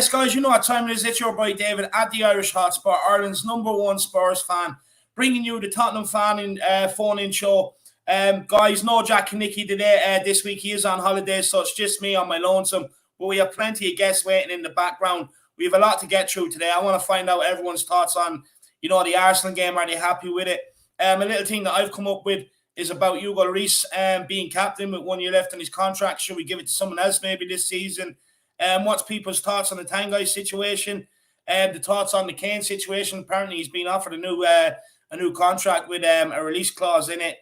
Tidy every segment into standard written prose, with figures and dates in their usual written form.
Yes, guys, you know what time it is. It's your boy David at the Irish Hotspot, Ireland's #1 Spurs fan, bringing you the Tottenham phone-in show. Guys, no Jack and Nicky today. This week he is on holiday, so it's just me on my lonesome. But we have plenty of guests waiting in the background. We have a lot to get through today. I want to find out everyone's thoughts on, the Arsenal game. Are they happy with it? A little thing that I've come up with is about Hugo Lloris being captain with 1 year left on his contract. Should we give it to someone else maybe this season? What's people's thoughts on the Tanguy situation? The thoughts on the Kane situation. Apparently, he's been offered a new contract with a release clause in it.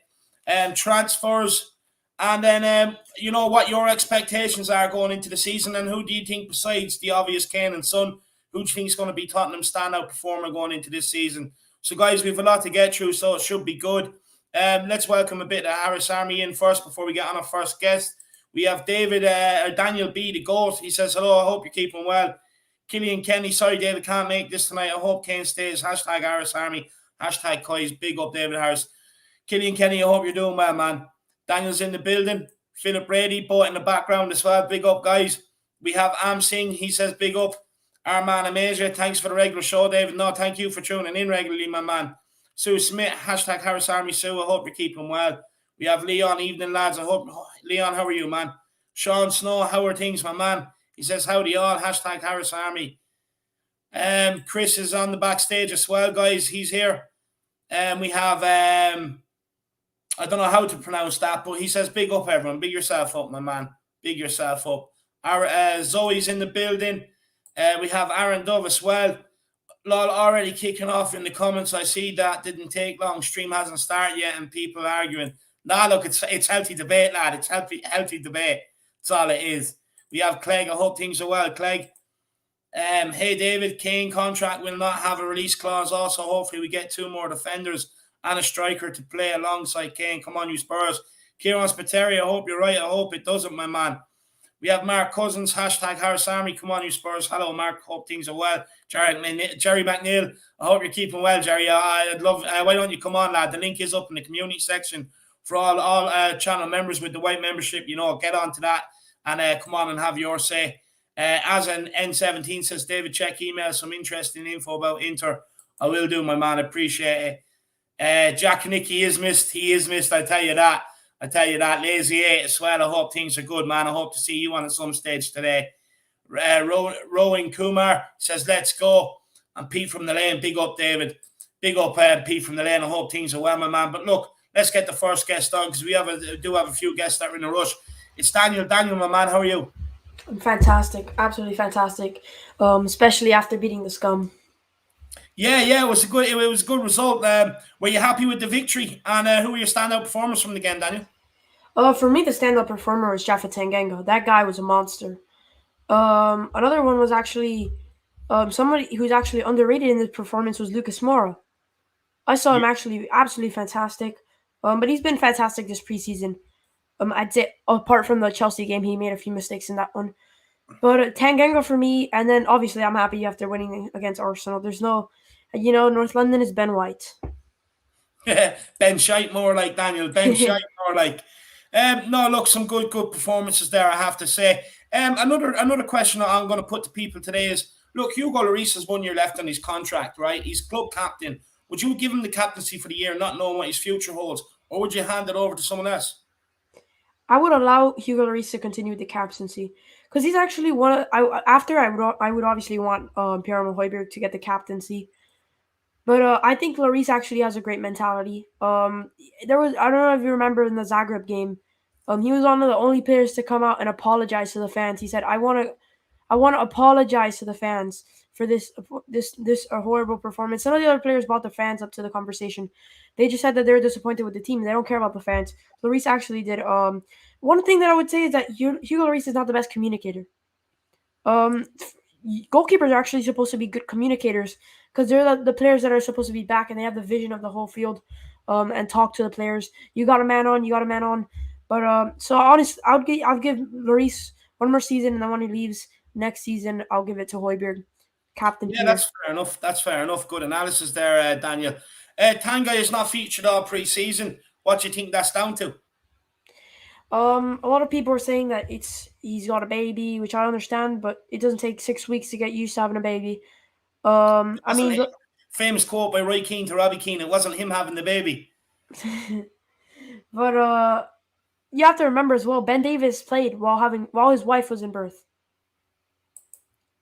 Transfers, and then what your expectations are going into the season, and who do you think, besides the obvious Kane and Son, who do you think is going to be Tottenham's standout performer going into this season? So, guys, we have a lot to get through, so it should be good. Let's welcome a bit of Harris Army in first before we get on our first guest. We have Daniel B, the GOAT. He says, hello, I hope you're keeping well. Killian Kenny, sorry, David can't make this tonight. I hope Kane stays. Hashtag Harris Army. Hashtag Coys. Big up, David Harris. Killian Kenny, I hope you're doing well, man. Daniel's in the building. Philip Brady, boat in the background as well. Big up, guys. We have Am Singh. He says, big up. Our man, Amasia. Thanks for the regular show, David. No, thank you for tuning in regularly, my man. Sue Smith, hashtag Harris Army. Sue, I hope you're keeping well. We have Leon. Evening, lads. Leon, how are you, man? Sean Snow, how are things, my man? He says, howdy all, hashtag Harris Army. Chris is on the backstage as well, guys. He's here. We have, I don't know how to pronounce that, but he says, big up, everyone. Big yourself up, my man. Big yourself up. Zoe's in the building. We have Aaron Dove as well. Lol, already kicking off in the comments. I see that. Didn't take long. Stream hasn't started yet, and people arguing. Nah, look, it's healthy debate, lad. It's healthy debate. That's all it is. We have Clegg. I hope things are well, Clegg. Hey, David, Kane contract will not have a release clause. Also, hopefully we get 2 more defenders and a striker to play alongside Kane. Come on, you Spurs. Kieran Spiteri, I hope you're right. I hope it doesn't, my man. We have Mark Cousins, hashtag Harris Army. Come on, you Spurs. Hello, Mark. Hope things are well. Jerry McNeil, I hope you're keeping well, Jerry. I'd love. Why don't you come on, lad? The link is up in the community section for all channel members with the white membership. Get onto that and come on and have your say. As an N17 says, David, check email, some interesting info about Inter. I will do, my man. Appreciate it. Jack Nicky is missed. He is missed. I tell you that. Lazy 8 as well. I hope things are good, man. I hope to see you on at some stage today. Rowan Kumar says, let's go. And Pete from the Lane. Big up, David. Big up, Pete from the Lane. I hope things are well, my man. But look, let's get the first guest on because we do have a few guests that are in a rush. It's Daniel. Daniel, my man, how are you? I'm fantastic. Absolutely fantastic. Especially after beating the scum. Yeah, it was a good result. Were you happy with the victory? And who were your standout performers from the game, Daniel? For me, the standout performer was Jaffa Tanganga. That guy was a monster. Another one was actually somebody who's actually underrated in this performance was Lucas Moura. I saw him actually absolutely fantastic. But he's been fantastic this preseason. I'd say apart from the Chelsea game, he made a few mistakes in that one. But Tanganga for me, and then obviously I'm happy after winning against Arsenal. There's no, North London is Ben White. Ben Shite more like, Daniel. Ben Shite more like. No, look, some good performances there, I have to say. Another question I'm going to put to people today is, look, Hugo Lloris has 1 year left on his contract, right? He's club captain. Would you give him the captaincy for the year, not knowing what his future holds, or would you hand it over to someone else? I would allow Hugo Lloris to continue with the captaincy because he's actually I would obviously want Pierre Hojbjerg to get the captaincy, but I think Lloris actually has a great mentality. I don't know if you remember in the Zagreb game, he was one of the only players to come out and apologize to the fans. He said, "I want to apologize to the fans for this horrible performance." Some of the other players brought the fans up to the conversation. They just said that they're disappointed with the team. They don't care about the fans. Lloris actually did. One thing that I would say is that Hugo Lloris is not the best communicator. Goalkeepers are actually supposed to be good communicators because they're the players that are supposed to be back and they have the vision of the whole field and talk to the players. You got a man on. But so honest, I'll give Lloris one more season, and then when he leaves next season, I'll give it to Hojbjerg, captain. Yeah, that's fair enough. Good analysis there, Daniel. Tanguy is not featured all pre-season. What do you think that's down to? A lot of people are saying that he's got a baby, which I understand, but it doesn't take 6 weeks to get used to having a baby. I Wasn't mean, it? Famous quote by Roy Keane to Robbie Keane. It wasn't him having the baby. but you have to remember as well. Ben Davis played while his wife was in birth,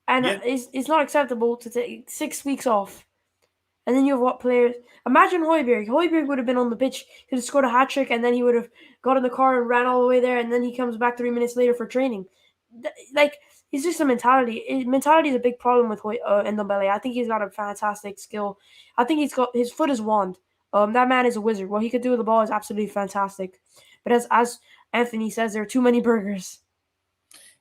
and Yeah, it's not acceptable to take 6 weeks off. And then you have what players? Imagine Hojbjerg. Hojbjerg would have been on the pitch. He would have scored a hat trick, and then he would have got in the car and ran all the way there, and then he comes back 3 minutes later for training. Like, it's just a mentality. Mentality is a big problem with Ndombele. I think he's got a fantastic skill. I think he's got his foot is wand. That man is a wizard. What he could do with the ball is absolutely fantastic. But as Anthony says, there are too many burgers.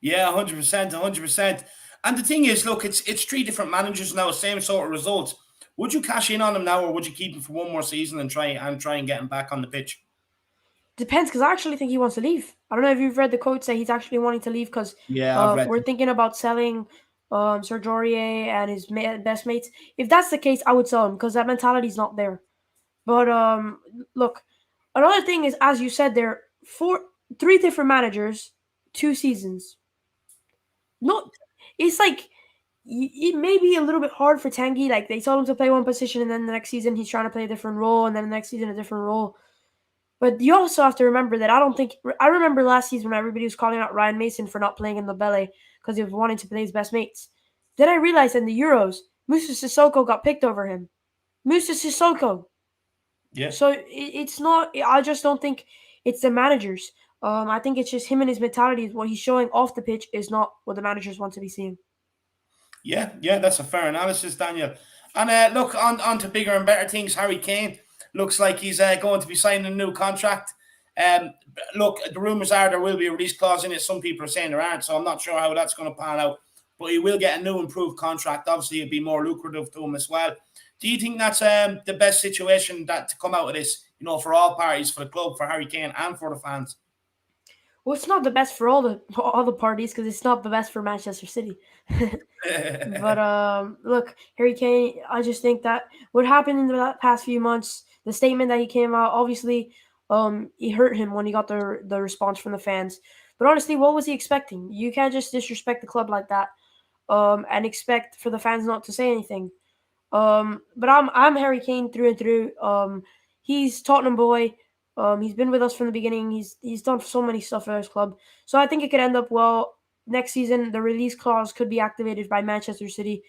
yeah, 100%, 100%. And the thing is, look, it's three different managers now, same sort of results. Would you cash in on him now, or would you keep him for one more season and try and get him back on the pitch? Depends, because I actually think he wants to leave. I don't know if you've read the quote say he's actually wanting to leave because Yeah, I've read we're them. thinking about selling Sir Aurier and his best mates. If that's the case, I would sell him because that mentality is not there. But look, another thing is, as you said, there three different managers, 2 seasons. No, it's like it may be a little bit hard for Tanguy. Like they told him to play one position, and then the next season he's trying to play a different role, and then the next season a different role. But you also have to remember that I remember last season when everybody was calling out Ryan Mason for not playing in the Ndombele because he was wanting to play his best mates. Then I realized in the Euros, Musa Sissoko got picked over him. Musa Sissoko. Yeah. So it's not. I just don't think it's the managers. I think it's just him and his mentality. What he's showing off the pitch is not what the managers want to be seeing. Yeah, that's a fair analysis, Daniel. And look, on to bigger and better things. Harry Kane looks like he's going to be signing a new contract. Look, the rumours are there will be a release clause in it. Some people are saying there aren't, so I'm not sure how that's going to pan out. But he will get a new improved contract. Obviously, it'll be more lucrative to him as well. Do you think that's the best situation that to come out of this, for all parties, for the club, for Harry Kane, and for the fans? Well, it's not the best for all the parties because it's not the best for Manchester City. But look, Harry Kane. I just think that what happened in the past few months, the statement that he came out, obviously, it hurt him when he got the response from the fans. But honestly, what was he expecting? You can't just disrespect the club like that, and expect for the fans not to say anything. But I'm Harry Kane through and through. He's Tottenham boy. He's been with us from the beginning. He's done so many stuff for his club. So I think it could end up well next season. The release clause could be activated by Manchester City,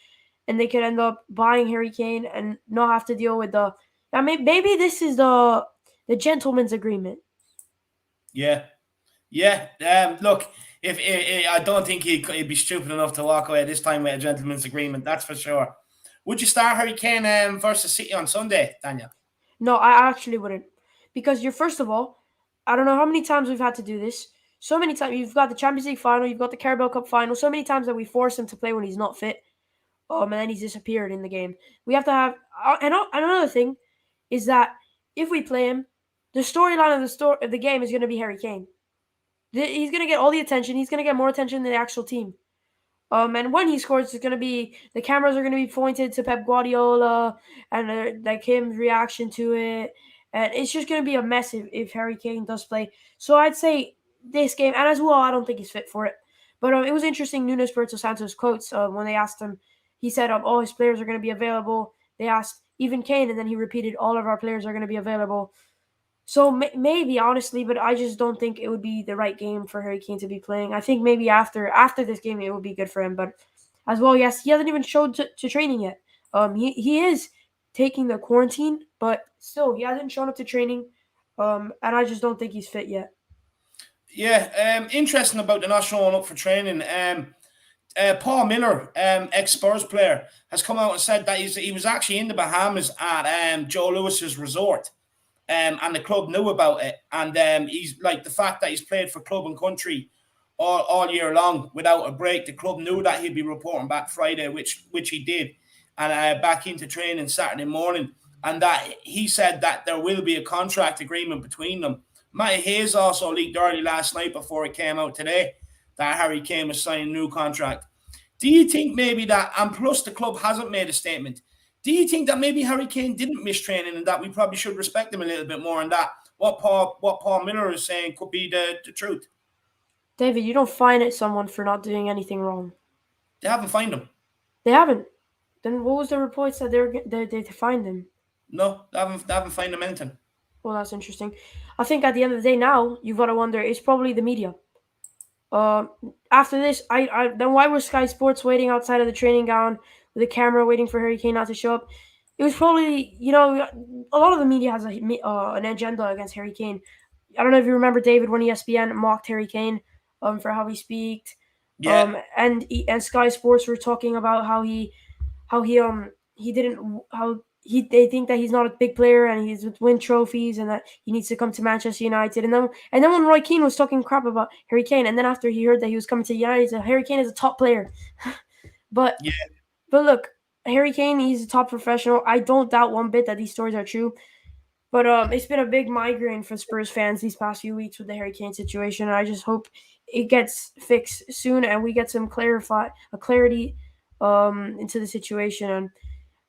and they could end up buying Harry Kane and not have to deal with the. I mean, maybe this is the gentleman's agreement. Yeah. Yeah. Look, if I don't think he'd be stupid enough to walk away this time with a gentleman's agreement. That's for sure. Would you start Harry Kane versus City on Sunday, Daniel? No, I actually wouldn't. Because you're first of all, I don't know how many times we've had to do this. So many times you've got the Champions League final, you've got the Carabao Cup final. So many times that we force him to play when he's not fit. And then he's disappeared in the game. We have to have and another thing is that if we play him, the storyline of the game is going to be Harry Kane. He's going to get all the attention. He's going to get more attention than the actual team. And when he scores, it's going to be the cameras are going to be pointed to Pep Guardiola and like his reaction to it, and it's just going to be a mess if Harry Kane does play. So I'd say this game, and as well, I don't think he's fit for it. But it was interesting. Nuno Espirito Santos quotes when they asked him, he said, "All his players are going to be available." They asked even Kane, and then he repeated, "All of our players are going to be available." So maybe honestly, but I just don't think it would be the right game for Harry Kane to be playing. I think maybe after this game it would be good for him. But as well, yes, he hasn't even showed to training yet. He is taking the quarantine, but still he hasn't shown up to training. And I just don't think he's fit yet. Yeah, interesting about the not showing up for training. Paul Miller, ex-Spurs player, has come out and said that he was actually in the Bahamas at Joe Lewis's resort. And the club knew about it. And he's like the fact that he's played for club and country all year long without a break. The club knew that he'd be reporting back Friday, which he did, and back into training Saturday morning. And that he said that there will be a contract agreement between them. Matty Hayes also leaked early last night before it came out today that Harry Kane was signing a new contract. Do you think maybe that, and plus the club hasn't made a statement, do you think that maybe Harry Kane didn't miss training and that we probably should respect him a little bit more on that? what Paul Miller is saying could be the truth. David, you don't fine someone for not doing anything wrong. They haven't fined him. They haven't. Then what was the reports that they fined him? No, they haven't fined him anything. Well, that's interesting. I think at the end of the day, now you've got to wonder. It's probably the media. Uh, After this, then why was Sky Sports waiting outside of the training ground with a camera waiting for Harry Kane not to show up? It was probably, a lot of the media has an agenda against Harry Kane. I don't know if you remember, David, when ESPN mocked Harry Kane for how he speaks. Yeah. And Sky Sports were talking about he didn't how they think that he's not a big player and he's win trophies and that he needs to come to Manchester United. And then when Roy Keane was talking crap about Harry Kane, and then after he heard that he was coming to United, he said Harry Kane is a top player. but Yeah. but look, Harry Kane, he's a top professional. I don't doubt one bit that these stories are true. But it's been a big migraine for Spurs fans these past few weeks with the Harry Kane situation. And I just hope it gets fixed soon and we get some clarity into the situation. And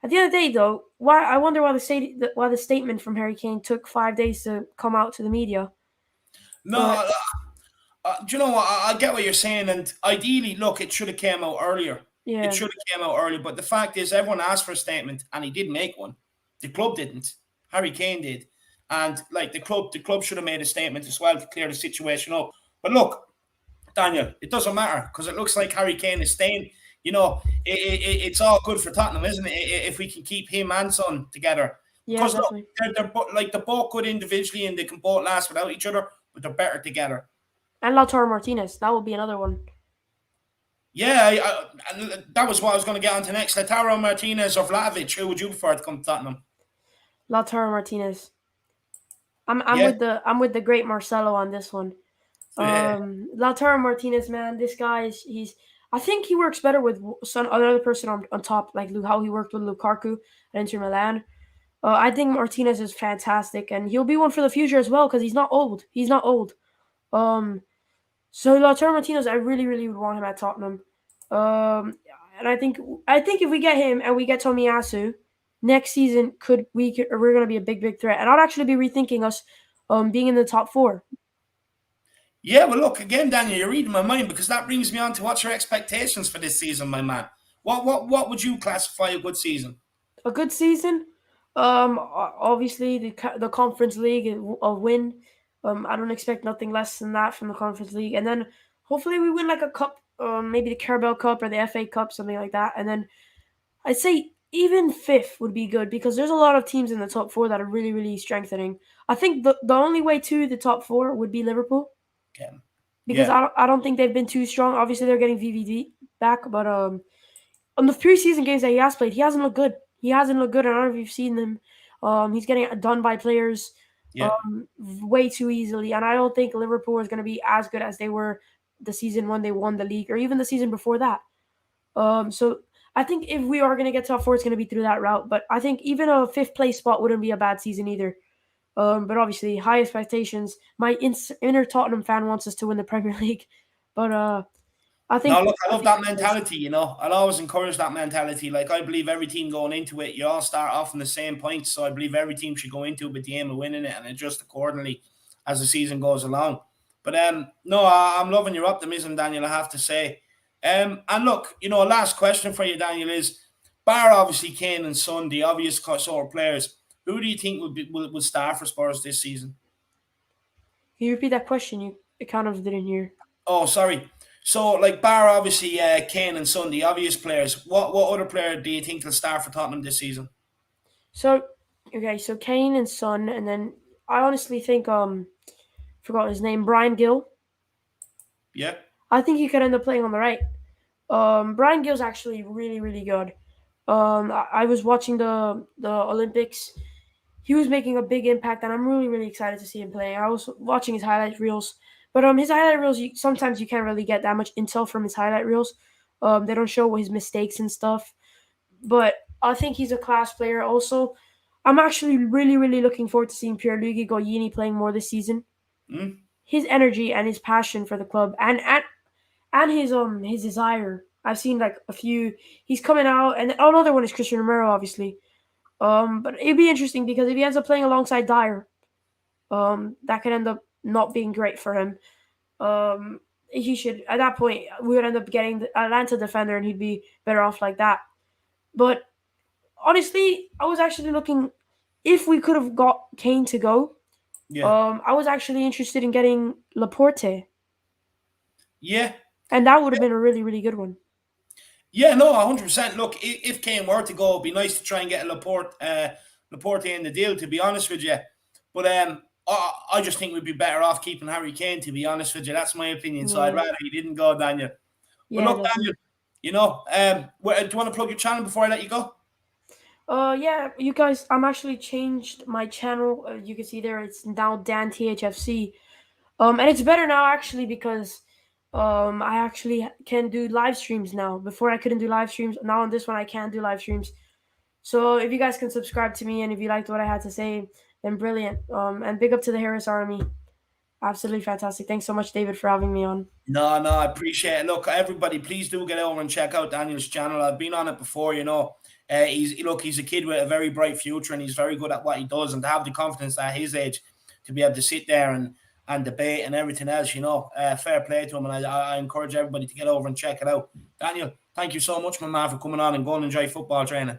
at the end of the day, though, I wonder why the statement from Harry Kane took 5 days to come out to the media. No, But do you know what? I get what you're saying, and ideally, look, it should have came out earlier. yeah, It should have came out earlier, but the fact is, everyone asked for a statement, and he did make one. The club didn't. Harry Kane did, and like the club should have made a statement as well to clear the situation up. But look, Daniel, it doesn't matter because it looks like Harry Kane is staying. It's all good for Tottenham, isn't it? If we can keep him and Son together, yeah, because look, definitely. they're both good individually and they can both last without each other, but they're better together. And Lautaro Martinez, that would be another one. Yeah, that was what I was going to get onto next. Lautaro Martinez or Vlahovic, who would you prefer to come to Tottenham? Lautaro Martinez. I'm Yeah, with the great Marcelo on this one. yeah, Lautaro Martinez, man, this guy he's. I think he works better with some another person on top, like how he worked with Lukaku at Inter Milan. I think Martinez is fantastic, and he'll be one for the future as well because he's not old. He's not old. Um, so Lautaro Martinez, I really, really would want him at Tottenham. And I think if we get him and we get Tomiyasu next season, we're going to be a big, big threat. And I'd actually be rethinking us being in the top four. yeah. Well, look again, Daniel. You're reading my mind because that brings me on to what's your expectations for this season, my man. What would you classify a good season? A good season. Obviously the Conference League a win. I don't expect nothing less than that from the Conference League, and then hopefully we win like a cup, maybe the Carabao Cup or the FA Cup, something like that. And then I'd say even fifth would be good because there's a lot of teams in the top four that are really, really strengthening. I think the only way to the top four would be Liverpool Okay. because Yeah, I don't think they've been too strong. Obviously they're getting VVD back, but on the preseason games that he has played, he hasn't looked good. He hasn't looked good. I don't know if you've seen him. He's getting done by players yeah. way too easily, and I don't think Liverpool is going to be as good as they were the season when they won the league, or even the season before that. So I think if we are going to get top four, it's going to be through that route. But I think even a fifth place spot wouldn't be a bad season either. But obviously, high expectations. My inner Tottenham fan wants us to win the Premier League, but I No, think look, I I love think that mentality. I'll always encourage that mentality. Like I believe every team going into it, you all start off in the same points. So I believe every team should go into it with the aim of winning it and adjust accordingly as the season goes along. But no, I'm loving your optimism, Daniel. I have to say. And look, last question for you, Daniel, is bar obviously Kane and Son, the obvious sort of players. Who do you think will start for Spurs this season? Can you repeat that question? You kind of didn't hear. Oh, sorry. So, like, bar obviously Kane and Son, the obvious players. What other player do you think will start for Tottenham this season? So, okay, so Kane and Son, and then I honestly think forgot his name, Brian Gill. Yeah, I think he could end up playing on the right. Brian Gill's actually really, really good. I was watching the Olympics. He was making a big impact, and I'm really, really excited to see him play. I was watching his highlight reels, but his highlight reels sometimes you can't really get that much intel from his highlight reels. They don't show his mistakes and stuff, but I think he's a class player. Also, I'm actually really, really looking forward to seeing Pierluigi Goyini playing more this season. mm? His energy and his passion for the club, and his desire. I've seen like a few. He's coming out, and another one is Christian Romero, obviously. But it'd be interesting because if he ends up playing alongside Dyer, that could end up not being great for him. He should, at that point, we would end up getting the Atlanta defender, and he'd be better off like that. But honestly, I was actually looking if we could have got Kane to go. Yeah. I was actually interested in getting Laporte, Yeah. and that would have been a really, really good one. Yeah, no, 100%. Look, if Kane were to go, it'd be nice to try and get a Laporte in the deal, to be honest with you. But I just think we'd be better off keeping Harry Kane, to be honest with you. That's my opinion. So I'd rather he didn't go, Daniel. But look, Daniel, you know, do you want to plug your channel before I let you go? Yeah, you guys, I'm actually changed my channel. You can see there, it's now Dan THFC. And it's better now actually because I actually can do live streams now. Before I couldn't do live streams. Now on this one I can do live streams. So if you guys can subscribe to me and if you liked what I had to say, then brilliant. And big up to the Harris Army. Absolutely fantastic. Thanks so much, David, for having me on. No, I appreciate it. Look, everybody, please do get over and check out Daniel's channel. I've been on it before, you know. He's a kid with a very bright future, and he's very good at what he does. And to have the confidence at his age to be able to sit there and debate and everything else, you know, fair play to him. And I encourage everybody to get over and check it out. Daniel, thank you so much, my man, for coming on and go and enjoy football training.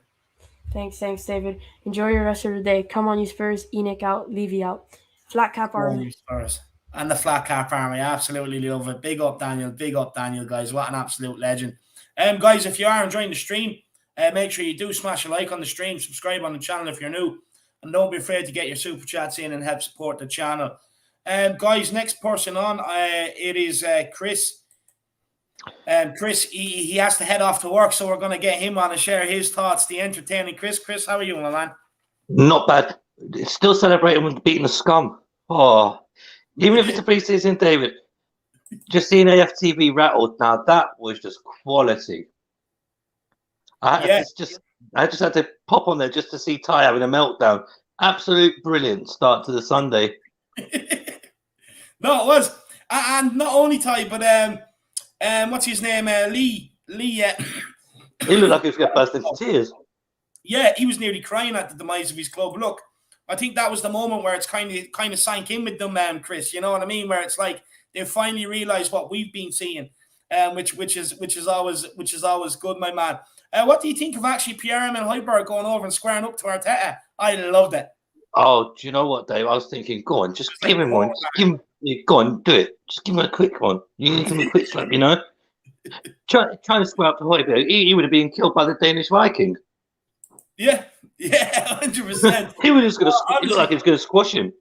Thanks, David. Enjoy your rest of the day. Come on, you Spurs. Enoch out, Levy out. Flat cap army. Spurs. And the flat cap army, absolutely love it. Big up, Daniel, guys. What an absolute legend. Guys, if you are enjoying the stream, make sure you do smash a like on the stream, subscribe on the channel if you're new, and don't be afraid to get your super chats in and help support the channel. Guys, next person on, it is Chris. Chris, he has to head off to work, so we're going to get him on and share his thoughts. The entertaining Chris. Chris, how are you, my man? Not bad. It's still celebrating with beating the scum. Oh, even if it's a pre-season, David. Just seeing AFTV rattled now, that was just quality. I just had to pop on there just to see Ty having a meltdown. Absolute brilliant start to the Sunday. No, it was, and not only Ty, but what's his name? Lee. He looked like he was going to burst into tears. Yeah, he was nearly crying at the demise of his club. Look, I think that was the moment where it's kind of sank in with them, Chris. You know what I mean? Where it's like they finally realised what we've been seeing, which is always good, my man. What do you think of actually Pierre and Hojbjerg going over and squaring up to Arteta? I loved it. Oh, do you know what, Dave? I was thinking, go on, just give him one. Go on, do it. Just give him a quick one. You need to give him a quick slap, you know? Trying to square up to Hojbjerg. He would have been killed by the Danish Viking. Yeah, 100%. He looked like he was going to squash him.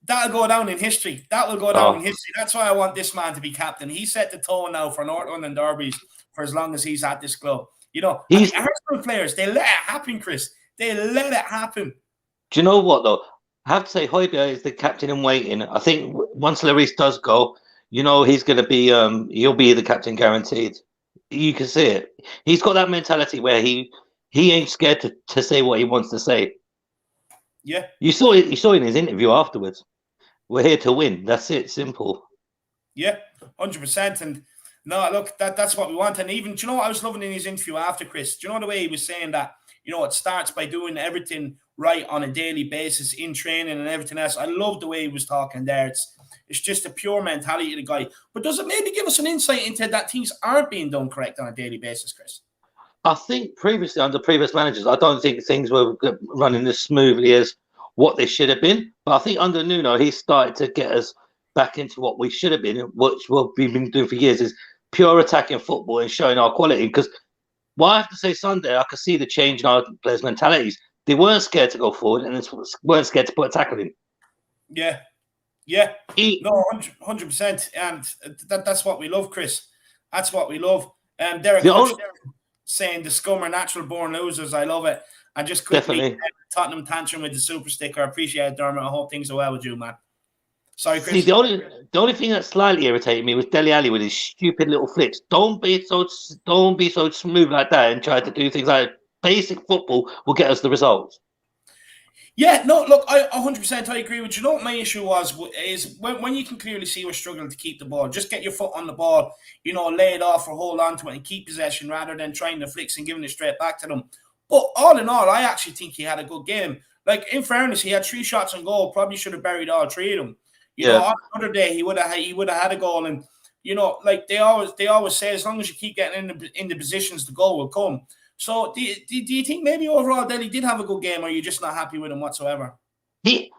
That'll go down in history. That will go down in history. That's why I want this man to be captain. He set the tone now for North London derbies for as long as he's at this club. You know, Arsenal players, they let it happen, Chris. They let it happen. Do you know what, though? I have to say, Hojbjerg is the captain in waiting. I think once Lloris does go, you know, he's going to be, he'll be the captain guaranteed. You can see it. He's got that mentality where he ain't scared to say what he wants to say. Yeah. You saw it in his interview afterwards. We're here to win. That's it. Simple. Yeah, 100%. And no, look, that's what we want. And even, do you know what I was loving in his interview after, Chris? Do you know the way he was saying that, you know, it starts by doing everything right on a daily basis in training and everything else. I love the way he was talking there. It's just a pure mentality of the guy. But does it maybe give us an insight into that things aren't being done correct on a daily basis, Chris? I think previously, under previous managers, I don't think things were running as smoothly as what they should have been. But I think under Nuno, he started to get us back into what we should have been, which what we've been doing for years is pure attacking football and showing our quality. Because I have to say, Sunday, I could see the change in our players' mentalities. They weren't scared to go forward and they weren't scared to put a tackle in. Yeah. No, 100%. And that's what we love, Chris. That's what we love. Derek saying the scum are natural born losers. I love it. I just quickly Tottenham tantrum with the super sticker. I appreciate it, Dermot. I hope things are well with you, man. Sorry, Chris. See, the only thing that slightly irritated me was Dele Alli with his stupid little flicks. Don't be so smooth like that and try to do things like basic football will get us the results. Yeah, no, look, I 100% I agree with you. You know what my issue is when you can clearly see we're struggling to keep the ball, just get your foot on the ball, you know, lay it off or hold on to it and keep possession rather than trying the flicks and giving it straight back to them. But all in all, I actually think he had a good game. like in fairness, he had 3 shots on goal. Probably should have buried all 3 of them. You Yeah. know, on another day he would have had a goal. And you know, like they always say, as long as you keep getting in the positions, the goal will come. So do you think maybe overall Dele did have a good game, or are you just not happy with him whatsoever? He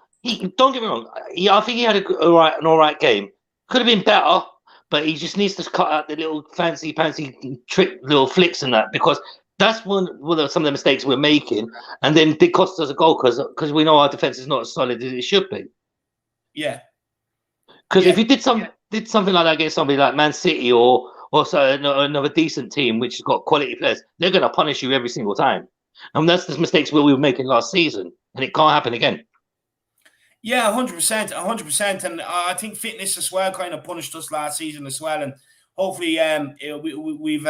don't get me wrong. I think he had an all right game. Could have been better, but he just needs to cut out the little fancy trick, little flicks and that, because that's one of some of the mistakes we're making, and then it cost us a goal because we know our defense is not as solid as it should be. Yeah. Because if you did something like that against somebody like Man City or another decent team which has got quality players, they're going to punish you every single time. And that's the mistakes we were making last season, and it can't happen again. Yeah, 100%. And I think fitness as well kind of punished us last season as well. And hopefully we've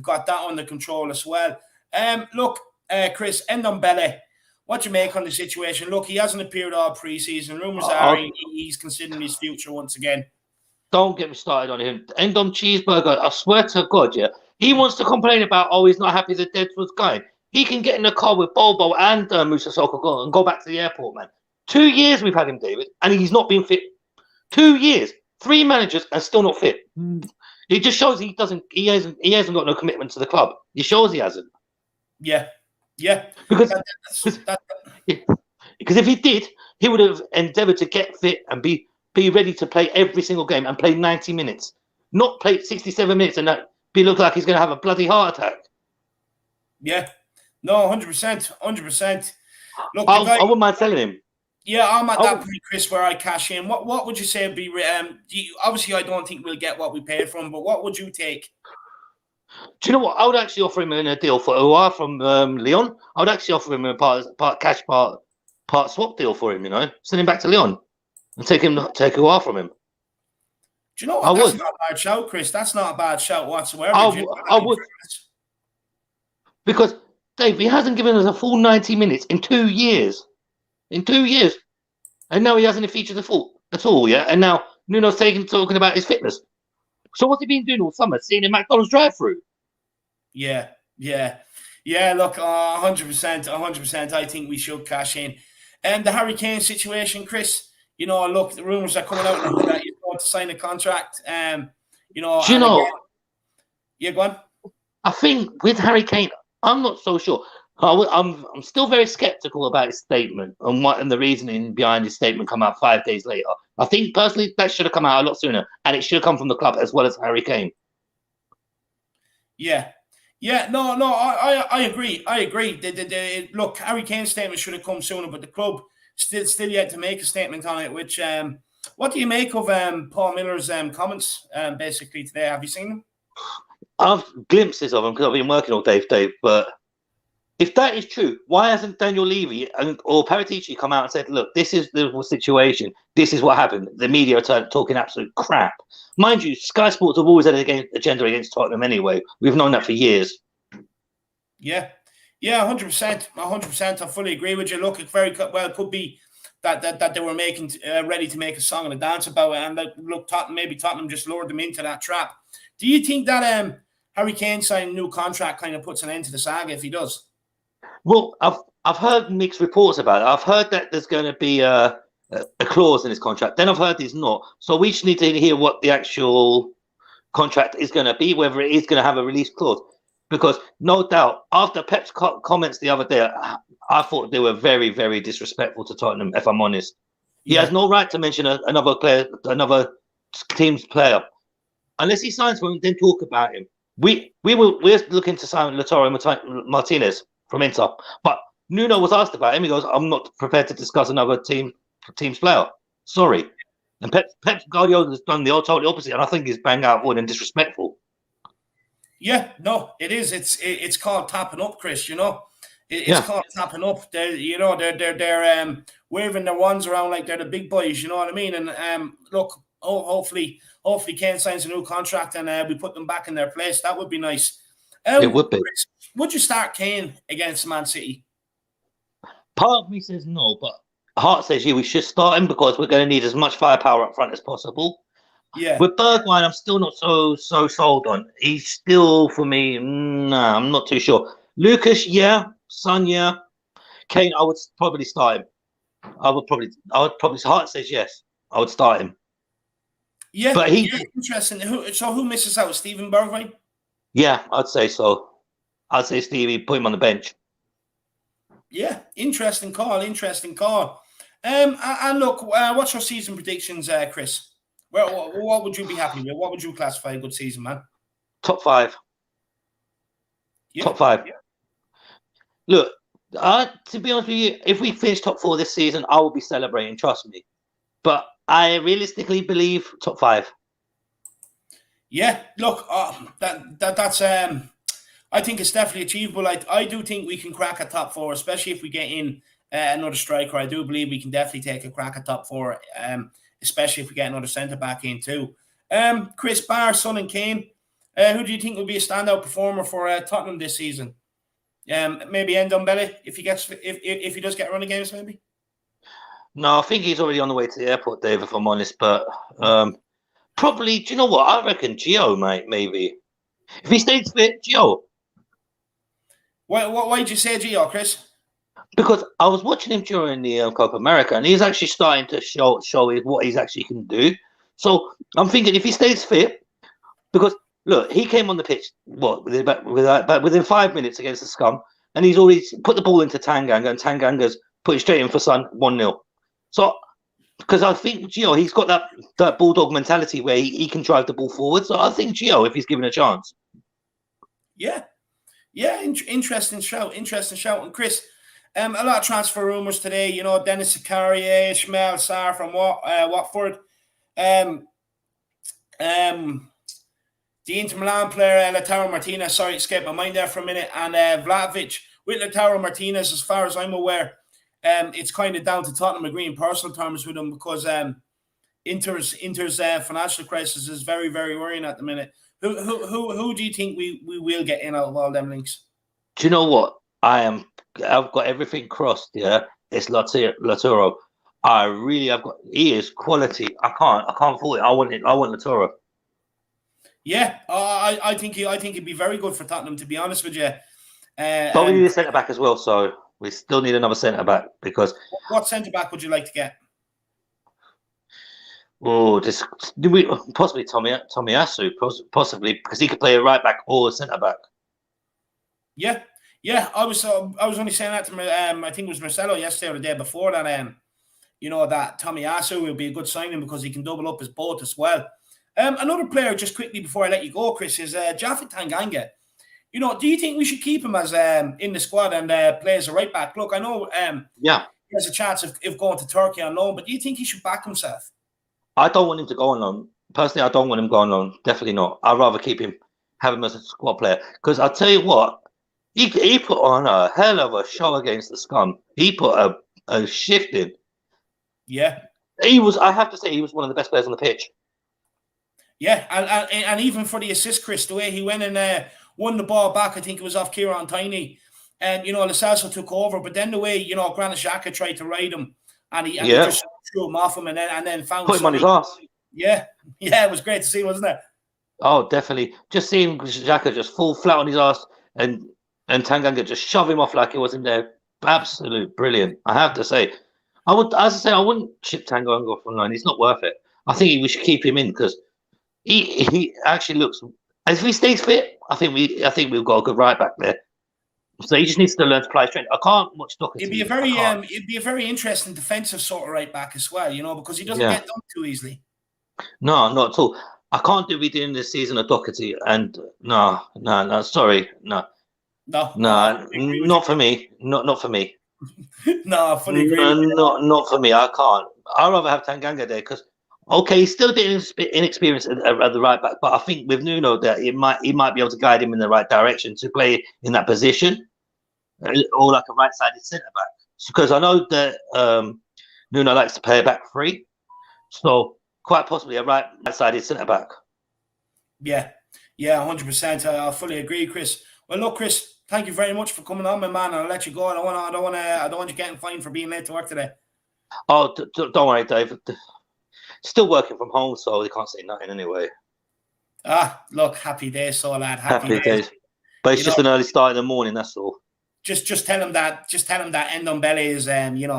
got that under control as well. Look, Chris, Ndombele, what do you make on the situation? Look, he hasn't appeared all pre-season. Rumours are he's considering his future once again. Don't get me started on him. Ndom Cheeseburger, I swear to God, yeah, he wants to complain about, he's not happy the Dead was going. He can get in the car with Bobo and Musa Soko and go back to the airport, man. 2 years we've had him, David, and he's not been fit. 2 years, 3 managers, and still not fit. It just shows he hasn't got no commitment to the club. It shows he hasn't. Yeah. Because if he did, he would have endeavoured to get fit and be ready to play every single game and play 90 minutes, not play 67 minutes and look like he's going to have a bloody heart attack. Yeah, no, 100%. Look, I wouldn't mind selling him. Yeah, I'm at that point, Chris, where I cash in. What would you say would be? Obviously, I don't think we'll get what we paid for him, but what would you take? Do you know what? I would actually offer him in a deal for Moura from Lyon. I would actually offer him a part cash, part swap deal for him. You know, send him back to Lyon and take Moura from him. Do you know what? That's not a bad shout, Chris. That's not a bad shout whatsoever. I would, because Dave, he hasn't given us a full 90 minutes in 2 years. And now he hasn't featured at all, yeah? And now Nuno's talking about his fitness. So what's he been doing all summer? Seeing a McDonald's drive-through? Yeah. Look, 100%. I think we should cash in. And the Harry Kane situation, Chris, you know, look, the rumours are coming out that he's going to sign a contract. Yeah, go on. I think with Harry Kane, I'm not so sure. I'm still very skeptical about his statement and the reasoning behind his statement come out 5 days later. I think personally that should have come out a lot sooner, and it should have come from the club as well as Harry Kane. Yeah. No, I agree. Look, Harry Kane's statement should have come sooner, but the club still yet to make a statement on it. Which, what do you make of Paul Miller's comments basically today? Have you seen them? I've glimpses of them because I've been working all day, Dave, but. If that is true, why hasn't Daniel Levy or Paratici come out and said, look, this is the situation. This is what happened. The media are talking absolute crap. Mind you, Sky Sports have always had an agenda against Tottenham anyway. We've known that for years. Yeah, 100%. I fully agree with you. Look, it very well could be that they were making ready to make a song and a dance about it. And look, Tottenham just lured them into that trap. Do you think that Harry Kane signing a new contract kind of puts an end to the saga if he does? Well, I've heard mixed reports about it. I've heard that there's going to be a clause in his contract. Then I've heard there's not. So we just need to hear what the actual contract is going to be, whether it is going to have a release clause. Because no doubt, after Pep's comments the other day, I thought they were very, very disrespectful to Tottenham, if I'm honest. He has no right to mention another player, another team's player. Unless he signs for him, then talk about him. We're looking to sign Lautaro Martinez from Inter, but Nuno was asked about him. He goes, "I'm not prepared to discuss another team's player. Sorry." And Pep Guardiola has done the totally opposite, and I think he's bang out void and disrespectful. Yeah, no, it is. It's called tapping up, Chris. You know, it's called tapping up. They're waving their wands around like they're the big boys. You know what I mean? And look, hopefully Kane signs a new contract and we put them back in their place. That would be nice. It would be. Chris, would you start Kane against Man City? Part of me says no, but heart says we should start him because we're going to need as much firepower up front as possible. Yeah. With Bergwijn, I'm still not so sold on. He's still, for me, I'm not too sure. Lucas, yeah. Son, yeah. Kane, I would probably start him. I would probably. Heart says yes. I would start him. Yeah, but he. Yeah, interesting. Who misses out? Steven Bergwijn? Yeah, I'd say so. I'd say Stevie, put him on the bench. Yeah, interesting call. And look, what's your season predictions, Chris? Well, what would you be happy with? What would you classify a good season, man? Top 5. Yeah. Top 5. Yeah. Look, to be honest with you, if we finish top 4 this season, I will be celebrating. Trust me. But I realistically believe top 5. Yeah. Look, that's I think it's definitely achievable. I do think we can crack a top 4, especially if we get in another striker. I do believe we can definitely take a crack at top 4, especially if we get another centre back in too. Chris, Barr, Son, and Kane. Who do you think will be a standout performer for Tottenham this season? Maybe Ndombele if he does get a run of games, maybe. No, I think he's already on the way to the airport, Dave. If I'm honest, but probably. Do you know what? I reckon Gio, mate. Maybe if he stays fit, Gio. Why did you say Gio, Chris? Because I was watching him during the Copa America, and he's actually starting to show what he's actually can do. So I'm thinking if he stays fit, because look, he came on the pitch within 5 minutes against the Scum, and he's already put the ball into Tanganga, and Tanganga's put it straight in for Son 1-0. So because I think Gio, he's got that bulldog mentality where he can drive the ball forward. So I think Gio, if he's given a chance. Yeah, interesting shout. And Chris, a lot of transfer rumours today. You know, Dennis Zakaria, Ismail Sarr from Watford. The Inter Milan player, Lautaro Martinez. Sorry, escaped my mind there for a minute. And Vlahovic. With Lautaro Martinez, as far as I'm aware, it's kind of down to Tottenham agreeing personal terms with him because Inter's financial crisis is very, very worrying at the minute. Who do you think we will get in out of all them links? Do you know what? I've got everything crossed. Yeah, it's Lautaro. He is quality. I can't fault it. I want Lautaro. Yeah, I think he'd be very good for Tottenham. To be honest with you, but we need a centre back as well. So we still need another centre back because. What centre back would you like to get? Oh, possibly Tomiyasu, possibly because he could play a right back or a centre back. Yeah. I was only saying that to I think it was Marcelo yesterday or the day before that. That Tomiyasu will be a good signing because he can double up his boat as well. Another player, just quickly before I let you go, Chris, is Japhet Tanganga. Do you think we should keep him as in the squad and play as a right back? Look, I know he has a chance of going to Turkey on loan, but do you think he should back himself? I don't want him to go on loan. Personally, I don't want him going on loan. Definitely not. I'd rather have him as a squad player. Because I'll tell you what, he put on a hell of a show against the Scum. He put a shift in. Yeah. I have to say, he was one of the best players on the pitch. Yeah, and even for the assist, Chris, the way he went and won the ball back, I think it was off Kieran Tierney. And, Lo Celso took over. But then the way, Granit Xhaka tried to ride him. And he just threw him off him and then found put him on his arse. Yeah, it was great to see, wasn't it? Oh, definitely. Just seeing Xhaka just fall flat on his arse and Tanganga just shove him off like he wasn't there. Absolute brilliant. I have to say, I wouldn't ship Tanganga off online. He's not worth it. I think we should keep him in because he actually looks. If he stays fit, I think we've got a good right back there. So he just needs to learn to play straight. I can't watch Doherty. It'd be a very interesting defensive sort of right back as well, because he doesn't get done too easily. No, not at all. I can't do within this season of Doherty, and no, sorry, no, not for me, not for me. No, I fully agree. Not for me. I can't. I'd rather have Tanganga there because. Okay, he's still a bit inexperienced at the right back, but I think with Nuno that he might be able to guide him in the right direction to play in that position, or like a right-sided centre back. Because I know that Nuno likes to play back three, so quite possibly a right-sided centre back. Yeah, 100%. I fully agree, Chris. Well, look, Chris, thank you very much for coming on, my man. I'll let you go. I don't want you getting fined for being late to work today. Oh, don't worry, Dave. Still working from home, so they can't say nothing anyway. Look, happy days, so lad. Happy days. But it's just an early start in the morning, that's all. Just tell him that Ndombele is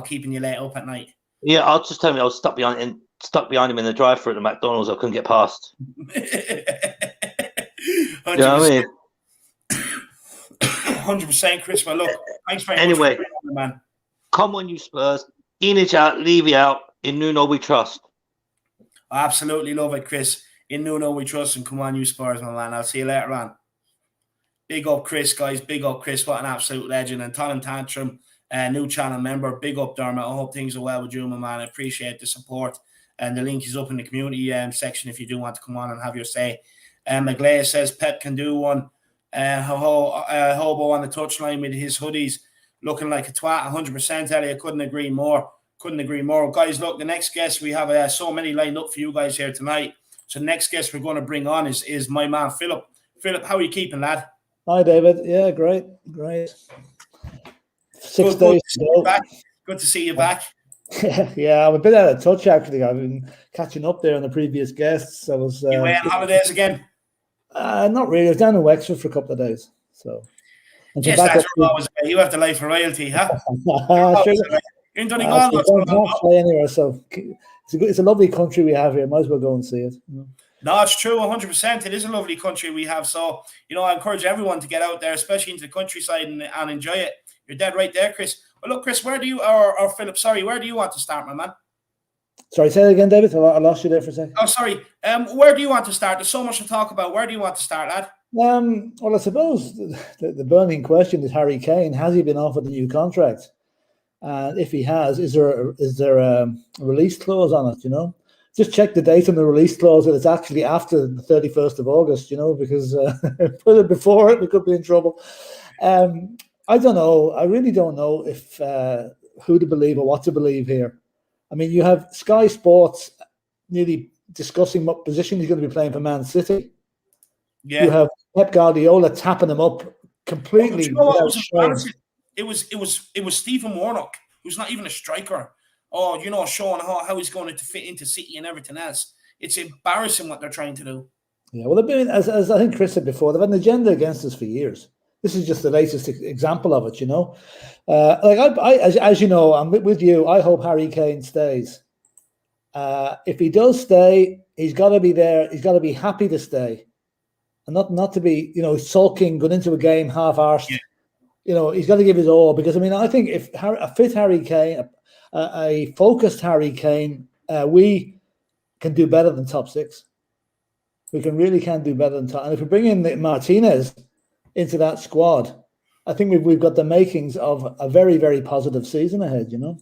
keeping you late up at night. Yeah, I'll just tell him I was stuck behind him in the drive-thru at the McDonald's. I couldn't get past. You know what I mean? 100%, Chris. Well, look, thanks very much Anyway, for being on, man. Come on, you Spurs. Inage out, leave you out. In Nuno we trust. I absolutely love it, Chris. In Nuno we trust, and come on, you Spurs, my man. I'll see you later on. Big up, Chris, guys. Big up, Chris. What an absolute legend. And Tottenham Tantrum, new channel member. Big up, Dermot. I hope things are well with you, my man. I appreciate the support. And the link is up in the community section if you do want to come on and have your say. Maglea says Pep can do one. Hobo on the touchline with his hoodies looking like a twat. 100%, Ellie. I couldn't agree more. Guys, look, the next guest, we have so many lined up for you guys here tonight. So the next guest we're going to bring on is my man, Philip. Philip, how are you keeping, lad? Hi, David. Yeah, great. 6 days ago. Good to see you back. Yeah, I'm a bit out of touch, actually. I've been catching up there on the previous guests. I was. You away on holidays again? Not really. I was down in Wexford for a couple of days. So. Yes, that's always. You have the life of royalty, huh? Sure. You're in Donegal. Anywhere, so it's a lovely country we have here. Might as well go and see it. No, it's true, 100%. It is a lovely country we have. So, I encourage everyone to get out there, especially into the countryside, and enjoy it. You're dead right there, Chris. Well, look, Chris, or Philip, sorry, where do you want to start, my man? Sorry, say it again, David. I lost you there for a second. Oh, sorry. Where do you want to start? There's so much to talk about. Where do you want to start, lad? Well, I suppose the burning question is Harry Kane. Has he been offered a new contract? And if he has, is there a release clause on it? Just check the date on the release clause that it's actually after the 31st of August. Because put it before it, we could be in trouble. I don't know. I really don't know if who to believe or what to believe here. I mean, you have Sky Sports nearly discussing what position he's going to be playing for Man City. Yeah. You have Pep Guardiola tapping him up completely. It was Stephen Warnock, who's not even a striker. Showing how he's going to fit into City and everything else. It's embarrassing what they're trying to do. Yeah, well, they've been, as I think Chris said before, they've had an agenda against us for years. This is just the latest example of it, as you know, I'm with you. I hope Harry Kane stays. If he does stay, he's got to be there. He's got to be happy to stay, and not to be, sulking, going into a game half-arsed. Yeah. He's got to give his all, because I think if a fit Harry Kane, a focused Harry Kane, we can do better than top six. We can do better than top. And if we bring in Martinez into that squad, I think we've got the makings of a very, very positive season ahead, No,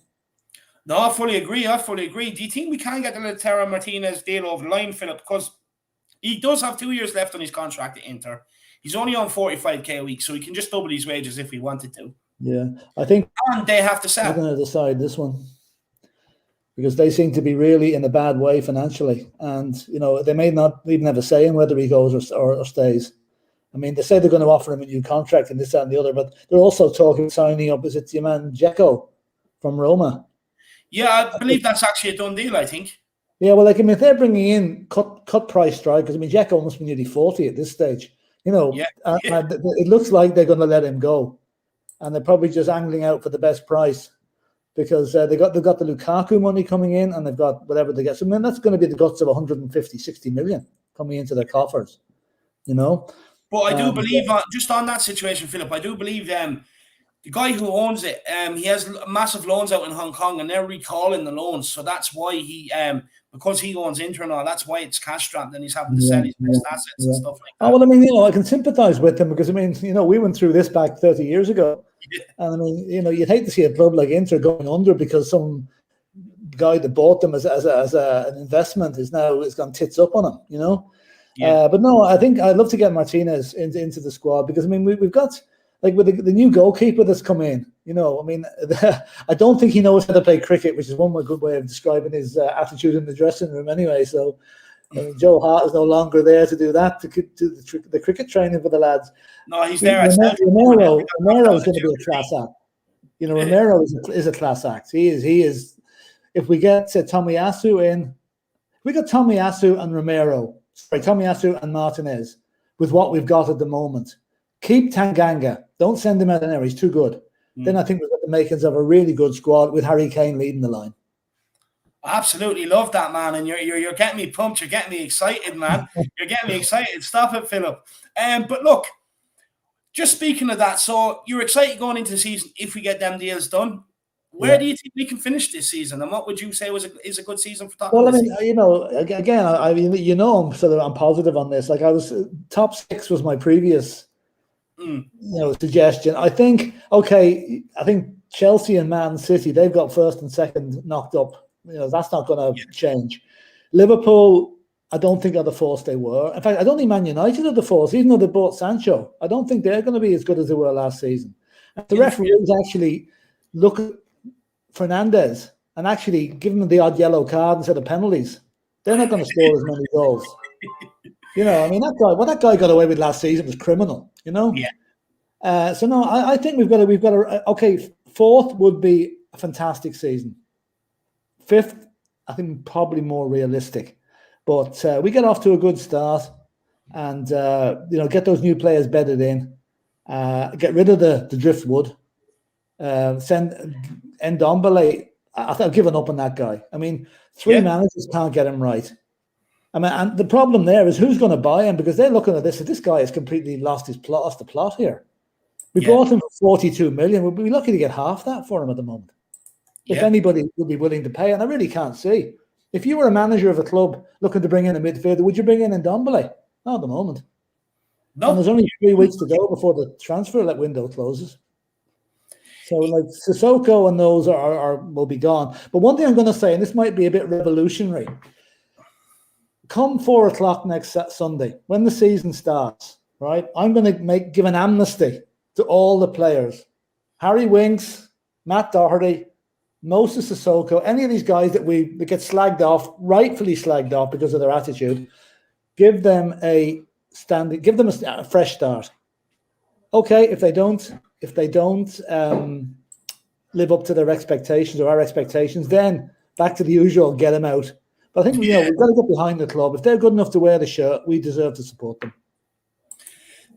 I fully agree. Do you think we can get the Lautaro Martinez deal over the line, Philip? Because he does have 2 years left on his contract at Inter. He's only on 45k a week, so he can just double his wages if he wanted to. Yeah, I think. And they have to sell. I'm going to decide this one, because they seem to be really in a bad way financially, and they may not even have a say in whether he goes or stays. They say they're going to offer him a new contract and this, that, and the other, but they're also talking signing up. Is it your man Dzeko from Roma? Yeah, I believe that's actually a done deal, I think. Yeah, well, if they're bringing in cut price strikers, Dzeko must be nearly 40 at this stage. And it looks like they're going to let him go, and they're probably just angling out for the best price, because they've got the Lukaku money coming in, and they've got whatever they get. So that's going to be the guts of 150, 60 million coming into their coffers, But I do believe, just on that situation, Philip, I do believe the guy who owns it, he has massive loans out in Hong Kong, and they're recalling the loans. So that's why because he owns Inter and all, that's why it's cash strapped, and he's having to sell his best assets and stuff like that. Oh, well, I can sympathise with him, because, we went through this back 30 years ago. Yeah. And, you'd hate to see a club like Inter going under because some guy that bought them as an investment has gone tits up on him, Yeah. But no, I think I'd love to get Martinez into the squad, because we've got, like, with the new goalkeeper that's come in, I don't think he knows how to play cricket, which is one good way of describing his attitude in the dressing room anyway. So Joe Hart is no longer there to do that, to the cricket training for the lads. No, he's there. Romero is going to be a class act. Romero is a class act. He is. If we get Tomiyasu in, we got Tomiyasu and Romero. Sorry, Tomiyasu and Martinez, with what we've got at the moment. Keep Tanganga. Don't send him out anywhere. He's too good. Then I think we've got the makings of a really good squad with Harry Kane leading the line. I absolutely love that, man, and you're getting me pumped. You're getting me excited, man. You're getting me excited. Stop it, Philip. But look, just speaking of that, so you're excited going into the season if we get them deals done. Where do you think we can finish this season, and what would you say is a good season for Tottenham? Well, I mean, you know, again, I mean, you know, I'm positive on this. Like I was, top 6 was my previous, you know, suggestion. I think Chelsea and Man City, they've got first and second knocked up. You know, that's not going to change. Liverpool, I don't think are the force they were. In fact, I don't think Man United are the force, even though they bought Sancho. I don't think they're going to be as good as they were last season. And the referees actually look at Fernandes and actually give him the odd yellow card instead of penalties. They're not going to score as many goals. You know, I mean, what that guy got away with last season was criminal. You know. Yeah. So no, I think we've got a okay. 4th would be a fantastic season. 5th, I think probably more realistic, but we get off to a good start, and you know, get those new players bedded in, get rid of the driftwood, send Ndombele. I've given up on that guy. I mean, 3 managers can't get him right. I mean, and the problem there is who's going to buy him, because they're looking at this. This guy has completely lost the plot here. We bought him for 42 million. We'd be lucky to get half that for him at the moment. If anybody would be willing to pay, and I really can't see. If you were a manager of a club looking to bring in a midfielder, would you bring in Ndombele? Not at the moment. No. And there's only 3 weeks to go before the transfer window closes. So, like, Sissoko and those will be gone. But one thing I'm going to say, and this might be a bit revolutionary, come 4 o'clock next Sunday, when the season starts, right, I'm going to give an amnesty to all the players. Harry Winks, Matt Doherty, Moses Sissoko, any of these guys that get slagged off, rightfully slagged off because of their attitude, give them a fresh start. Okay, if they don't live up to their expectations or our expectations, then back to the usual, get them out. But I think we've got to get behind the club. If they're good enough to wear the shirt, we deserve to support them.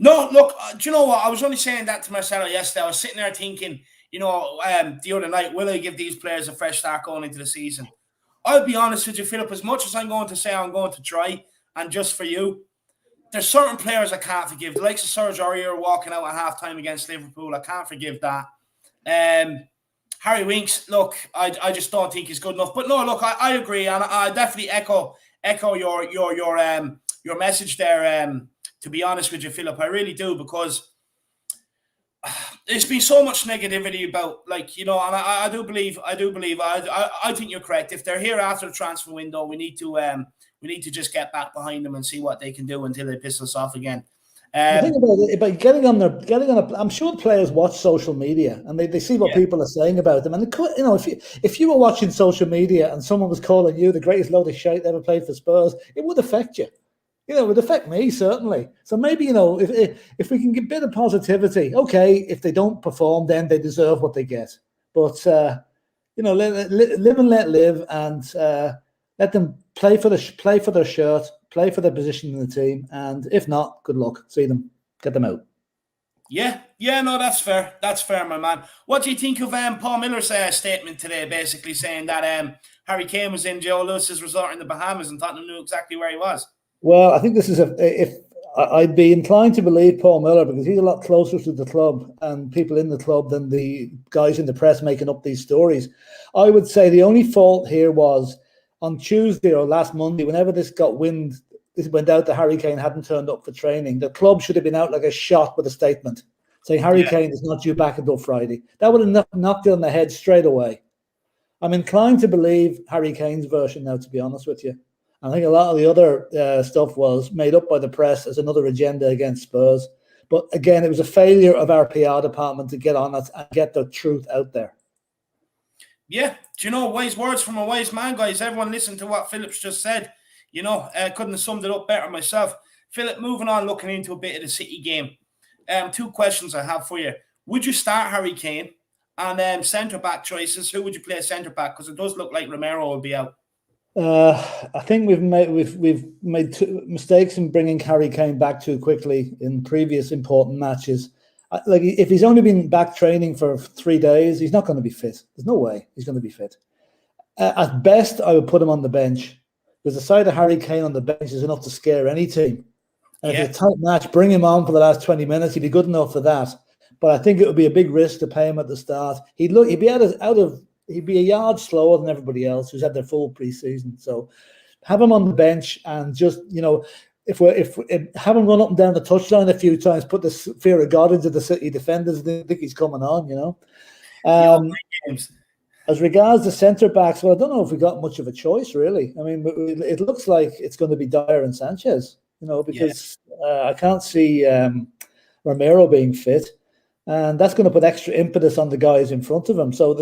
No, look, do you know what? I was only saying that to Marcelo yesterday. I was sitting there thinking, you know, the other night, will I give these players a fresh start going into the season? I'll be honest with you, Philip, as much as I'm going to say I'm going to try, and just for you, there's certain players I can't forgive. The likes of Serge Aurier walking out at halftime against Liverpool, I can't forgive that. Harry Winks, look, I just don't think he's good enough. But no, look, I agree, and I definitely echo your message there. To be honest with you, Philip, I really do, because there's been so much negativity about, like, you know, and I do believe, I think you're correct. If they're here after the transfer window, we need to just get back behind them and see what they can do until they piss us off again. The thing about getting on I'm sure the players watch social media and they see what people are saying about them. And you know, if you were watching social media and someone was calling you the greatest load of shite they ever played for Spurs, it would affect you. You know, it would affect me, certainly. So maybe, you know, if we can get a bit of positivity, okay, if they don't perform, then they deserve what they get. But, you know, live and let live, and let them play for their shirt, play for their position in the team. And if not, good luck. See them. Get them out. Yeah, no, that's fair. That's fair, my man. What do you think of Paul Miller's statement today, basically saying that Harry Kane was in Joe Lewis's resort in the Bahamas and Tottenham knew exactly where he was? Well, I think this is I'd be inclined to believe Paul Miller, because he's a lot closer to the club and people in the club than the guys in the press making up these stories. I would say the only fault here was on Tuesday or last Monday, whenever this went out that Harry Kane hadn't turned up for training, the club should have been out like a shot with a statement saying Harry Kane is not due back until Friday. That would have knocked it on the head straight away. I'm inclined to believe Harry Kane's version now, to be honest with you. I think a lot of the other stuff was made up by the press as another agenda against Spurs. But again, it was a failure of our PR department to get on it and get the truth out there. Yeah. Do you know, wise words from a wise man, guys? Everyone listen to what Philip's just said. You know, couldn't have summed it up better myself. Philip, moving on, looking into a bit of the City game. 2 questions I have for you. Would you start Harry Kane? And centre-back choices, who would you play centre-back? Because it does look like Romero will be out. I think we've made two mistakes in bringing Harry Kane back too quickly in previous important matches. Like if he's only been back training for 3 days, he's not going to be fit. There's no way he's going to be fit. At best, I would put him on the bench because the sight of Harry Kane on the bench is enough to scare any team. And if it's a tight match, bring him on for the last 20 minutes. He'd be good enough for that. But I think it would be a big risk to pay him at the start. He'd be a yard slower than everybody else who's had their full preseason. So have him on the bench and just, if have him run up and down the touchline a few times, put the fear of God into the City defenders. They think he's coming on, As regards the centre backs, well, I don't know if we got much of a choice, really. I mean, it looks like it's going to be Dyer and Sanchez, because I can't see Romero being fit. And that's going to put extra impetus on the guys in front of him. So,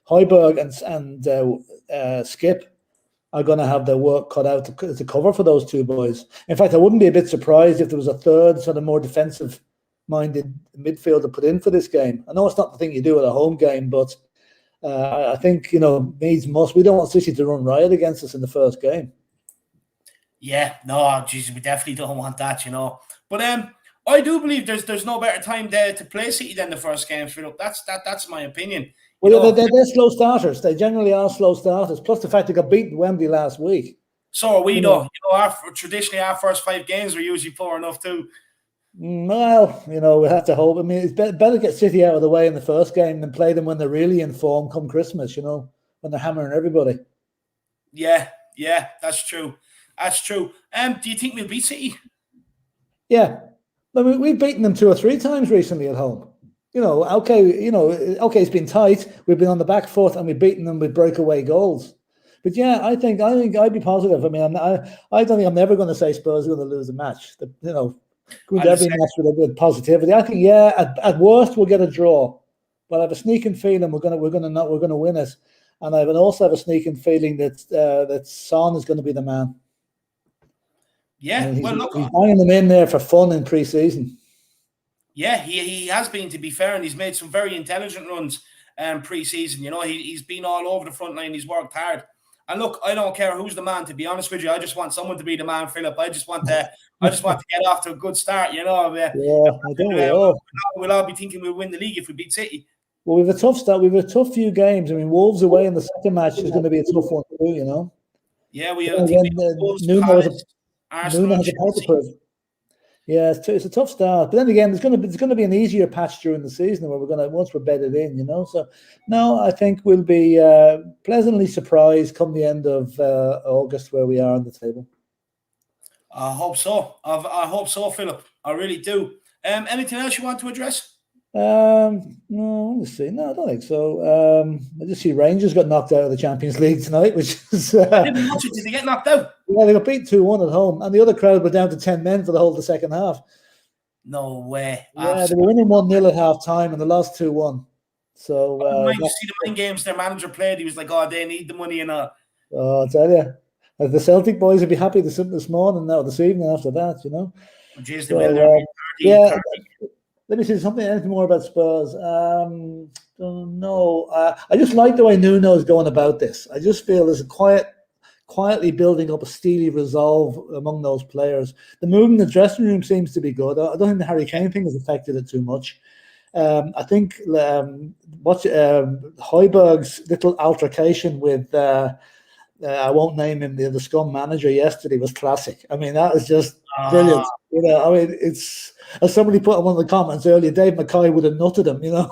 Hojbjerg and Skip are going to have their work cut out to cover for those two boys. In fact, I wouldn't be a bit surprised if there was a third sort of more defensive-minded midfielder put in for this game. I know it's not the thing you do at a home game, but I think, needs must. We don't want City to run riot against us in the first game. Yeah, no, geez, we definitely don't want that, But I do believe there's no better time there to play City than the first game, Philip. That's my opinion. Well, they're slow starters. They generally are slow starters. Plus the fact they got beaten Wembley last week. So are we, though. Traditionally, our first 5 games are usually poor enough too. Well, we have to hope. I mean, it's better to get City out of the way in the first game than play them when they're really in form come Christmas, when they're hammering everybody. Yeah, that's true. That's true. Do you think we'll beat City? Yeah. I mean, we've beaten them 2 or 3 times recently at home. Okay, it's been tight. We've been on the back foot and we've beaten them with breakaway goals. But yeah, I think I'd be positive. I mean, I don't think I'm never going to say Spurs are going to lose a match. Go into every match with positivity. I think at worst we'll get a draw, but I have a sneaking feeling we're going to win it, and I also have a sneaking feeling that Son is going to be the man. Yeah, he's buying them in there for fun in pre-season. Yeah, he has been, to be fair, and he's made some very intelligent runs pre-season. He's been all over the front line. He's worked hard. And look, I don't care who's the man, to be honest with you. I just want someone to be the man, Philip. I just want to get off to a good start, I don't we'll all be thinking we'll win the league if we beat City. Well, we've a tough start. We've a tough few games. I mean, Wolves away in the second match is going to be a tough one too, Yeah, we have Wolves, Palace, Arsenal, Chelsea. Yeah, it's a tough start, but then again, there's going to be an easier patch during the season where once we're bedded in, So no, I think we'll be pleasantly surprised come the end of August where we are on the table. I hope so. I hope so, Philip. I really do. Anything else you want to address? No, let me see. No, I don't think so. I just see Rangers got knocked out of the Champions League tonight, which is. I didn't watch it. Did they get knocked out? Yeah, they got beat 2-1 at home, and the other crowd were down to 10 men for the whole of the second half. No way. Yeah, absolutely. They were winning 1-0 at half time, and they lost 2-1 So you see the mind games their manager played. He was like, "Oh, they need the money and all." Oh, I tell you, the Celtic boys would be happy this morning, now this evening after that, Jeez, they will. Let me say anything more about Spurs. No, I just like the way Nuno is going about this. I just feel there's a quietly building up a steely resolve among those players. The mood in the dressing room seems to be good. I don't think the Harry Kane thing has affected it too much. I think Hojbjerg's little altercation with I won't name him, the scum manager yesterday was classic. I mean, that was just brilliant. I mean, it's, as somebody put in one of the comments earlier, Dave McKay would have nutted him, Yeah.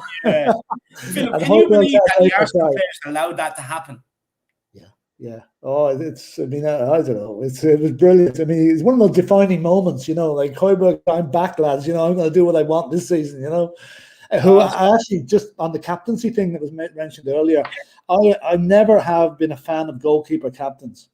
Philip, can you believe that the Arsenal players allowed that to happen? Yeah. Oh, I don't know. It was brilliant. I mean, it's one of those defining moments, like Hojbjerg, I'm back, lads. I'm going to do what I want this season, Who I actually, just on the captaincy thing that was mentioned earlier, I never have been a fan of goalkeeper captains.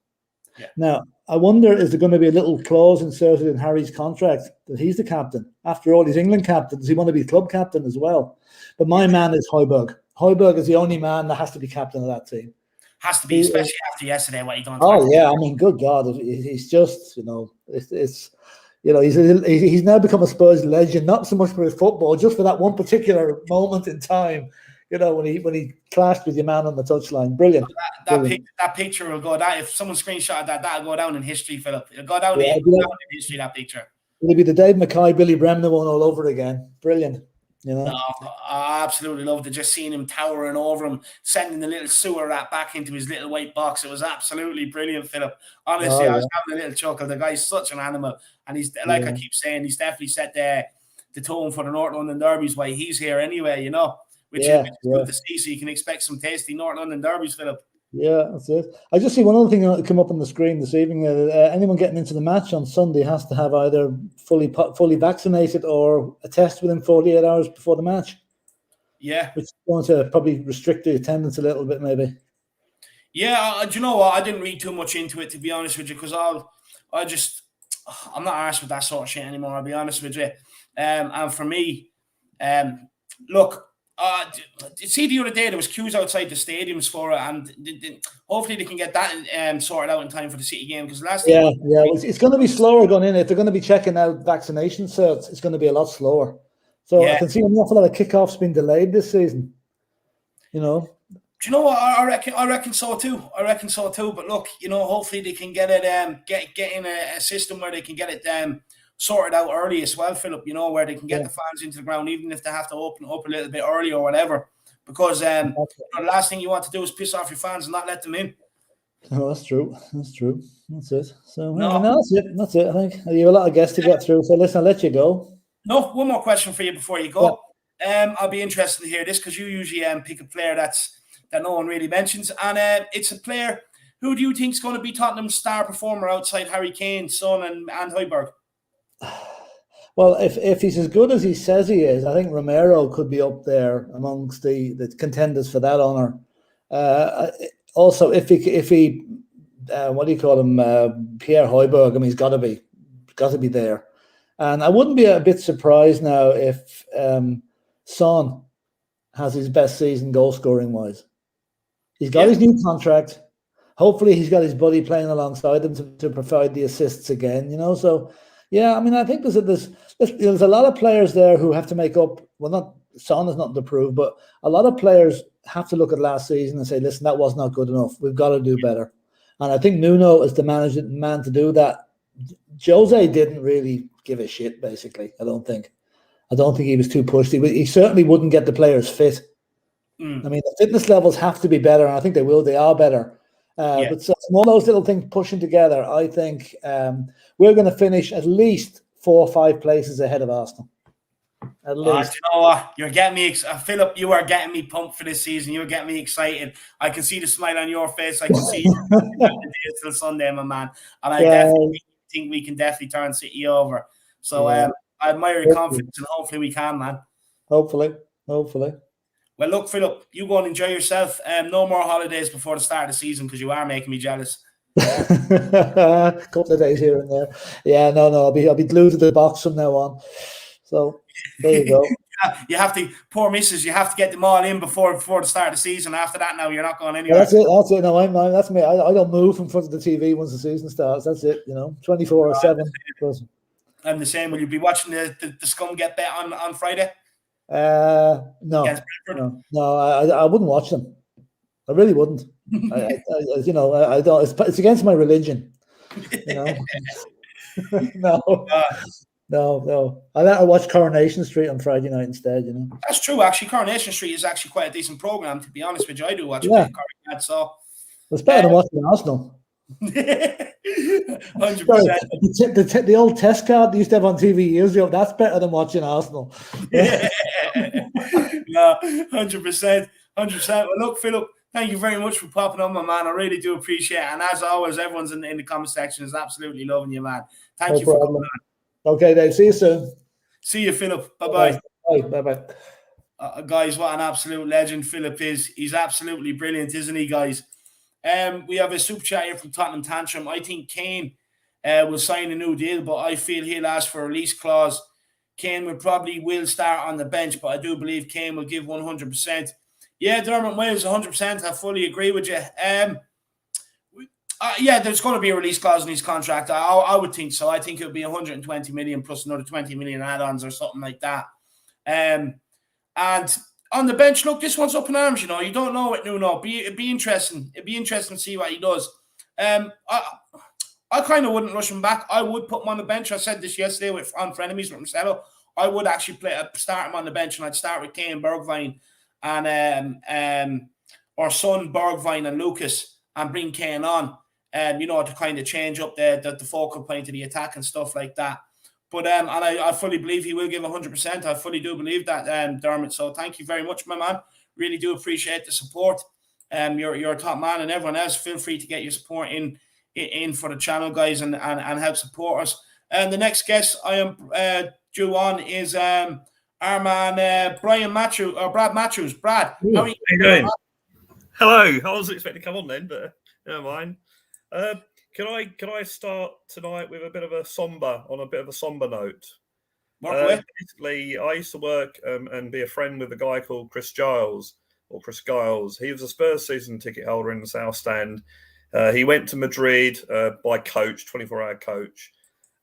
Yeah. Now, I wonder, is there going to be a little clause inserted in Harry's contract that he's the captain? After all, he's England captain. Does he want to be club captain as well? But my man is Hojbjerg. Hojbjerg is the only man that has to be captain of that team. Has to be, especially after yesterday, what he done. Oh, yeah. I mean, good God. He's just, it's he's now become a Spurs legend, not so much for his football, just for that one particular moment in time. You know, when he clashed with your man on the touchline, brilliant. That picture will go down. If someone screenshot that'll go down in history, Philip. It'll go down, in history. That picture. It'll be the Dave Mackay, Billy Bremner one all over again. Brilliant. You know, I absolutely loved it. Just seeing him towering over him, sending the little sewer rat back into his little white box. It was absolutely brilliant, Philip. Honestly, I was having a little chuckle. The guy's such an animal, and he's like I keep saying, he's definitely set the tone for the North London derbies. Why he's here anyway, you know, which is good to see. So you can expect some tasty North London derbies, Philip. Yeah, that's it. I just see one other thing that come up on the screen this evening. Anyone getting into the match on Sunday has to have either fully vaccinated or a test within 48 hours before the match. Yeah. Which is going to probably restrict the attendance a little bit, maybe. Yeah, do you know what? I didn't read too much into it, to be honest with you, because I'm not arsed with that sort of shit anymore, I'll be honest with you. And for me, look, see the other day there was queues outside the stadiums for it, and hopefully they can get that sorted out in time for the City game, because last time, it's going to be slower going in. If they're going to be checking out vaccination certs, it's going to be a lot slower. So I can see an awful lot of kickoffs being delayed this season. You know. Do you know what? I reckon so too. But look, you know, hopefully they can get it get in a system where they can get it sorted out early as well, Philip, you know, where they can get the fans into the ground, even if they have to open up a little bit early or whatever, because the last thing you want to do is piss off your fans and not let them in. Oh, that's true. That's it. So that's it. I think you have a lot of guests to get through, so listen, I'll let you go. No, one more question for you before you go. I'll be interested to hear this, because you usually pick a player that no one really mentions, and it's a player. Who do you think is going to be Tottenham's star performer outside Harry Kane, Son, and Hojbjerg? Well, if he's as good as he says he is, I think Romero could be up there amongst the contenders for that honour. Also, if he what do you call him, Pierre Hojbjerg? I mean, he's got to be there. And I wouldn't be a bit surprised now if Son has his best season goal scoring wise. He's got his new contract. Hopefully, he's got his buddy playing alongside him to provide the assists again. You know, so. Yeah, I mean, I think there's a lot of players there who have to make up. Well, not Son is not to prove, but a lot of players have to look at last season and say, "Listen, that was not good enough. We've got to do better." And I think Nuno is the man to do that. Jose didn't really give a shit. Basically, I don't think he was too pushed. He certainly wouldn't get the players fit. I mean, the fitness levels have to be better, and I think they will. They are better. But so all those little things pushing together, I think we're going to finish at least 4 or 5 places ahead of Arsenal. At least. You know what? You're getting me, Philip. You are getting me pumped for this season. You're getting me excited. I can see the smile on your face. I can see the day till Sunday, my man. And I definitely think we can definitely turn City over. So I admire your confidence, and hopefully we can, man. Hopefully. Well, look, Philip, you go and enjoy yourself. No more holidays before the start of the season, because you are making me jealous. A couple of days here and there. Yeah, no. I'll be glued to the box from now on. So there you go. You have to, poor missus, you have to get them all in before the start of the season. After that, now you're not going anywhere. That's it. No, that's me. I don't move from front of the TV once the season starts. That's it. You know, 24/7. I'm the same. Will you be watching the Scum get bet on Friday? No, I wouldn't watch them. I really wouldn't. I don't. It's against my religion. You know. No. I watch Coronation Street on Friday night instead. You know. That's true. Actually, Coronation Street is actually quite a decent program. To be honest with you, I do watch it. So it's better than watching Arsenal. 100%. The old test card they used to have on TV years ago, that's better than watching Arsenal. No, 100%. Well, look, Philip, thank you very much for popping on, my man. I really do appreciate it. And as always, everyone's in the comment section is absolutely loving you, man. Thank you for coming on. Okay, Dave. See you soon. See you, Philip. Bye-bye. Bye-bye. Guys, what an absolute legend Philip is. He's absolutely brilliant, isn't he, guys? We have a super chat here from Tottenham Tantrum. I think Kane will sign a new deal, but I feel he'll ask for a release clause. Kane will start on the bench, but I do believe Kane will give 100%. Yeah, Dermot Wales, 100%. I fully agree with you. There's going to be a release clause in his contract. I would think so. I think it'll be 120 million plus another 20 million add-ons or something like that. And on the bench, look, this one's up in arms. You don't know it, Nuno. It'd be interesting. It'd be interesting to see what he does. I kind of wouldn't rush him back. I would put him on the bench. I said this yesterday on Frenemies with Marcelo. I would actually start him on the bench, and I'd start with Kane, Bergwijn, and or Son, Bergwijn, and Lucas, and bring Kane on. To kind of change up the focal point of the attack and stuff like that. But and I fully believe he will give 100%. I fully do believe that, Dermot. So thank you very much, my man. Really do appreciate the support. You're a top man, and everyone else, feel free to get your support in for the channel, guys, and help support us. And the next guest I am due on is our man Brad Matthews. Brad, how are you doing? Hello. I wasn't expecting to come on then, but never mind. Can I start tonight with a bit of a somber note? Basically, I used to work and be a friend with a guy called Chris Giles. He was a Spurs season ticket holder in the South Stand. He went to Madrid by coach, 24-hour coach.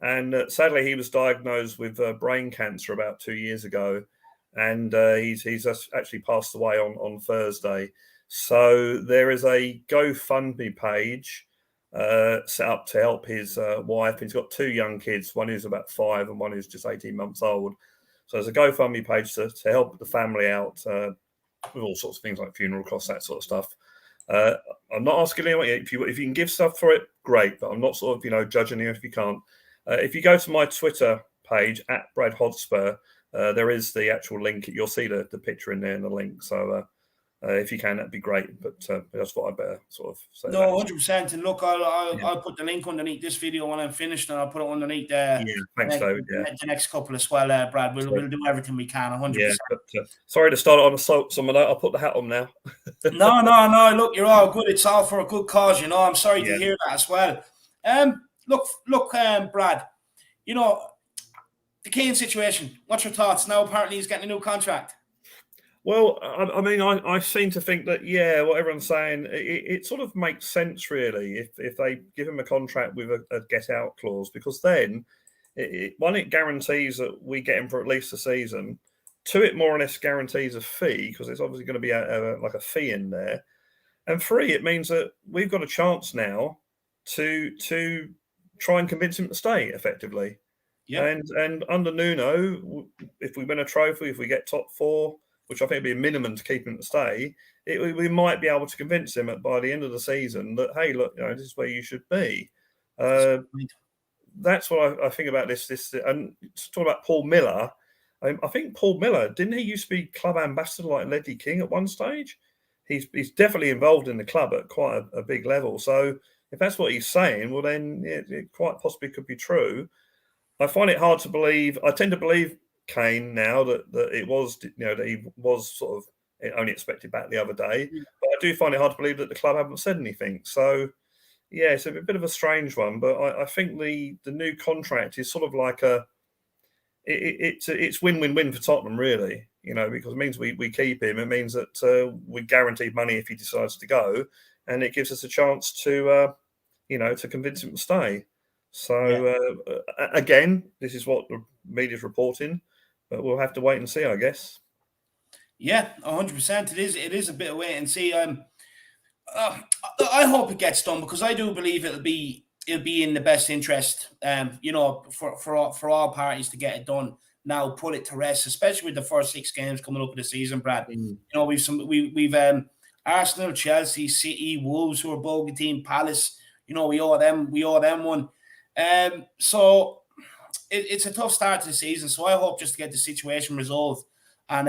And sadly, he was diagnosed with brain cancer about 2 years ago. And he's actually passed away on Thursday. So there is a GoFundMe page set up to help his wife. He's got 2 young kids, one who's about 5 and one who's just 18 months old. So there's a GoFundMe page to help the family out with all sorts of things like funeral costs, that sort of stuff. I'm not asking anyone if you can give stuff for it, great, but I'm not sort of judging you if you can't. If you go to my Twitter page at Brad Hojbjerg, there is the actual link. You'll see the picture in there and the link. So if you can, that'd be great. But that's what I better sort of say. No, 100%. And look, I'll put the link underneath this video when I'm finished, and I'll put it underneath thanks, David. The next couple as well, Brad. We'll do everything we can, 100%. Yeah, but sorry to start on a someone. I'll put the hat on now. No. Look, you're all good. It's all for a good cause, I'm sorry to hear that as well. Look, Brad. The Kane situation. What's your thoughts now? Apparently, he's getting a new contract. Well, I mean, I seem to think that, what everyone's saying, it sort of makes sense, really, if they give him a contract with a get-out clause, because then, it guarantees that we get him for at least a season. 2, it more or less guarantees a fee, because there's obviously going to be a fee in there. And 3, it means that we've got a chance now to try and convince him to stay, effectively. Yeah. And under Nuno, if we win a trophy, if we get top 4, which I think would be a minimum to keep him to stay, we might be able to convince him by the end of the season that, hey, look, this is where you should be. That's what I think about this. And to talk about Paul Miller, I think Paul Miller, didn't he used to be club ambassador like Ledley King at one stage? He's definitely involved in the club at quite a big level. So if that's what he's saying, well, then it quite possibly could be true. I find it hard to believe. I tend to believe Kane now that it was, that he was sort of only expected back the other day. But I do find it hard to believe that the club haven't said anything. So, it's a bit of a strange one. But I think the new contract is sort of like it's win-win-win for Tottenham, really. Because it means we keep him. It means that we guarantee money if he decides to go, and it gives us a chance to to convince him to stay. So again, this is what the media's reporting. But we'll have to wait and see, I guess. Yeah, 100%. It is a bit of wait and see. I hope it gets done, because I do believe it'll be in the best interest, for all parties to get it done now, put it to rest, especially with the first 6 games coming up in the season, Brad. We've Arsenal, Chelsea, City, Wolves, who are bogey team, Palace. We owe them one. So. It's a tough start to the season, so I hope just to get the situation resolved, and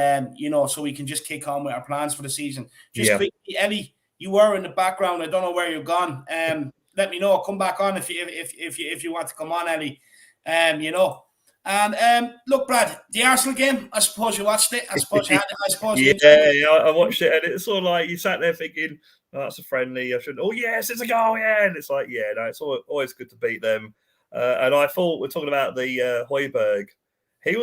so we can just kick on with our plans for the season. Quickly, Ellie, you were in the background. I don't know where you've gone. Let me know. Come back on if you want to come on, Ellie. And look, Brad, the Arsenal game. I suppose you watched it. I suppose I watched it, and it's sort of like you sat there thinking, "Oh, that's a friendly. I should. Oh yes, it's a goal. Yeah." And it's like, it's always good to beat them. And I thought we're talking about the Hojbjerg. He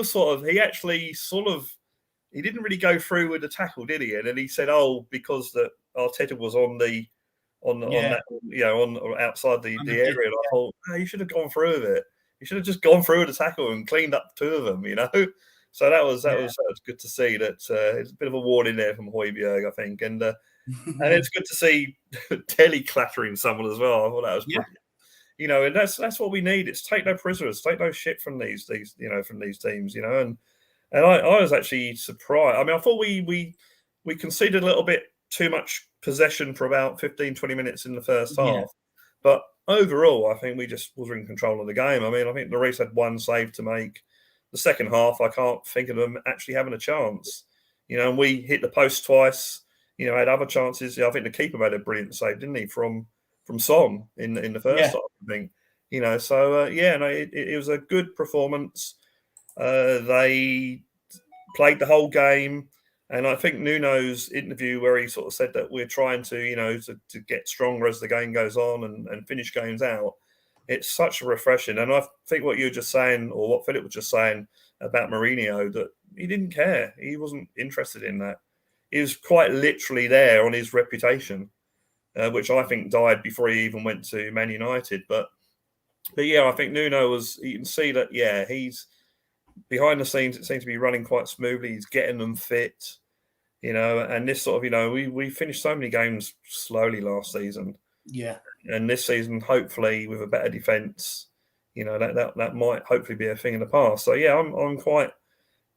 didn't really go through with the tackle, did he? And then he said, because that Arteta was on outside the area. And I thought, you should have gone through with it. You should have just gone through with the tackle and cleaned up 2 of them, So that was good to see. That it's a bit of a warning there from Hojbjerg, I think, and it's good to see Dele clattering someone as well. I thought that was brilliant. You know, and that's what we need. It's take no prisoners, take no shit from these from these teams. You know, and I was actually surprised. I mean, I thought we conceded a little bit too much possession for about 15, 20 minutes in the first half. But overall, I think we just was in control of the game. I mean, I think Lloris had one save to make. The second half, I can't think of them actually having a chance. You know, and we hit the post twice. You know, had other chances. I think the keeper made a brilliant save, didn't he, from Son in the first half, I think. You know, so it was a good performance. They played the whole game. And I think Nuno's interview where he sort of said that we're trying to, to get stronger as the game goes on and finish games out. It's such a refreshing. And I think what you were just saying, or what Philip was just saying about Mourinho, that he didn't care. He wasn't interested in that. He was quite literally there on his reputation, which I think died before he even went to Man United. But yeah, I think Nuno you can see that, he's behind the scenes, it seems to be running quite smoothly. He's getting them fit, and this sort of, we finished so many games slowly last season. Yeah. And this season, hopefully, with a better defence, that might hopefully be a thing in the past. So, yeah, I'm quite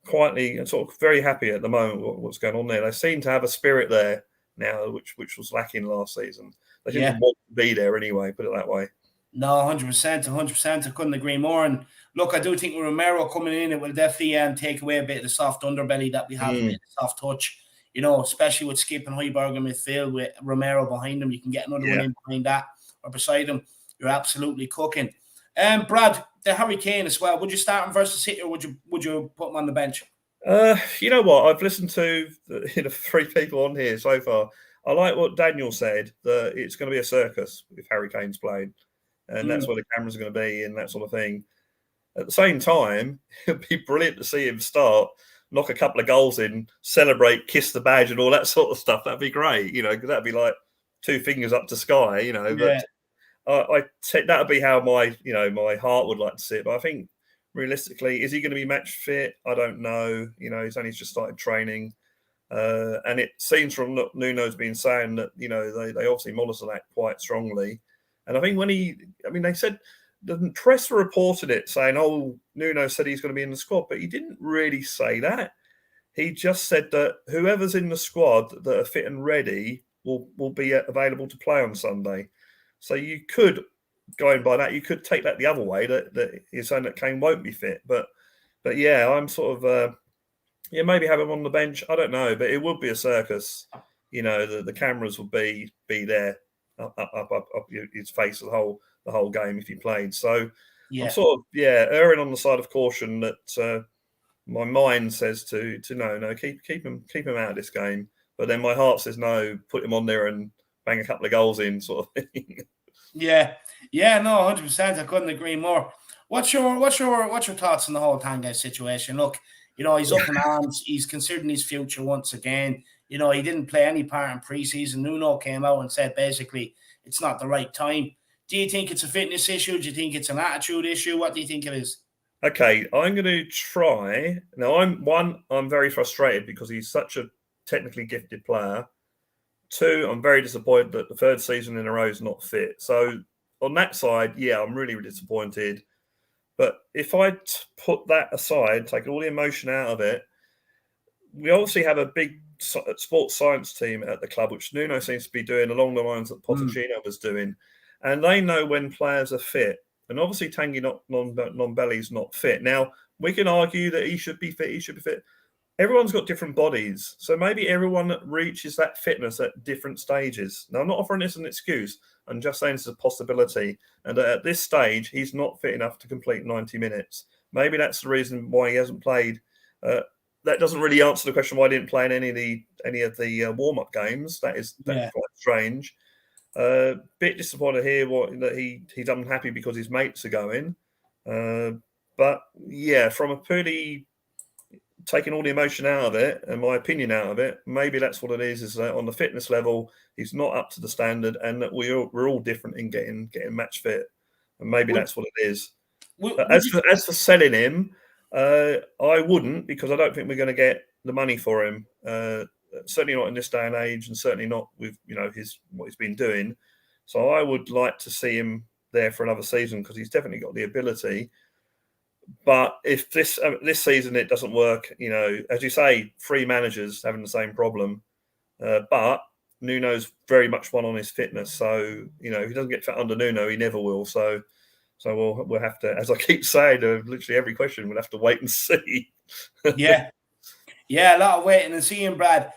quietly and sort of very happy at the moment what's going on there. They seem to have a spirit there now, which was lacking last season. They didn't want to be there anyway, put it that way. No, 100%. I couldn't agree more. And look, I do think with Romero coming in, it will definitely take away a bit of the soft underbelly that we have, a bit of soft touch, especially with Skip and Hojbjerg in midfield with Romero behind them. You can get another one in behind that or beside him. You're absolutely cooking. Brad, the Harry Kane as well. Would you start him versus City or would you put him on the bench? You know what? I've listened to the three people on here so far. I like what Daniel said, that it's going to be a circus if Harry Kane's playing. And that's where the cameras are going to be and that sort of thing. At the same time, it'd be brilliant to see him start, knock a couple of goals in, celebrate, kiss the badge and all that sort of stuff. That'd be great, because that'd be like two fingers up to sky, But that would be how my heart would like to see it. But I think realistically, is he going to be match fit? I don't know. He's only just started training. And it seems from what Nuno's been saying that, they obviously monitor that quite strongly. And I think they said, the press reported it saying, Nuno said he's going to be in the squad, but he didn't really say that. He just said that whoever's in the squad that are fit and ready will be available to play on Sunday. So you could, going by that, you could take that the other way, that he's saying that Kane won't be fit. But yeah, I'm sort of, maybe have him on the bench. I don't know, but it would be a circus. The cameras would be there. Up his face the whole game if he played. So I'm sort of erring on the side of caution that my mind says to no, keep him out of this game. But then my heart says no, put him on there and bang a couple of goals in, sort of thing. Yeah, no, 100%. I couldn't agree more. What's your thoughts on the whole Tanguy situation? Look, he's up in arms. He's considering his future once again. He didn't play any part in preseason. Nuno came out and said basically it's not the right time. Do you think it's a fitness issue? Do you think it's an attitude issue? What do you think it is? Okay, I'm going to try. Now, I'm very frustrated because he's such a technically gifted player. 2, I'm very disappointed that the third season in a row is not fit. So on that side, I'm really disappointed. But if I put that aside, take all the emotion out of it, we obviously have a big sports science team at the club, which Nuno seems to be doing along the lines that Pochettino was doing. And they know when players are fit. And obviously Tanguy Ndombele's not fit. Now, we can argue that he should be fit. Everyone's got different bodies. So maybe everyone reaches that fitness at different stages. Now, I'm not offering this as an excuse. I'm just saying it's a possibility. And at this stage, he's not fit enough to complete 90 minutes. Maybe that's the reason why he hasn't played. That doesn't really answer the question why he didn't play in any of the warm-up games. That's quite strange. Bit disappointed here that he's unhappy because his mates are going. But yeah, from a purely taking all the emotion out of it and my opinion out of it, maybe that's what it is that on the fitness level, he's not up to the standard and that we're all different in getting match fit. And maybe that's what it is. As for selling him, I wouldn't, because I don't think we're going to get the money for him. Certainly not in this day and age, and certainly not with what he's been doing. So I would like to see him there for another season, because he's definitely got the ability. But if this season it doesn't work, as you say, 3 managers having the same problem. But Nuno's very much one on his fitness. So if he doesn't get fit under Nuno, he never will. So we'll have to, as I keep saying, literally every question, we'll have to wait and see. Yeah, a lot of waiting and seeing, Brad.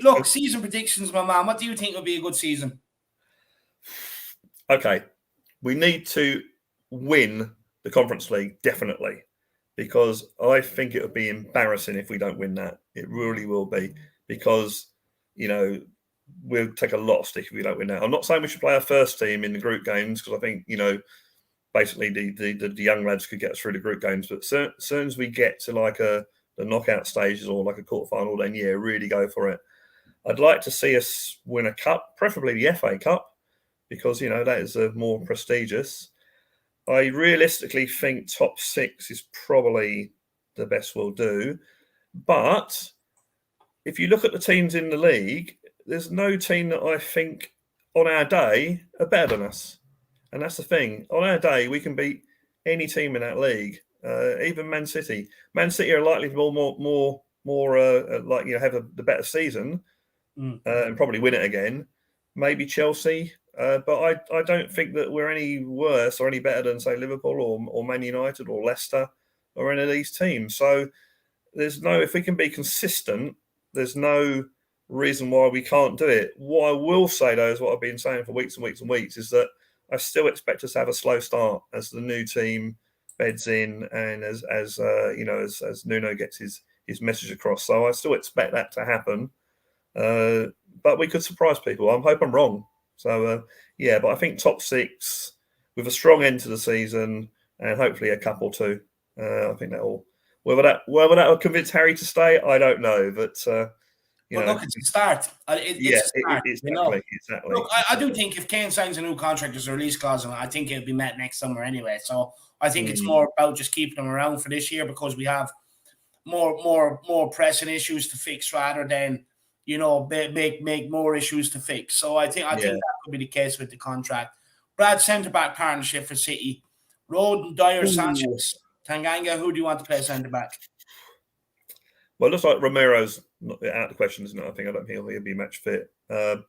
Look, season predictions, my man. What do you think will be a good season? Okay, we need to win the Conference League, definitely, because I think it would be embarrassing if we don't win that. It really will be, because, we'll take a lot of stick if we don't win that. I'm not saying we should play our first team in the group games, because I think, basically the young lads could get us through the group games. But as soon as we get to like the knockout stages or like a quarterfinal, then really go for it. I'd like to see us win a cup, preferably the FA Cup, because, that is more prestigious. I realistically think top 6 is probably the best we'll do. But if you look at the teams in the league, there's no team that I think on our day are better than us. And that's the thing. On our day, we can beat any team in that league, even Man City. Man City are likely to more have the better season and probably win it again. Maybe Chelsea. But I don't think that we're any worse or any better than, say, Liverpool or Man United or Leicester or any of these teams. So if we can be consistent, there's no reason why we can't do it. What I will say, though, is what I've been saying for weeks and weeks and weeks, is that I still expect us to have a slow start as the new team beds in and as Nuno gets his message across. So I still expect that to happen. But we could surprise people. I hope I'm wrong. So, but I think top 6 with a strong end to the season and hopefully a cup or 2. I think whether that will convince Harry to stay, I don't know. But, look, it's a start. It's a start. Exactly. Look, I do think if Kane signs a new contract, there's a release clause, and I think it'll be met next summer anyway. So I think it's more about just keeping him around for this year, because we have more pressing issues to fix rather than make more issues to fix. So I think that could be the case with the contract. Brad, centre-back partnership for City. Roden, Dyer, Sanchez, Tanganga. Who do you want to play centre-back? Well, it looks like Romero's not out of the question, isn't it? I don't think he'll be match fit. That's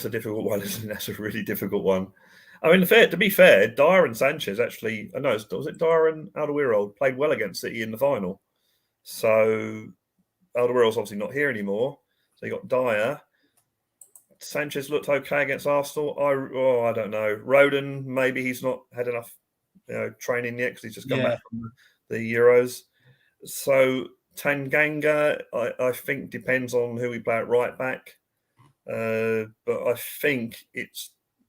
a difficult one, isn't it? That's a really difficult one. I mean, to be fair, Dyer and Sanchez actually, was it Dyer and Alderweireld played well against City in the final. So Alderweireld's obviously not here anymore. So you got Dyer. Sanchez looked okay against Arsenal. I don't know. Roden, maybe he's not had enough training yet because he's just come back from the Euros. So Tanganga, I think, depends on who we play at right back. But I think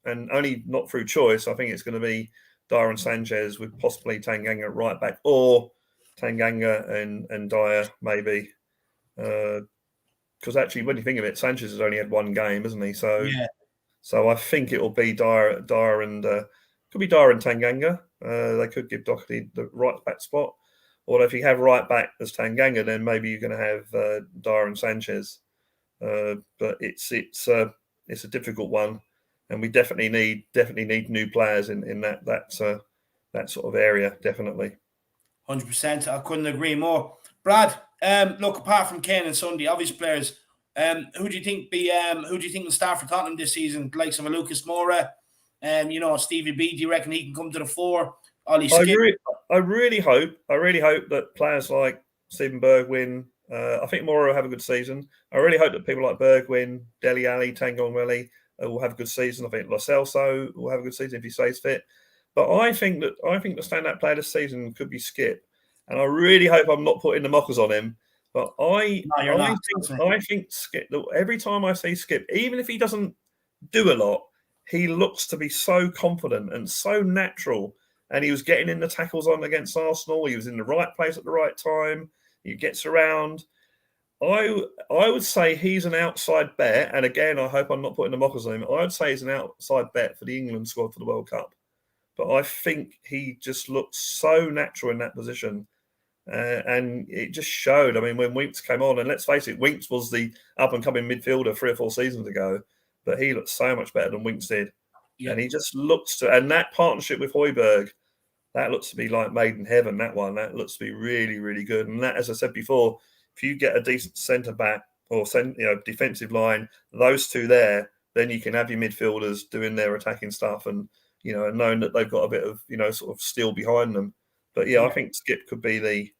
and only not through choice, I think it's going to be Dyer and Sanchez with possibly Tanganga at right back, or Tanganga and Dyer maybe. Because actually, when you think of it, Sanchez has only had one game, hasn't he? So I think it will be Dyer and could be Dyer and Tanganga. They could give Doherty the right back spot. Or if you have right back as Tanganga, then maybe you're going to have Dyer and Sanchez. But it's a difficult one, and we definitely need new players in that sort of area. Definitely, 100%. I couldn't agree more. Brad, look, apart from Kane and Sunday, obvious players, who do you think will start for Tottenham this season? The likes of a Lucas Moura, Stevie B. Do you reckon he can come to the fore? Ollie Skip. I really hope that players like Steven Bergwijn, I think Moura will have a good season. I really hope that people like Bergwijn, Dele Alli, Ndombele will have a good season. I think Lo Celso will have a good season if he stays fit. But I think the standout player this season could be Skip. And I really hope I'm not putting the mockers on him. But I think Skip, every time I see Skip, even if he doesn't do a lot, he looks to be so confident and so natural. And he was getting in the tackles on against Arsenal. He was in the right place at the right time. He gets around. I would say he's an outside bet. And again, I hope I'm not putting the mockers on him. I would say he's an outside bet for the England squad for the World Cup. but I think he just looked so natural in that position. And it just showed. I mean, when Winks came on, and let's face it, Winks was the up-and-coming midfielder 3 or 4 seasons ago, but he looked so much better than Winks did. Yeah. And he just looks to, and that partnership with Hojbjerg, that looks to be like made in heaven, that one. That looks to be really, really good. And that, as I said before, if you get a decent centre-back or defensive line, those two there, then you can have your midfielders doing their attacking stuff and, and knowing that they've got a bit of, sort of steel behind them. But yeah, I think Skip could be the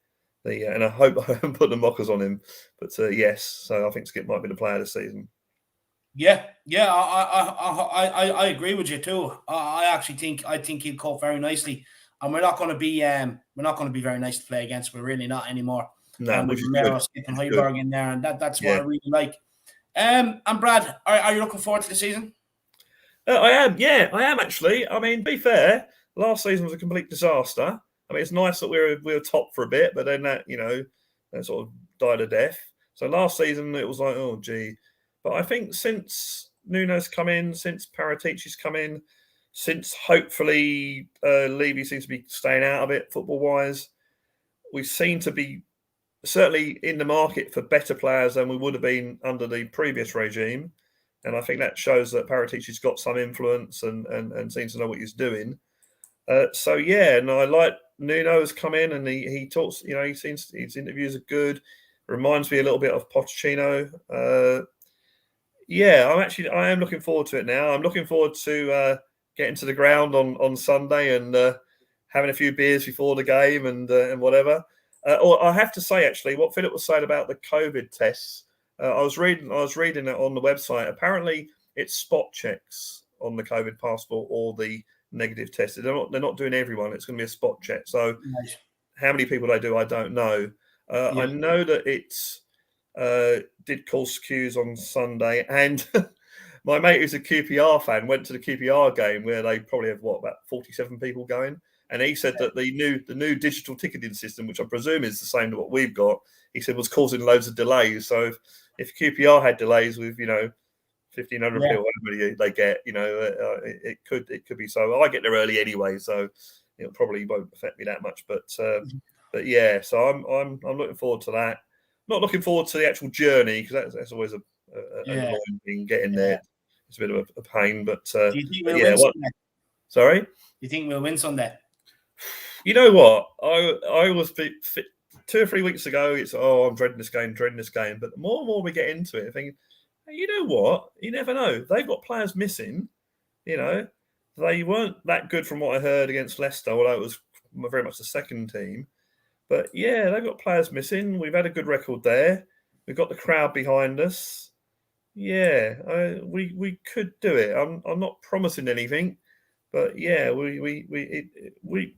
and I hope I haven't put the mockers on him, but yes, so I think Skip might be the player this season. Yeah, I agree with you too. I think he'll cope very nicely, and we're not going to be very nice to play against. We're really not anymore. No, with Romero, Skip, and Hojbjerg in there, and that's what I really like. And Brad, are you looking forward to the season? I am. Yeah, I am actually. I mean, to be fair, last season was a complete disaster. I mean, it's nice that we were top for a bit, but then that sort of died a death. So last season it was like, oh gee. But I think since Nuno's come in, since Paratici's come in, since hopefully Levy seems to be staying out of it football-wise, we seem to be certainly in the market for better players than we would have been under the previous regime. And I think that shows that Paratici's got some influence and seems to know what he's doing. So yeah, and I like Nuno has come in and he talks. He seems his interviews are good. Reminds me a little bit of Pochettino. I am looking forward to it now. I'm looking forward to getting to the ground on Sunday and having a few beers before the game and whatever. Or I have to say actually, what Philip was saying about the COVID tests. I was reading it on the website. Apparently, it's spot checks on the COVID passport or the negative tested. They're not doing everyone. It's going to be a spot check. So how many people they do, I don't know. I know that it's did cause queues on Sunday, and my mate who's a QPR fan went to the QPR game where they probably have about 47 people going, and he said that the new digital ticketing system, which I presume is the same to what we've got, he said was causing loads of delays. So if QPR had delays with 1,500 people, whatever they get, it could be so. I get there early anyway, so it probably won't affect me that much. But yeah, so I'm looking forward to that. Not looking forward to the actual journey because that's always an annoying thing. Getting there, it's a bit of a pain. But do you think we'll win Sunday? Sorry, do you think we'll win Sunday? You know what? I was 2 or 3 weeks ago. It's I'm dreading this game. But the more and more we get into it, I think, you know what? You never know. They've got players missing. They weren't that good from what I heard against Leicester, although it was very much the second team. But yeah, they've got players missing. We've had a good record there. We've got the crowd behind us. Yeah, we could do it. I'm not promising anything, but yeah, we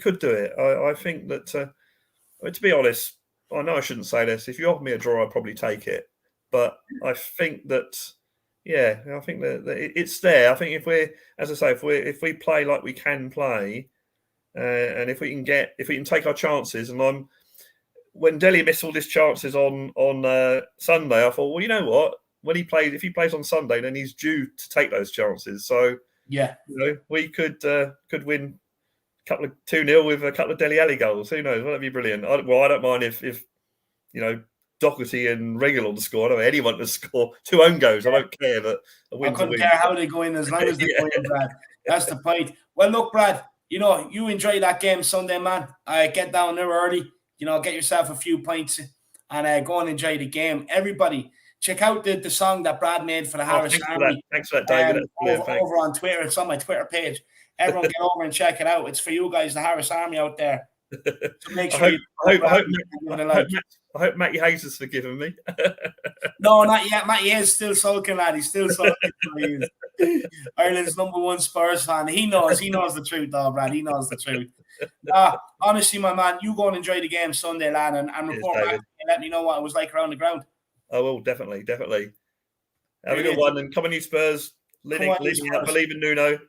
could do it. I think that to be honest, I know I shouldn't say this. If you offer me a draw, I'd probably take it. But I think that, I think that it's there. I think if we play like we can play, and if we can take our chances, and when Dele missed all his chances on Sunday, I thought, well, you know what? If he plays on Sunday, then he's due to take those chances. So we could win a couple of 2-0 with a couple of Dele Alli goals. Who knows? That'd be brilliant. I don't mind if Doherty and Reguilon score. I don't know anyone to score 2 own goals. I don't care, but I couldn't care how they go in as long as they go in, Brad. That's the point. Well, look, Brad, you enjoy that game Sunday, man. Get down there early, get yourself a few pints and go and enjoy the game. Everybody, check out the song that Brad made for the Harris Army. Thanks for that, David. Over on Twitter. It's on my Twitter page. Everyone get over and check it out. It's for you guys, the Harris Army out there. So make sure I hope Matty Hayes has forgiven me. No, not yet. Matty is still sulking, lad. He's still sulking. Ireland's #1 Spurs fan. He knows the truth, though, Brad. He knows the truth. Honestly, my man, you go and enjoy the game Sunday, lad, and report back and let me know what it was like around the ground. I will, definitely. Have a good one, and come on, you Spurs. Believe in Nuno.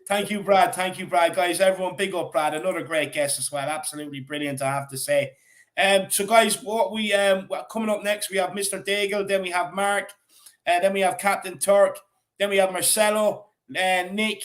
Thank you, Brad. Guys, everyone, big up, Brad. Another great guest as well. Absolutely brilliant, I have to say. So, guys, what we coming up next, we have Mr. Daigle, then we have Mark, then we have Captain Turk, then we have Marcelo, Nick,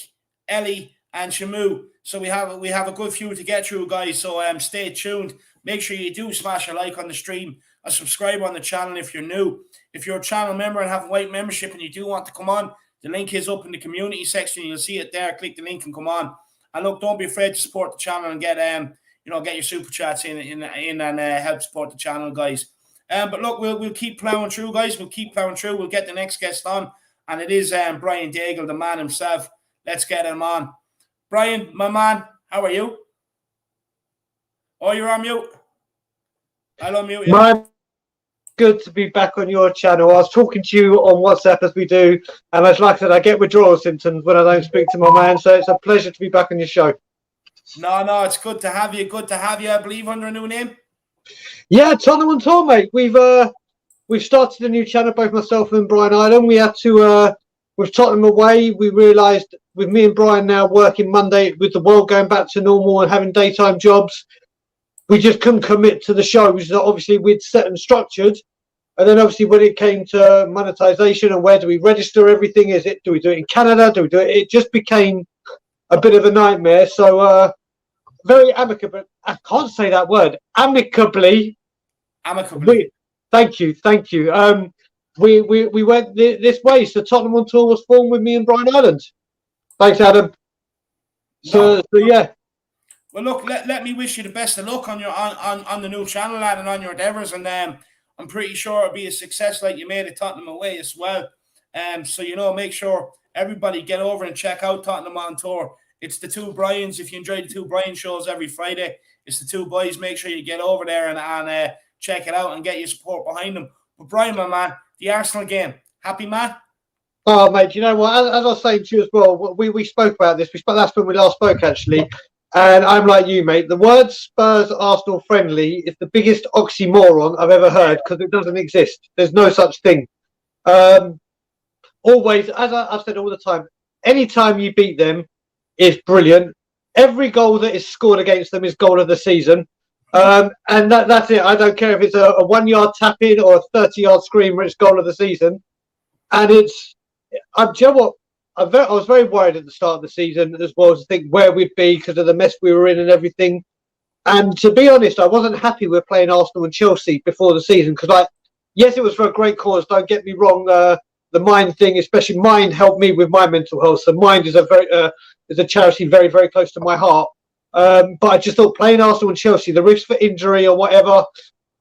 Ellie, and Shamu. So we have a good few to get through, guys. So stay tuned. Make sure you do smash a like on the stream, a subscribe on the channel if you're new. If you're a channel member and have a white membership and you do want to come on, the link is up in the community section. You'll see it there. Click the link and come on. And look, don't be afraid to support the channel and get get your super chats in and help support the channel, guys. But look, we'll keep plowing through, guys. We'll keep plowing through. We'll get the next guest on, and it is Brian Daigle, the man himself. Let's get him on. Brian, my man, how are you? Oh, you're on mute. I'll unmute you. Man, good to be back on your channel. I was talking to you on WhatsApp as we do, and as like I said, I get withdrawal symptoms when I don't speak to my man, so it's a pleasure to be back on your show. No, it's good to have you. Good to have you, I believe, under a new name. Yeah, Tottenham on tour, mate. We've started a new channel, both myself and Brian Ireland. We had to with Tottenham away, we realised with me and Brian now working Monday with the world going back to normal and having daytime jobs, we just couldn't commit to the shows that obviously we'd set and structured. And then obviously when it came to monetization and where do we register everything, do we do it in Canada? Do we do it? It just became a bit of a nightmare. So very amicable. I can't say that word. Amicably. Thank you. We went this way. So Tottenham on tour was formed with me and Brian Ireland. Thanks, Adam. So yeah. Well, look, let me wish you the best of luck on your on the new channel, lad, and on your endeavours. And I'm pretty sure it'll be a success like you made at Tottenham away as well. So make sure everybody get over and check out Tottenham on tour. It's the two Brians. If you enjoy the two Brian shows every Friday, it's the two boys. Make sure you get over there and check it out and get your support behind them. But Brian, my man, the Arsenal game, happy man? Oh, mate, you know what? As I was saying to you as well, we spoke about this. That's when we last spoke, actually. And I'm like you, mate. The word Spurs Arsenal friendly is the biggest oxymoron I've ever heard because it doesn't exist. There's no such thing. Always, as I've said all the time, anytime you beat them is brilliant. Every goal that is scored against them is goal of the season. And that's it. I don't care if it's a 1 yard tap in or a 30-yard screamer, it's goal of the season. And do you know what? I was very worried at the start of the season as well to think where we'd be because of the mess we were in and everything. And to be honest, I wasn't happy with playing Arsenal and Chelsea before the season because, yes, it was for a great cause. Don't get me wrong. The Mind thing, especially Mind, helped me with my mental health. So Mind is a charity very, very close to my heart. But I just thought playing Arsenal and Chelsea, the risk for injury or whatever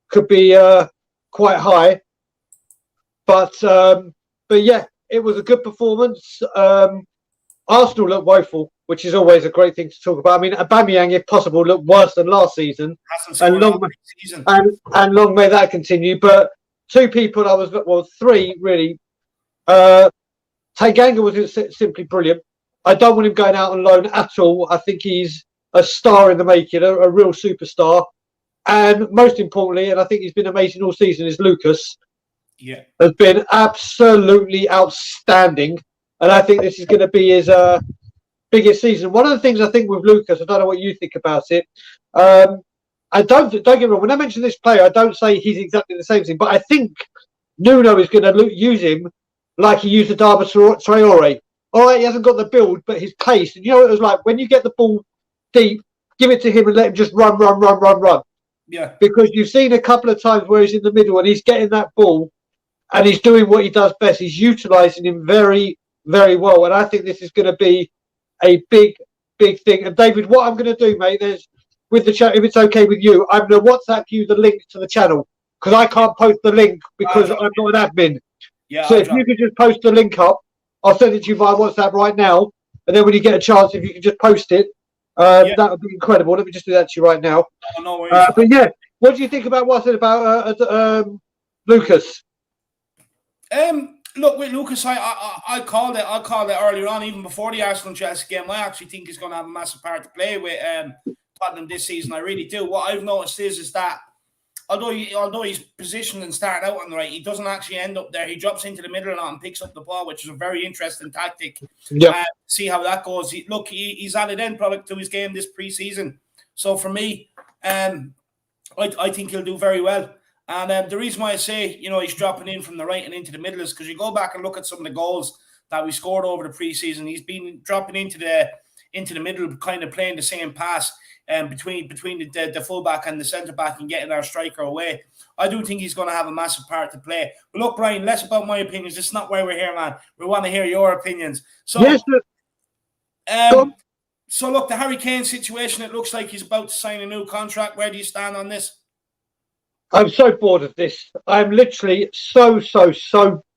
could be quite high. But yeah. It was a good performance. Arsenal looked woeful, which is always a great thing to talk about. I mean, Aubameyang, if possible, looked worse than last season. And long may that continue. But three really. Tanganga was simply brilliant. I don't want him going out on loan at all. I think he's a star in the making, a real superstar. And most importantly, and I think he's been amazing all season, is Lucas. Yeah, has been absolutely outstanding, and I think this is going to be his biggest season. One of the things I think with Lucas, I don't know what you think about it. I don't get me wrong. When I mention this player, I don't say he's exactly the same thing, but I think Nuno is going to use him like he used Adama Traore. All right, he hasn't got the build, but his pace. And you know what it was like when you get the ball deep, give it to him and let him just run. Yeah, because you've seen a couple of times where he's in the middle and he's getting that ball. And he's doing what he does best. He's utilising him very, very well. And I think this is going to be a big, big thing. And David, what I'm going to do, mate, with the chat, if it's okay with you, I'm going to WhatsApp you the link to the channel because I can't post the link because I'm not an admin. Yeah. So if you could just post the link up, I'll send it to you via WhatsApp right now. And then when you get a chance, if you can just post it, that would be incredible. Let me just do that to you right now. No worries. But yeah, what do you think about what I said about Lucas? Look, with Lucas, I called it earlier on, even before the Arsenal Chelsea game. I actually think he's going to have a massive part to play with Tottenham this season. I really do. What I've noticed is that although he's positioned and started out on the right, he doesn't actually end up there. He drops into the middle a lot and picks up the ball, which is a very interesting tactic. Yeah. See how that goes. He's added end product to his game this pre-season. So for me, I think he'll do very well. And the reason why I say, he's dropping in from the right and into the middle is because you go back and look at some of the goals that we scored over the preseason. He's been dropping into into the middle, kind of playing the same pass between the fullback and the centre back and getting our striker away. I do think he's going to have a massive part to play. But look, Brian, less about my opinions. It's not why we're here, man. We want to hear your opinions. So, yes, so look, the Harry Kane situation, it looks like he's about to sign a new contract. Where do you stand on this? I'm so bored of this. I'm literally so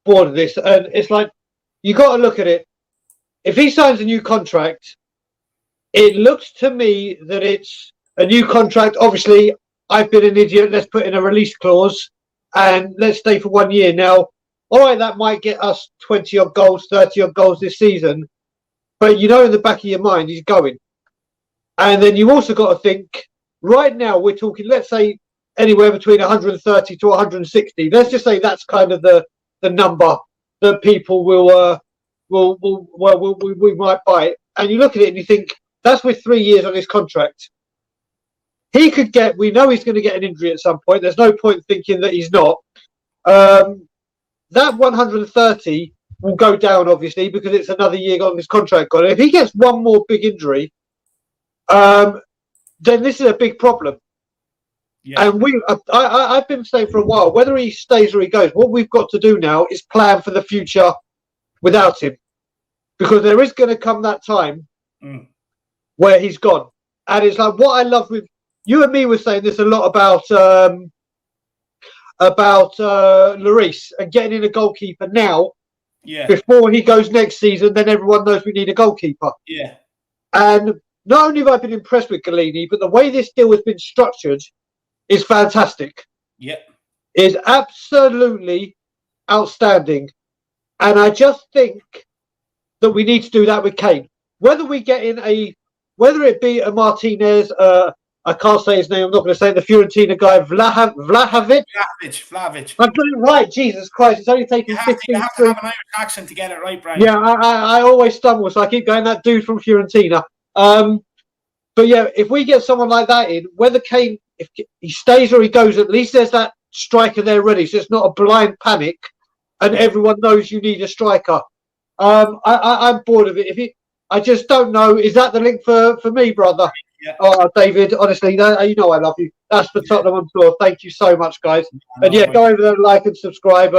bored of this. And it's like, you got to look at it. If he signs a new contract, it looks to me that it's a new contract. Obviously, I've been an idiot. Let's put in a release clause and let's stay for 1 year. Now, all right, that might get us 20-odd goals, 30-odd goals this season. But you know in the back of your mind, he's going. And then you also got to think, right now we're talking, let's say, anywhere between 130 to 160. Let's just say that's kind of the number that people we might buy it. And you look at it and you think, that's with 3 years on his contract. He could get, we know he's going to get an injury at some point. There's no point thinking that he's not. That 130 will go down, obviously, because it's another year on his contract gone. If he gets one more big injury, then this is a big problem. Yeah. And I've been saying for a while, whether he stays or he goes, what we've got to do now is plan for the future without him. Because there is going to come that time where he's gone. And it's like, what I love with you and me were saying this a lot about Lloris and getting in a goalkeeper now. Yeah. Before he goes next season, then everyone knows we need a goalkeeper. Yeah. And not only have I been impressed with Galini, but the way this deal has been structured is fantastic. Yeah. Is absolutely outstanding. And I just think that we need to do that with Kane. Whether it be a Martinez, I can't say his name, I'm not going to say it, the Fiorentina guy, Vlahovic. I'm doing it right, Jesus Christ, it's only taken 15 You have to have an Irish accent to get it right, Brian. Yeah, I always stumble, so I keep going, that dude from Fiorentina. But yeah, if we get someone like that in, whether Kane, if he stays or he goes, at least there's that striker there ready, so it's not a blind panic, and everyone knows you need a striker. I'm bored of it. I just don't know. Is that the link for me, brother? Yeah. Oh, David, honestly, you know I love you. That's for Tottenham on tour. Thank you so much, guys. And yeah, go over there, like and subscribe.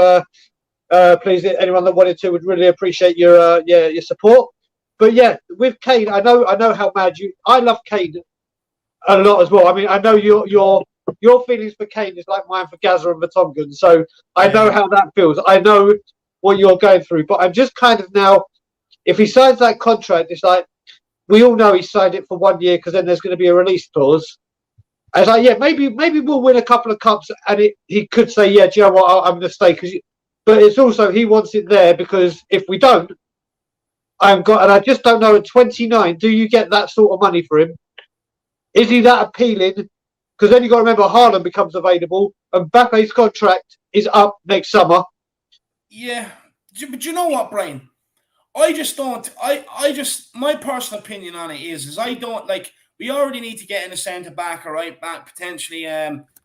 Please, anyone that wanted to would really appreciate your support. But yeah, with Kane, I know how mad I love Kane a lot as well. I mean, I know your feelings for Kane is like mine for Gaza and Vertonghen. So I know how that feels. I know what you're going through. But I'm just kind of now, if he signs that contract, it's like, we all know he signed it for 1 year because then there's going to be a release clause. I was like, yeah, maybe we'll win a couple of cups, and he could say, yeah, do you know what, I'm going to stay. But it's also, he wants it there because if we don't, and I just don't know, at 29, do you get that sort of money for him? Is he that appealing? Because then you've got to remember, Haaland becomes available, and Mbappe's contract is up next summer. Yeah, but you know what, Brian? I just don't. My personal opinion on it is I don't like. We already need to get in a centre back or right back, potentially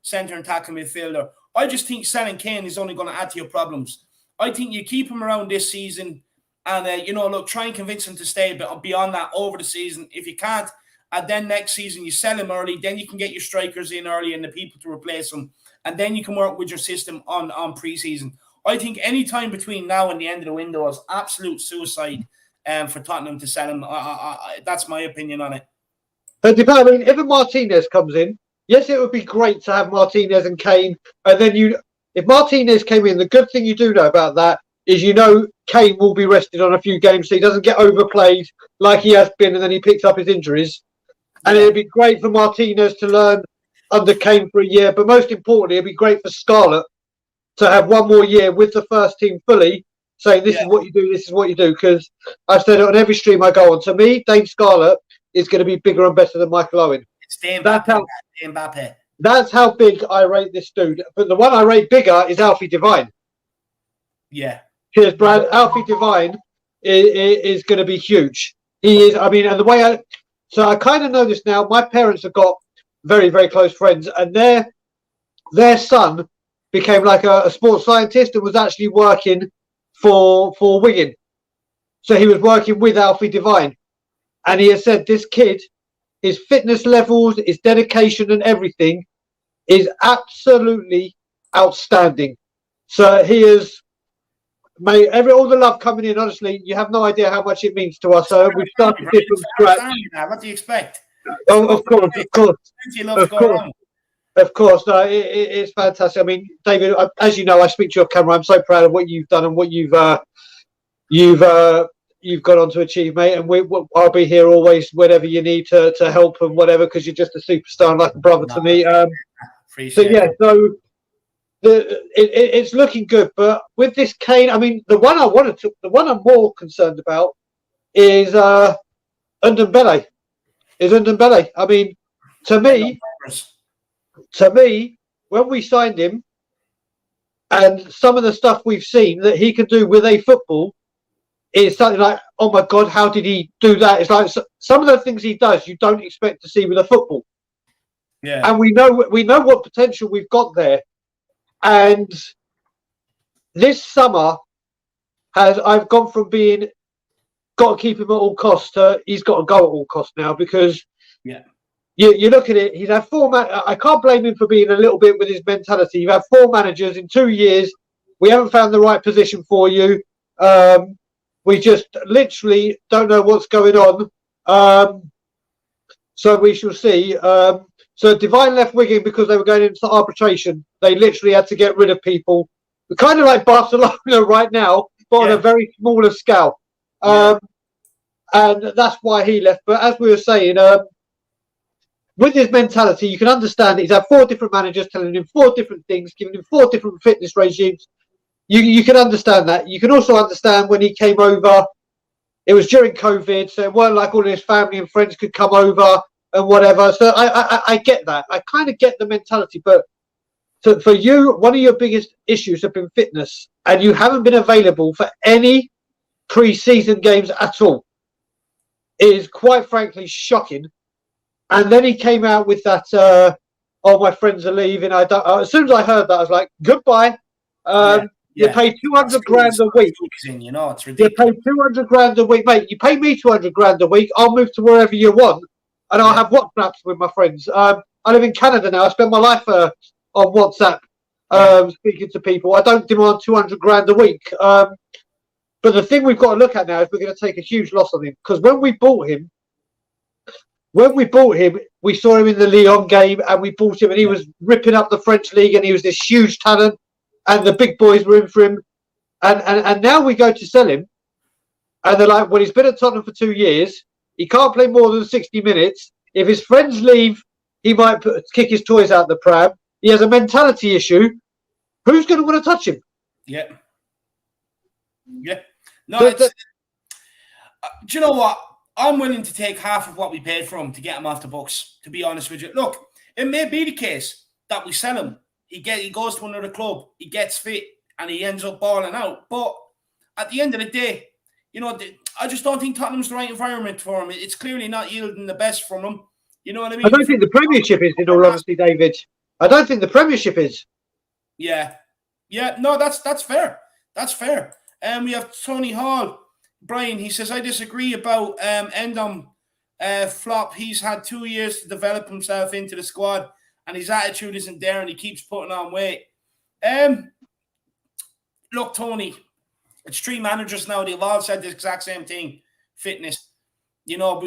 centre and tackle midfielder. I just think selling Kane is only going to add to your problems. I think you keep him around this season, and look, try and convince him to stay. But beyond that, over the season, if you can't, and then next season you sell him early, then you can get your strikers in early and the people to replace them, and then you can work with your system on pre-season. I think any time between now and the end of the window is absolute suicide for Tottenham to sell him. That's my opinion on it. I mean, if a Martinez comes in, yes, it would be great to have Martinez and Kane. And then if Martinez came in, the good thing you do know about that is Kane will be rested on a few games so he doesn't get overplayed like he has been and then he picks up his injuries. And it'd be great for Martinez to learn under Kane for a year. But most importantly, it'd be great for Scarlett to have 1 more year with the first team fully, saying this is what you do, this is what you do. Because I've said it on every stream I go on. To me, Dane Scarlett is going to be bigger and better than Michael Owen. It's Mbappe. That's how big I rate this dude. But the one I rate bigger is Alfie Devine. Yeah. Cheers, Brad. Alfie Devine is going to be huge. He is, I mean, and the way so I kind of know this now. My parents have got very, very close friends, and their son became like a sports scientist and was actually working for Wigan. So he was working with Alfie Devine. and he has said this kid, his fitness levels, his dedication, and everything is absolutely outstanding. So he has made all the love coming in. Honestly, you have no idea how much it means to us. We've started this from scratch. What do you expect? Of course. Plenty of love to go around. Of course, no, it's fantastic. I mean, David, as you know, I speak to your camera. I'm so proud of what you've done and what you've gone on to achieve, mate. And I'll be here always whenever you need to help and whatever, because you're just a superstar and like a brother to me. So it's looking good. But with this Kane, I mean, the one I'm more concerned about is Ndombele. I mean, to me, when we signed him, and some of the stuff we've seen that he can do with a football is something like, oh my God, how did he do that? It's like some of the things he does you don't expect to see with a football. Yeah. And we know what potential we've got there. And this summer I've gone from being got to keep him at all costs to he's got to go at all costs now, because you look at it, he's had I can't blame him for being a little bit with his mentality. You've had 4 managers in 2 years. We haven't found the right position for you. We just literally don't know what's going on. So we shall see. So Divine left Wigan because they were going into arbitration. They literally had to get rid of people. Kind of like Barcelona right now, but on a very smaller scale. And that's why he left. But as we were saying, with his mentality, you can understand that he's had 4 different managers telling him 4 different things, giving him 4 different fitness regimes. You can understand that. You can also understand when he came over, it was during COVID, so it weren't like all his family and friends could come over and whatever. So I get that. I kind of get the mentality. But for you, one of your biggest issues have been fitness, and you haven't been available for any pre-season games at all. It is quite frankly shocking. And then he came out with that, oh, my friends are leaving. As soon as I heard that, I was like, goodbye. You pay 200 grand a week. You know, it's ridiculous. You pay 200 grand a week, mate. You pay me 200 grand a week. I'll move to wherever you want, and I'll have WhatsApps with my friends. I live in Canada now. I spend my life on WhatsApp, speaking to people. I don't demand 200 grand a week. But the thing we've got to look at now is we're going to take a huge loss on him, because when we bought him, we saw him in the Lyon game, and we bought him, and he was ripping up the French league, and he was this huge talent. And the big boys were in for him. And now we go to sell him. And they're like, well, he's been at Tottenham for 2 years. He can't play more than 60 minutes. If his friends leave, he might kick his toys out the pram. He has a mentality issue. Who's going to want to touch him? Yeah. No, do you know what? I'm willing to take half of what we paid for him to get him off the books, to be honest with you. Look, it may be the case that we sell him. He goes to another club, he gets fit, and he ends up balling out. But at the end of the day, you know, I just don't think Tottenham's the right environment for him. It's clearly not yielding the best from him. You know what I mean? I don't think the Premiership is, in all honesty, David. I don't think the Premiership is. Yeah. No, that's fair. That's fair. We have Tony Hall. Brian, he says, I disagree about Endom flop. He's had 2 years to develop himself into the squad, and his attitude isn't there, and he keeps putting on weight. Look, Tony, it's 3 managers now. They've all said the exact same thing. Fitness. You know,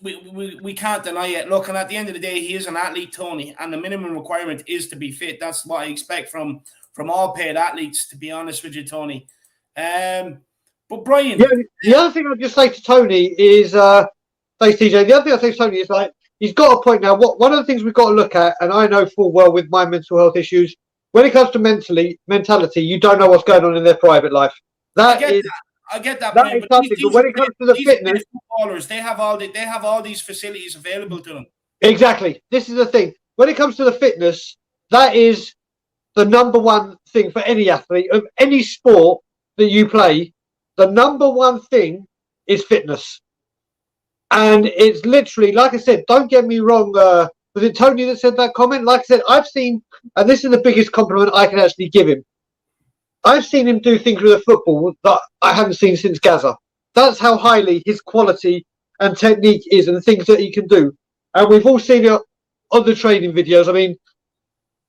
we can't deny it. Look, and at the end of the day, he is an athlete, Tony, and the minimum requirement is to be fit. That's what I expect from all paid athletes, to be honest with you, Tony. But Brian... Yeah, the other thing I'd just say to Tony is... thanks, TJ. The other thing I'd say to Tony is, like, he's got a point now. One of the things we've got to look at, and I know full well with my mental health issues, when it comes to mentality, you don't know what's going on in their private life. I get that. But when it comes to the fitness, footballers, they have all these facilities available to them. Exactly. This is the thing. When it comes to the fitness, that is the number one thing for any athlete of any sport that you play. The number one thing is fitness. And it's literally, like I said, don't get me wrong. Was it Tony that said that comment? Like I said, I've seen, and this is the biggest compliment I can actually give him. I've seen him do things with a football that I haven't seen since Gaza. That's how highly his quality and technique is and the things that he can do. And we've all seen it on the training videos. I mean,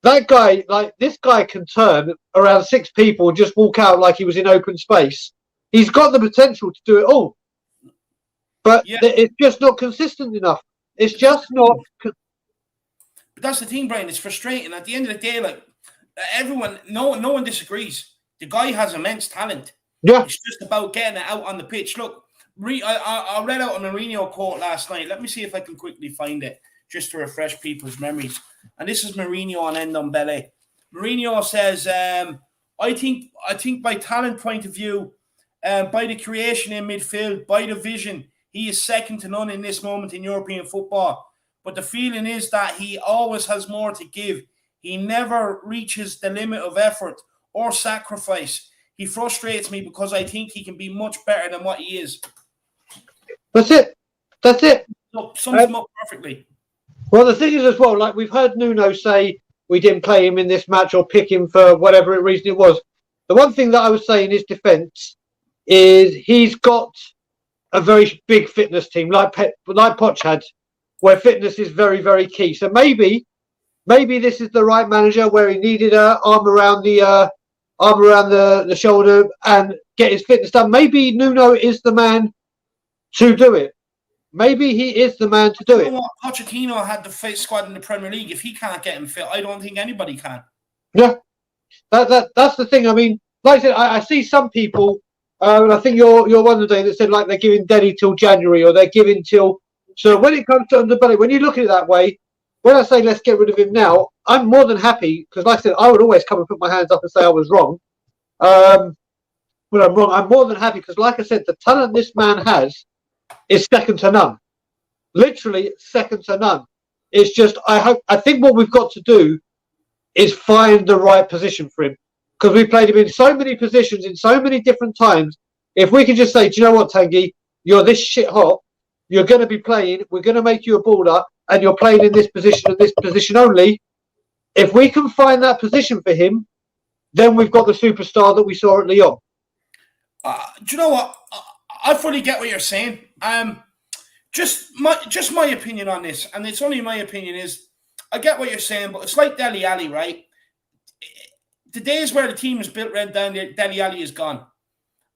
that guy, like this guy can turn around 6 people and just walk out like he was in open space. He's got the potential to do it all. But it's just not consistent enough. It's just not. But that's the thing, Brian. It's frustrating. At the end of the day, like everyone, no one disagrees. The guy has immense talent. Yeah. It's just about getting it out on the pitch. Look, I read out a Mourinho quote last night. Let me see if I can quickly find it, just to refresh people's memories. And this is Mourinho on Ndombele. Mourinho says, I think by talent point of view, by the creation in midfield, by the vision, he is second to none in this moment in European football. But the feeling is that he always has more to give. He never reaches the limit of effort or sacrifice. He frustrates me because I think he can be much better than what he is. That's it. So, sums him up perfectly. Well, the thing is as well, like we've heard Nuno say we didn't play him in this match or pick him for whatever reason it was. The one thing that I would say in his defence is he's got a very big fitness team, like Poch had, where fitness is very, very key. So maybe this is the right manager where he needed an arm around the shoulder and get his fitness done. Maybe Nuno is the man to do it. Maybe he is the man to do it. You know what? Pochettino had the fit squad in the Premier League. If he can't get him fit, I don't think anybody can. Yeah, that's the thing. I mean, like I said, I see some people, and I think you're one of the that said like they're giving Dele till January or they're giving till. So when it comes to Ndombele, when you look at it that way, when I say let's get rid of him now, I'm more than happy because, like I said, I would always come and put my hands up and say I was wrong. When I'm wrong, I'm more than happy because, like I said, the talent this man has is second to none. Literally second to none. It's just I think what we've got to do is find the right position for him because we played him in so many positions in so many different times. If we can just say, do you know what, Tanguy, you're this shit hot. You're going to be playing. We're going to make you a baller, and you're playing in this position and this position only. If we can find that position for him, then we've got the superstar that we saw at Lyon. Do you know what? I fully get what you're saying. Just my opinion on this, and it's only my opinion, is I get what you're saying, but it's like Dele Alli, right? The days where the team is built around Dele Alli is gone.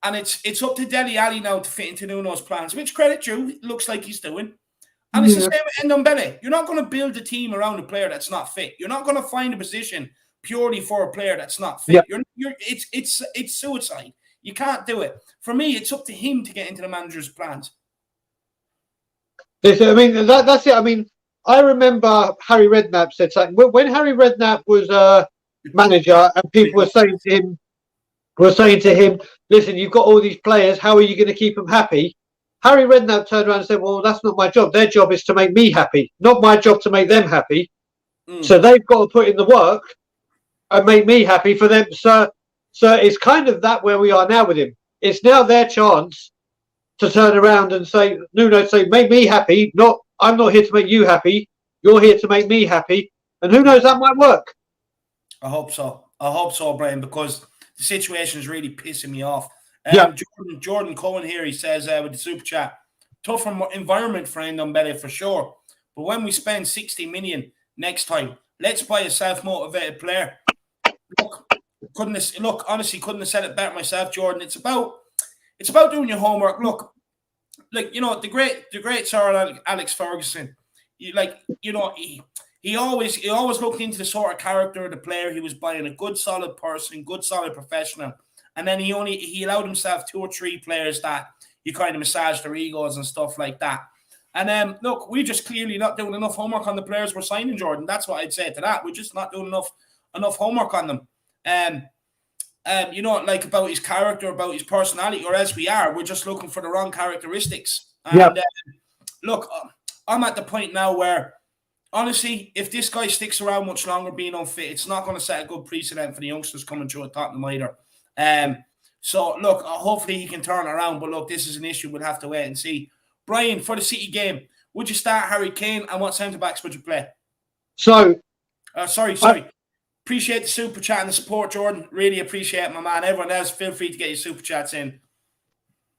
And it's up to Dele Alli now to fit into Nuno's plans, which credit due, looks like he's doing. And it's the same with Ndombele. You're not going to build a team around a player that's not fit. You're not going to find a position purely for a player that's not fit. Yep. It's suicide. You can't do it. For me, it's up to him to get into the manager's plans. I mean, that's it. I mean, I remember Harry Redknapp said something. When Harry Redknapp was manager and people were saying to him, listen, you've got all these players. How are you going to keep them happy? Harry Redknapp turned around and said, well, that's not my job. Their job is to make me happy, not my job to make them happy. So they've got to put in the work and make me happy for them. So it's kind of that where we are now with him. It's now their chance to turn around and say, Nuno, say, make me happy. I'm not here to make you happy. You're here to make me happy. And who knows, that might work. I hope so. Brian, because the situation is really pissing me off. Jordan Cohen here, he says with the super chat, tough environment for Ndombele for sure. But when we spend 60 million next time, let's buy a self-motivated player. Honestly, couldn't have said it better myself, Jordan. It's about doing your homework. Look, like, you know, the great Sir Alex Ferguson, he always looked into the sort of character of the player he was buying, a good solid person, good solid professional. And then he allowed himself 2 or 3 players that you kind of massage their egos and stuff like that. And look, we're just clearly not doing enough homework on the players we're signing, Jordan. That's what I'd say to that. We're just not doing enough homework on them. Like about his character, about his personality, or as we are, we're just looking for the wrong characteristics. And look, I'm at the point now where, honestly, if this guy sticks around much longer being unfit, it's not going to set a good precedent for the youngsters coming through at Tottenham either. So look, hopefully he can turn around. But look, this is an issue. We'll have to wait and see. Brian, for the City game, would you start Harry Kane, and what centre backs would you play? Sorry. Appreciate the super chat and the support, Jordan. Really appreciate it, my man. Everyone else, feel free to get your super chats in.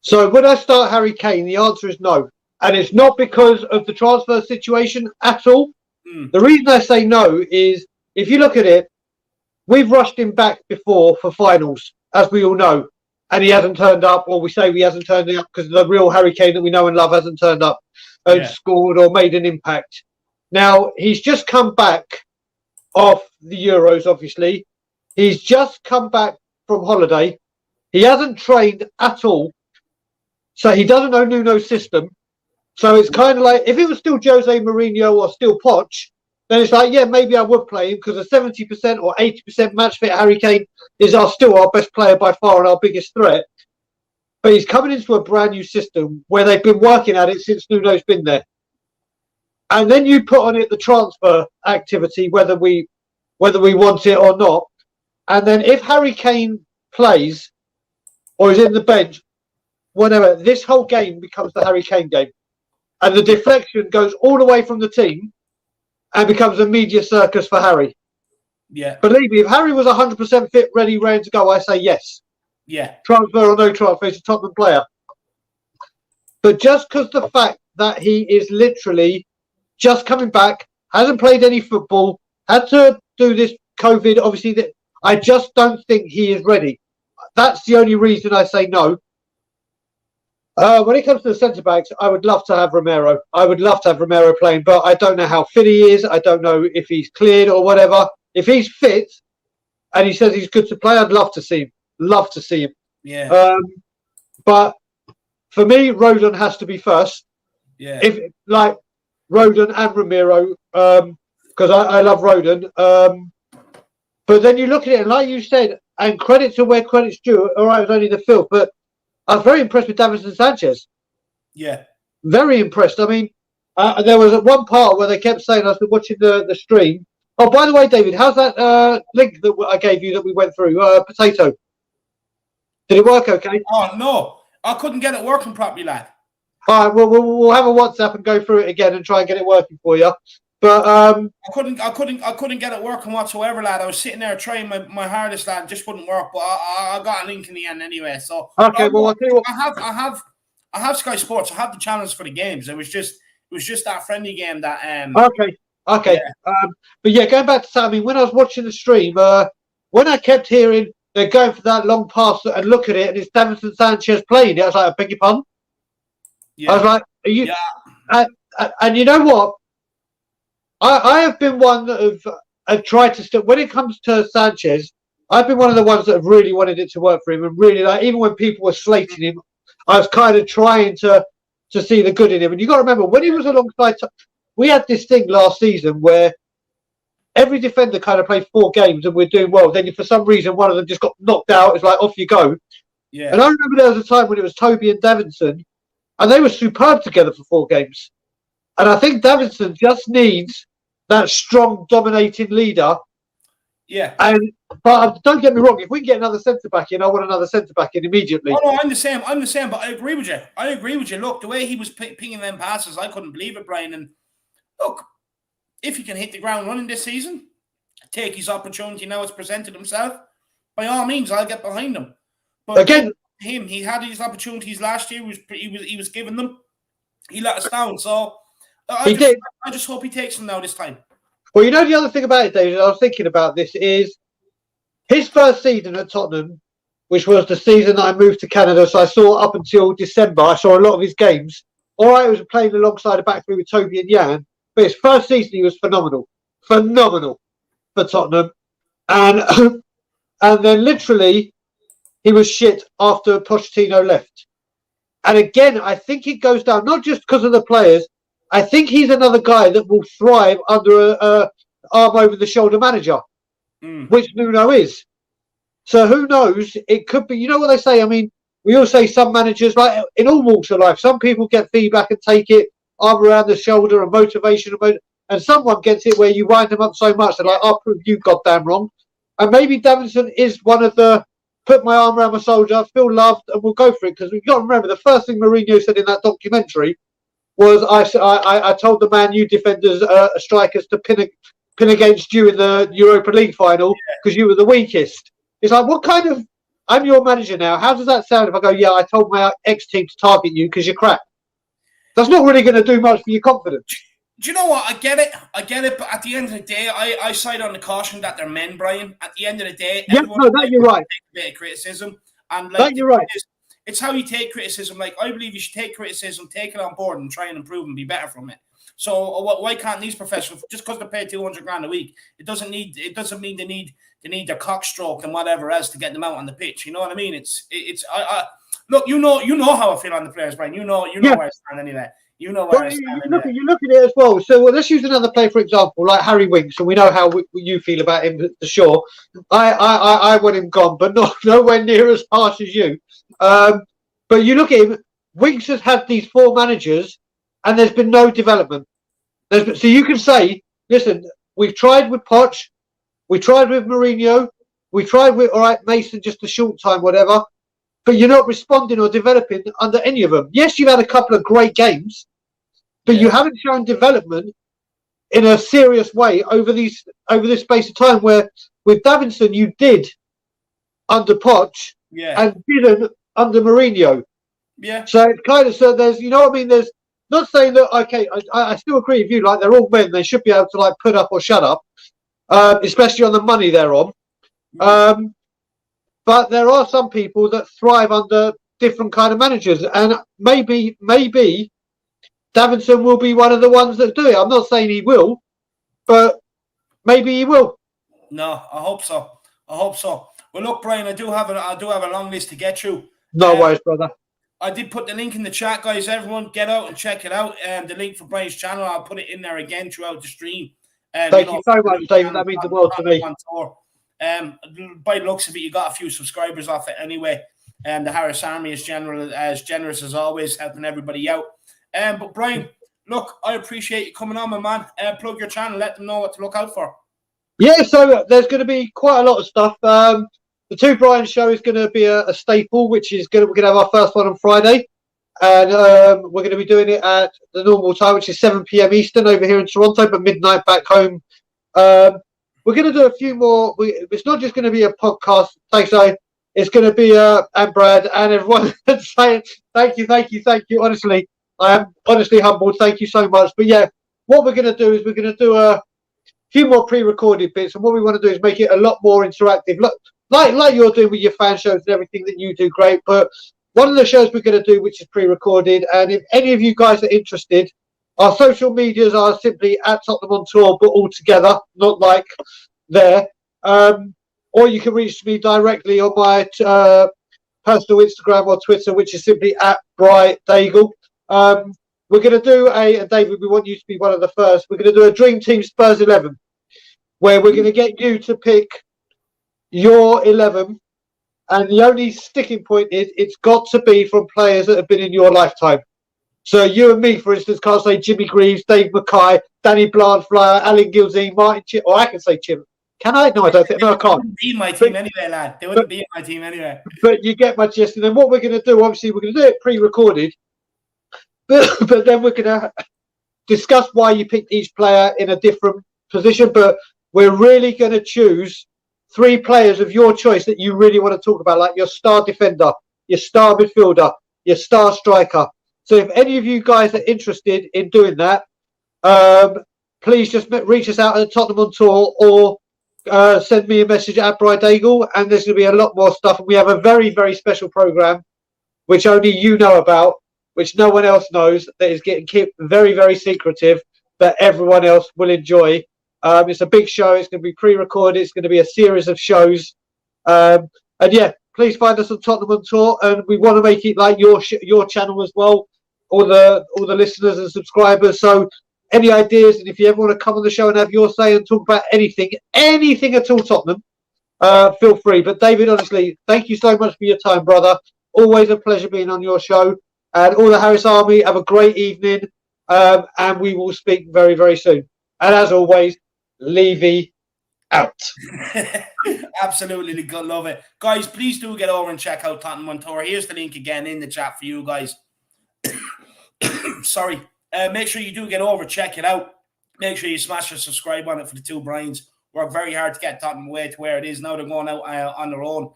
So would I start Harry Kane? The answer is no. And it's not because of the transfer situation at all. The reason I say no is, if you look at it, we've rushed him back before for finals, as we all know, and he hasn't turned up, or we say he hasn't turned up because the real Harry Kane that we know and love hasn't turned up and scored or made an impact. Now, he's just come back off the Euros, obviously. He's just come back from holiday. He hasn't trained at all, so he doesn't know Nuno's system. So it's kind of like, if it was still Jose Mourinho or still Poch, then it's like, yeah, maybe I would play him because a 70% or 80% match fit Harry Kane is still our best player by far and our biggest threat. But he's coming into a brand new system where they've been working at it since Nuno's been there. And then you put on it the transfer activity, whether we want it or not. And then if Harry Kane plays or is in the bench, whatever, this whole game becomes the Harry Kane game. And the deflection goes all the way from the team and becomes a media circus for Harry. Yeah. Believe me, if Harry was 100% fit, ready, to go, I say yes. Yeah. Transfer or no transfer, he's a Tottenham player. But just because the fact that he is literally just coming back, hasn't played any football, had to do this COVID, obviously, I just don't think he is ready. That's the only reason I say no. When it comes to the centre-backs, I would love to have Romero. I would love to have Romero playing, but I don't know how fit he is. I don't know if he's cleared or whatever. If he's fit and he says he's good to play, I'd love to see him. Love to see him. Yeah. But for me, Rodon has to be first. Yeah. If like Rodon and Romero, because I love Rodon. But then you look at it, and like you said, and credit to where credit's due. All right, it was only the filth, but I was very impressed with Davinson Sanchez. Yeah. Very impressed. I mean, there was one part where they kept saying, I was watching the stream. Oh, by the way, David, how's that link that I gave you that we went through? Potato. Did it work okay? Oh, no. I couldn't get it working properly, lad. All right, well, we'll have a WhatsApp and go through it again and try and get it working for you. But I couldn't get it working whatsoever, lad. I was sitting there trying my hardest, lad. It just wouldn't work. But I got a link in the end anyway. So okay, well, I'll tell you what. I have Sky Sports. I have the channels for the games. It was just that friendly game that. Okay. Yeah. But yeah, going back to that, I mean, when I was watching the stream, when I kept hearing they're going for that long pass and look at it, and it's Davinson Sanchez playing it, I was like, I beg your pardon? Yeah. I was like, are you? Yeah. And you know what? I have been one that have tried to when it comes to Sanchez, I've been one of the ones that have really wanted it to work for him, and really, like, even when people were slating him, I was kind of trying to see the good in him. And you got to remember, when he was alongside, we had this thing last season where every defender kind of played 4 games and we're doing well. Then for some reason, one of them just got knocked out. It's like, off you go. Yeah. And I remember there was a time when it was Toby and Davinson, and they were superb together for 4 games. And I think Davinson just needs that strong, dominating leader. Yeah. But don't get me wrong, if we can get another centre-back in, I want another centre-back in immediately. Oh, no, I'm the same, but I agree with you. Look, the way he was pinging them passes, I couldn't believe it, Brian. And look, if he can hit the ground running this season, take his opportunity now it's presented himself, by all means, I'll get behind him. But again, he had his opportunities last year. He was giving them. He let us down. So I just hope he takes them now this time. Well, you know, the other thing about it, David, I was thinking about this, is his first season at Tottenham, which was the season that I moved to Canada, so I saw up until December, I saw a lot of his games. All right, he was playing alongside a back three with Toby and Jan, but his first season he was phenomenal for Tottenham. And then literally he was shit after Pochettino left. And again, I think it goes down, not just because of the players, I think he's another guy that will thrive under a arm over the shoulder manager, which Nuno is. So who knows? It could be, you know what they say? I mean, we all say some managers, like in all walks of life, some people get feedback and take it, arm around the shoulder and motivation. And someone gets it where you wind them up so much, they're like, I'll prove you goddamn wrong. And maybe Davinson is one of the, put my arm around my shoulder, feel loved, and we'll go for it. Because we've got to remember, the first thing Mourinho said in that documentary was, I told the Man U defenders, strikers, to pin against you in the Europa League final because you were the weakest. It's like, what kind of, I'm your manager now. How does that sound if I go, yeah, I told my ex-team to target you because you're crap? That's not really going to do much for your confidence. Do you know what? I get it. But at the end of the day, I side on the caution that they're men, Brian. At the end of the day, Yeah, no, that you're right. Take a bit of criticism, and That you're right. It's how you take criticism. Like, I believe you should take criticism, take it on board, and try and improve and be better from it. So why can't these professionals, just because they're paid $200,000 a week, it doesn't mean they need their cock stroked and whatever else to get them out on the pitch. You know what I mean? Look, you know how I feel on the players, Brian. You know where I stand anyway. You know where I stand. You look at it as well. So let's use another player, for example, like Harry Winks, and we know how you feel about him for sure. I want him gone, but nowhere near as harsh as you. But you look at him, Winks has had these 4 managers, and there's been no development. So you can say, listen, we've tried with Poch, we tried with Mourinho, we tried with, all right, Mason, just a short time, whatever, but you're not responding or developing under any of them. Yes, you've had a couple of great games, but you haven't shown development in a serious way over this space of time, where with Davinson you did under Poch and didn't under Mourinho. Yeah. So it's kind of, so there's, you know what I mean? There's, not saying that, okay, I still agree with you, like, they're all men, they should be able to, like, put up or shut up, especially on the money they're on. But there are some people that thrive under different kind of managers, and maybe Davinson will be one of the ones that do it. I'm not saying he will, but maybe he will. No, I hope so. Well, look, Brian, I do have a long list to get through. No worries, brother. I did put the link in the chat, guys. Everyone, get out and check it out. The link for Brian's channel, I'll put it in there again throughout the stream. Thank you so much, David. That means the world to me. By the looks of it, you got a few subscribers off it anyway. The Harris Army is as generous as always, helping everybody out. But Brian, look, I appreciate you coming on, my man. Plug your channel, let them know what to look out for. Yeah, so there's going to be quite a lot of stuff. The Two Brian show is going to be a staple, which is we're going to have our first one on Friday, and we're going to be doing it at the normal time, which is 7 p.m. Eastern over here in Toronto, but midnight back home. We're going to do a few more. It's not just going to be a podcast. Thanks, it's going to be and Brad and everyone saying thank you. Honestly, I am honestly humbled. Thank you so much. But yeah, what we're going to do is we're going to do a few more pre-recorded bits, and what we want to do is make it a lot more interactive. Look, like you're doing with your fan shows and everything that you do, great. But one of the shows we're going to do, which is pre-recorded, and if any of you guys are interested, our social medias are simply at Tottenham on Tour, but all together, not like there. Or you can reach me directly on my personal Instagram or Twitter, which is simply at @BryDaigle. We're going to do and David, we want you to be one of the first. We're going to do a Dream Team Spurs 11, where we're going to get you to pick your 11, and the only sticking point is it's got to be from players that have been in your lifetime. So you and me, for instance, can't say Jimmy Greaves, Dave Mackay, Danny Blanchflower, Alan Gilzine, Martin Chip, or I can say Chim. Can I? No, I don't think. No, I can't. They wouldn't be in my team anyway, lad. They wouldn't be in my team anyway. But you get my gist. And then what we're going to do, obviously, we're going to do it pre-recorded, but then we're going to discuss why you picked each player in a different position. But we're really going to choose 3 players of your choice that you really want to talk about, like your star defender, your star midfielder, your star striker. So if any of you guys are interested in doing that, please just reach us out at Tottenham on Tour, or send me a message at @BryDaigle, and there's going to be a lot more stuff. And we have a very, very special program, which only you know about, which no one else knows, that is getting kept very, very secretive, that everyone else will enjoy. It's a big show. It's going to be pre-recorded. It's going to be a series of shows. And yeah, please find us on Tottenham on Tour, and we want to make it like your channel as well, all the listeners and subscribers. So any ideas, and if you ever want to come on the show and have your say and talk about anything at all Tottenham, feel free. But David, honestly, thank you so much for your time, brother. Always a pleasure being on your show. And all the Harris Army, have a great evening, and we will speak very, very soon. And as always, Levy out. Absolutely, love it. Guys, please do get over and check out Tottenham on Tour. Here's the link again in the chat for you guys. Sorry. Make sure you do get over, check it out. Make sure you smash the subscribe on it for the Two Brians. Work very hard to get Tottenham away to where it is. Now they're going out on their own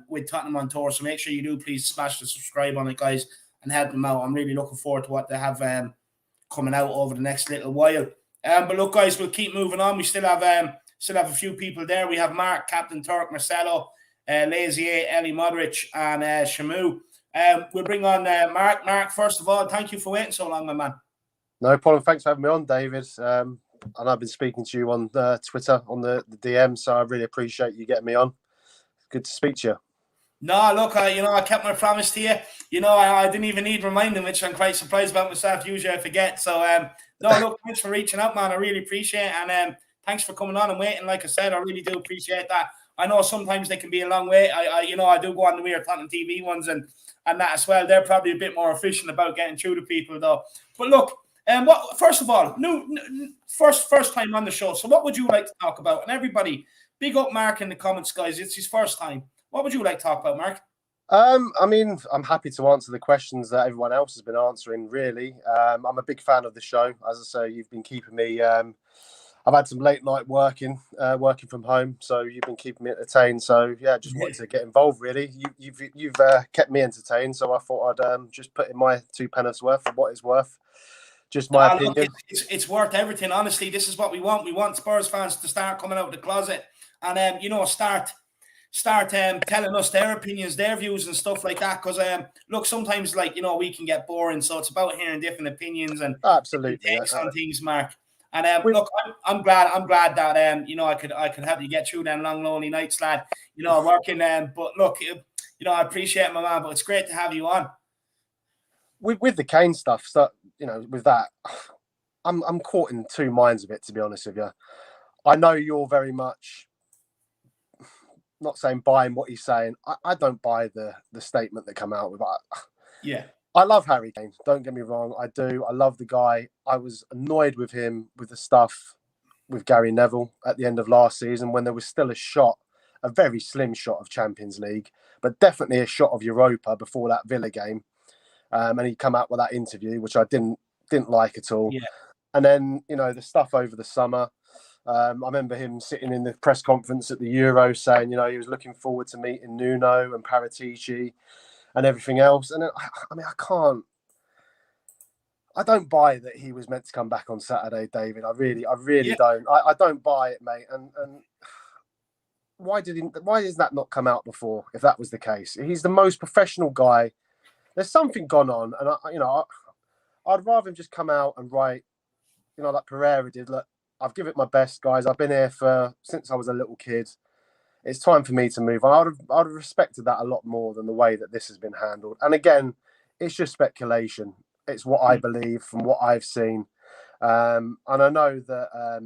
with Tottenham on Tour. So make sure you do please smash the subscribe on it, guys. help them out. I'm really looking forward to what they have coming out over the next little while. But look, guys, we'll keep moving on. We still have a few people there. We have Mark, Captain Turk, Marcelo, Lazier, Ellie, Modric, and Shamu. We'll bring on Mark. Mark, first of all, thank you for waiting so long, my man. No problem. Thanks for having me on, David. And I've been speaking to you on Twitter, on the DM, so I really appreciate you getting me on. Good to speak to you. No, look, I kept my promise to you. I didn't even need reminding, which I'm quite surprised about myself. Usually I forget. So, no, look, thanks for reaching out, man. I really appreciate it. And thanks for coming on and waiting. Like I said, I really do appreciate that. I know sometimes they can be a long way. I do go on the weird Tottenham TV ones and that as well. They're probably a bit more efficient about getting through to people, though. But look, first of all, first time on the show. So what would you like to talk about? And everybody, big up Mark in the comments, guys. It's his first time. What would you like to talk about, Mark? I mean, I'm happy to answer the questions that everyone else has been answering, really. I'm a big fan of the show. As I say, you've been keeping me... I've had some late night working from home, so you've been keeping me entertained. So, yeah, just wanted to get involved, really. You've kept me entertained, so I thought I'd just put in my 2 pence worth for what it's worth. Just my opinion. Look, it's worth everything, honestly. This is what we want. We want Spurs fans to start coming out of the closet and, start telling us their opinions, their views and stuff like that. Because, look, sometimes, we can get boring. So it's about hearing different opinions and absolutely takes on things, Mark. And look, I'm glad that I could help you get through them long, lonely nights, lad. Working. But look, I appreciate it, my man. But it's great to have you on. With the Kane stuff, so with that, I'm caught in 2 minds of it, to be honest with you. I know you're very much not saying buying what he's saying. I don't buy the statement that come out with. Yeah. I love Harry Kane. Don't get me wrong. I do. I love the guy. I was annoyed with him with the stuff with Gary Neville at the end of last season when there was still a very slim shot of Champions League, but definitely a shot of Europa before that Villa game. And he come out with that interview, which I didn't like at all. Yeah. And then, the stuff over the summer. I remember him sitting in the press conference at the Euro saying, he was looking forward to meeting Nuno and Paratici and everything else. And I don't buy that he was meant to come back on Saturday, David. I really don't. I don't buy it, mate. And why does that not come out before? If that was the case, he's the most professional guy. There's something gone on, and I'd rather him just come out and write, like Pereira did. Look, I've given it my best, guys. I've been here since I was a little kid. It's time for me to move on. I'd have respected that a lot more than the way that this has been handled. And again, it's just speculation. It's what I believe from what I've seen. And I know that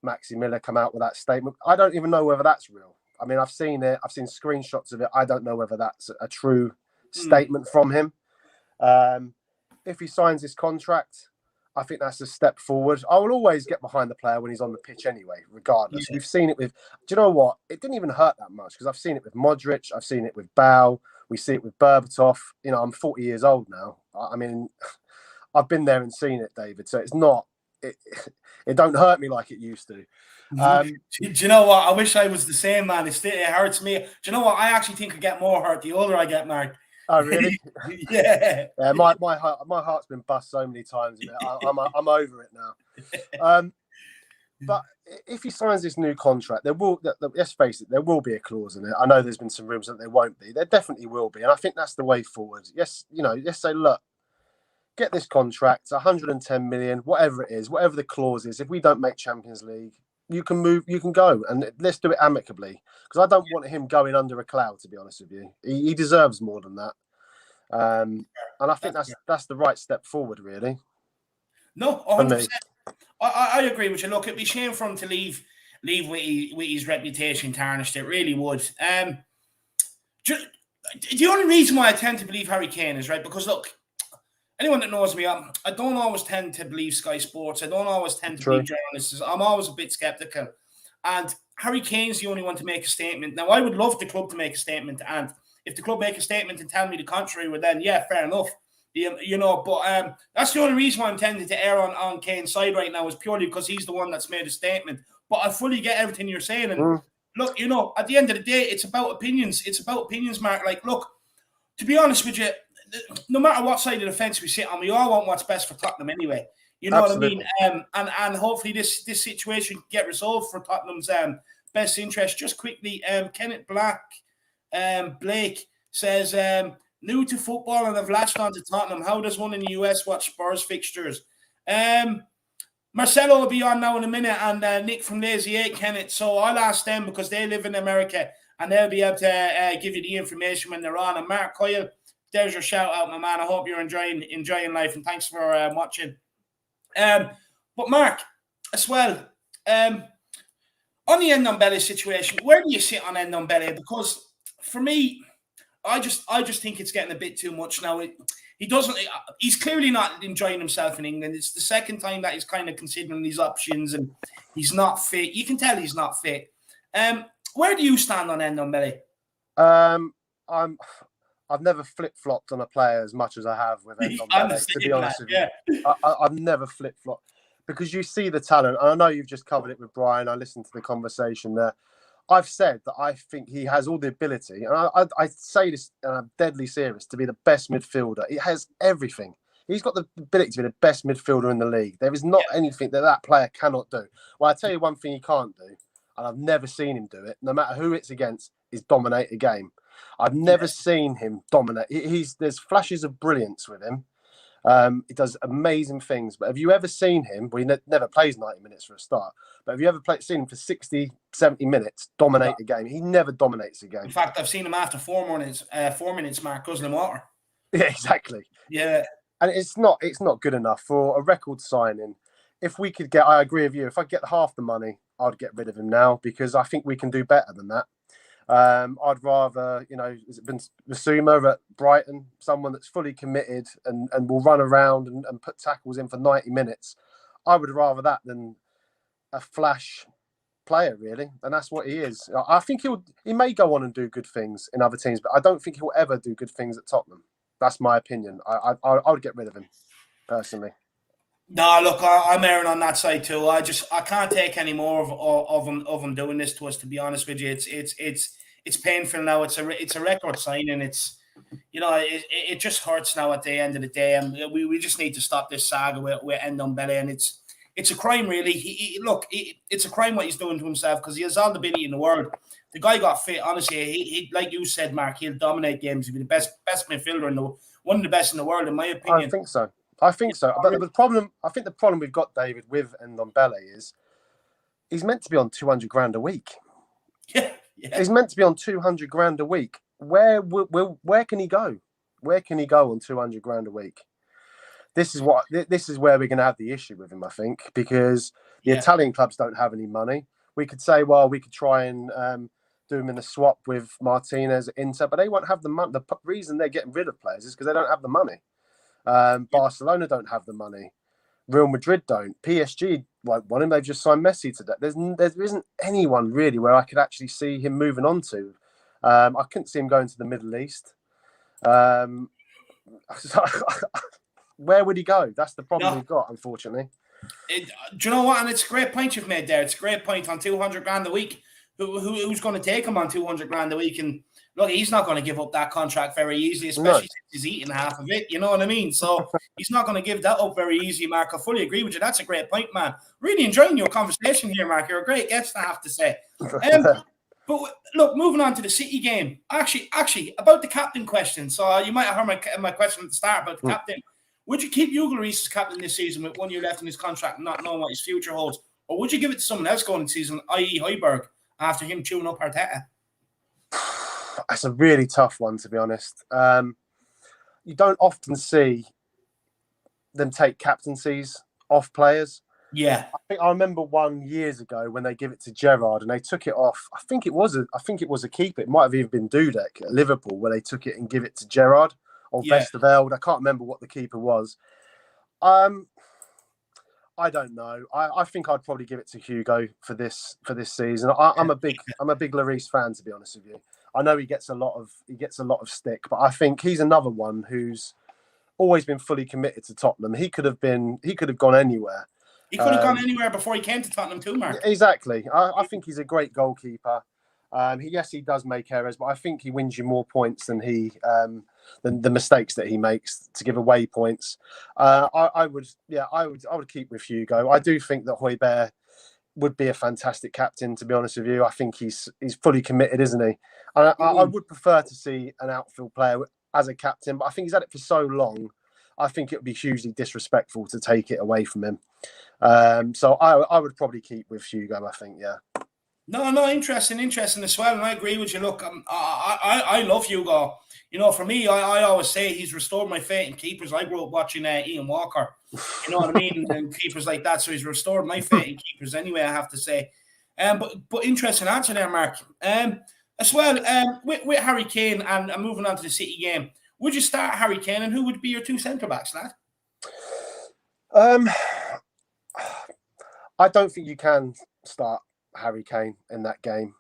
Maxi Miller come out with that statement. I don't even know whether that's real. I mean, I've seen it. I've seen screenshots of it. I don't know whether that's a true statement from him. If he signs his contract, I think that's a step forward. I will always get behind the player when he's on the pitch anyway, regardless. Yeah. We've seen it with... Do you know what? It didn't even hurt that much because I've seen it with Modric. I've seen it with Bow. We see it with Berbatov. I'm 40 years old now. I mean, I've been there and seen it, David. So it's not... It don't hurt me like it used to. Do you know what? I wish I was the same, man. It hurts me. Do you know what? I actually think I get more hurt the older I get, Mark. Oh, really? Yeah. My heart's been bust so many times. I'm over it now. But if he signs this new contract, let's face it, there will be a clause in it. I know there's been some rumors that there won't be. There definitely will be, and I think that's the way forward. Yes, let's say, look, get this contract, 110 million, whatever it is, whatever the clause is. If we don't make Champions League, you can move, you can go, and let's do it amicably. Because I don't want him going under a cloud, to be honest with you. He deserves more than that. And I think that's the right step forward, really. No, 100%. I agree with you. Look, it'd be a shame for him to leave with his reputation tarnished. It really would. The only reason why I tend to believe Harry Kane is, right, because look, anyone that knows me, I don't always tend to believe Sky Sports. I don't always tend to believe journalists. I'm always a bit sceptical. And Harry Kane's the only one to make a statement. Now, I would love the club to make a statement. And if the club make a statement and tell me the contrary, well, then, yeah, fair enough. But that's the only reason why I'm tending to err on Kane's side right now is purely because he's the one that's made a statement. But I fully get everything you're saying. And look, at the end of the day, it's about opinions. It's about opinions, Mark. Like, look, to be honest with you, no matter what side of the fence we sit on, we all want what's best for Tottenham anyway. You know Absolutely. what I mean? And hopefully this situation can get resolved for Tottenham's best interest. Just quickly, Kenneth Blake says, new to football and have latched on to Tottenham. How does one in the US watch Spurs fixtures? Marcelo will be on now in a minute, and Nick from Lazy 8, Kenneth. So I'll ask them because they live in America and they'll be able to give you the information when they're on. And Mark Coyle, there's your shout out, my man. I hope you're enjoying life, and thanks for watching. But Mark, as well, on the Ndombele situation, where do you sit on Ndombele? Because for me, I just think it's getting a bit too much now. He's clearly not enjoying himself in England. It's the second time that he's kind of considering these options, and he's not fit. You can tell he's not fit. Where do you stand on Ndombele? I've never flip-flopped on a player as much as I have with Ndombele, to be honest with you. I've never flip-flopped because you see the talent. And I know you've just covered it with Brian. I listened to the conversation there. I've said that I think he has all the ability, and I say this, and I'm deadly serious, to be the best midfielder. He has everything. He's got the ability to be the best midfielder in the league. There is not anything that player cannot do. Well, I tell you one thing he can't do, and I've never seen him do it, no matter who it's against, is dominate a game. I've never seen him dominate. There's flashes of brilliance with him. He does amazing things. But have you ever seen him? Well, he never plays 90 minutes for a start. But have you ever seen him for 60, 70 minutes dominate a game? He never dominates a game. In fact, I've seen him after 4 minutes, Mark, guzzling water. Yeah, exactly. Yeah. And it's not good enough for a record signing. If we could get, I agree with you, if I get half the money, I'd get rid of him now because I think we can do better than that. I'd rather, has it been Basuma at Brighton, someone that's fully committed and will run around and put tackles in for 90 minutes. I would rather that than a flash player, really. And that's what he is. I think he may go on and do good things in other teams, but I don't think he'll ever do good things at Tottenham. That's my opinion. I would get rid of him, personally. No, look, I'm erring on that side too. I can't take any more of him doing this to us. To be honest with you, it's painful now. It's a record signing. It's it just hurts now at the end of the day, and we just need to stop this saga with Ndombele. And it's a crime, really. It's a crime what he's doing to himself because he has all the ability in the world. The guy got fit. Honestly, he like you said, Mark, he'll dominate games. He'll be the best midfielder one of the best in the world, in my opinion. I think so. But the problem we've got, David, with Ndombele is he's meant to be on 200 grand a week. Yeah. He's meant to be on 200 grand a week. Where can he go? Where can he go on 200 grand a week? This is where we're going to have the issue with him, I think, because the Italian clubs don't have any money. We could say, well, we could try and do him in a swap with Martinez at Inter, but they won't have the money. The reason they're getting rid of players is because they don't have the money. Barcelona don't have the money. Real Madrid don't. PSG won't want him. They've just signed Messi today. There isn't anyone really where I could actually see him moving on to. I couldn't see him going to the Middle East. Where would he go? That's the problem we've got, unfortunately. Do you know what? And it's a great point you've made there. It's a great point on 200 grand a week. Who's going to take him on 200 grand a week? And look, he's not going to give up that contract very easily, especially since he's eating half of it. You know what I mean? So he's not going to give that up very easily, Mark. I fully agree with you. That's a great point, man. Really enjoying your conversation here, Mark. You're a great guest, I have to say. But look, moving on to the City game. Actually, about the captain question. So you might have heard my question at the start about the captain. Would you keep Hugo Lloris as captain this season with 1 year left in his contract, not knowing what his future holds? Or would you give it to someone else going into the season, i.e. Hojbjerg, after him chewing up Arteta? That's a really tough one, to be honest. You don't often see them take captaincies off players. Yeah, I remember 1 years ago when they give it to Gerrard and they took it off. I think it was a keeper. It might have even been Dudek at Liverpool where they took it and give it to Gerrard or Vesterveld. I can't remember what the keeper was. I don't know. I think I'd probably give it to Hugo for this season. I'm a big Lloris fan, to be honest with you. I know he gets a lot of stick, but I think he's another one who's always been fully committed to Tottenham. He could have gone anywhere. He could have gone anywhere before he came to Tottenham too, Mark. Exactly. I think he's a great goalkeeper. He does make errors, but I think he wins you more points than than the mistakes that he makes to give away points. I would keep with Hugo. I do think that Hojbjerg would be a fantastic captain, to be honest with you. I think he's fully committed, isn't he? I would prefer to see an outfield player as a captain, but I think he's had it for so long. I think it would be hugely disrespectful to take it away from him. So I would probably keep with Hugo, I think, yeah. No, interesting as well, and I agree with you. Look, I love Hugo. You know, for me, I always say he's restored my faith in keepers. I grew up watching Ian Walker, you know what I mean, and keepers like that. So he's restored my faith in keepers anyway, I have to say. But interesting answer there, Mark. As well, with Harry Kane and moving on to the City game, would you start Harry Kane, and who would be your two centre backs, lad? I don't think you can start Harry Kane in that game,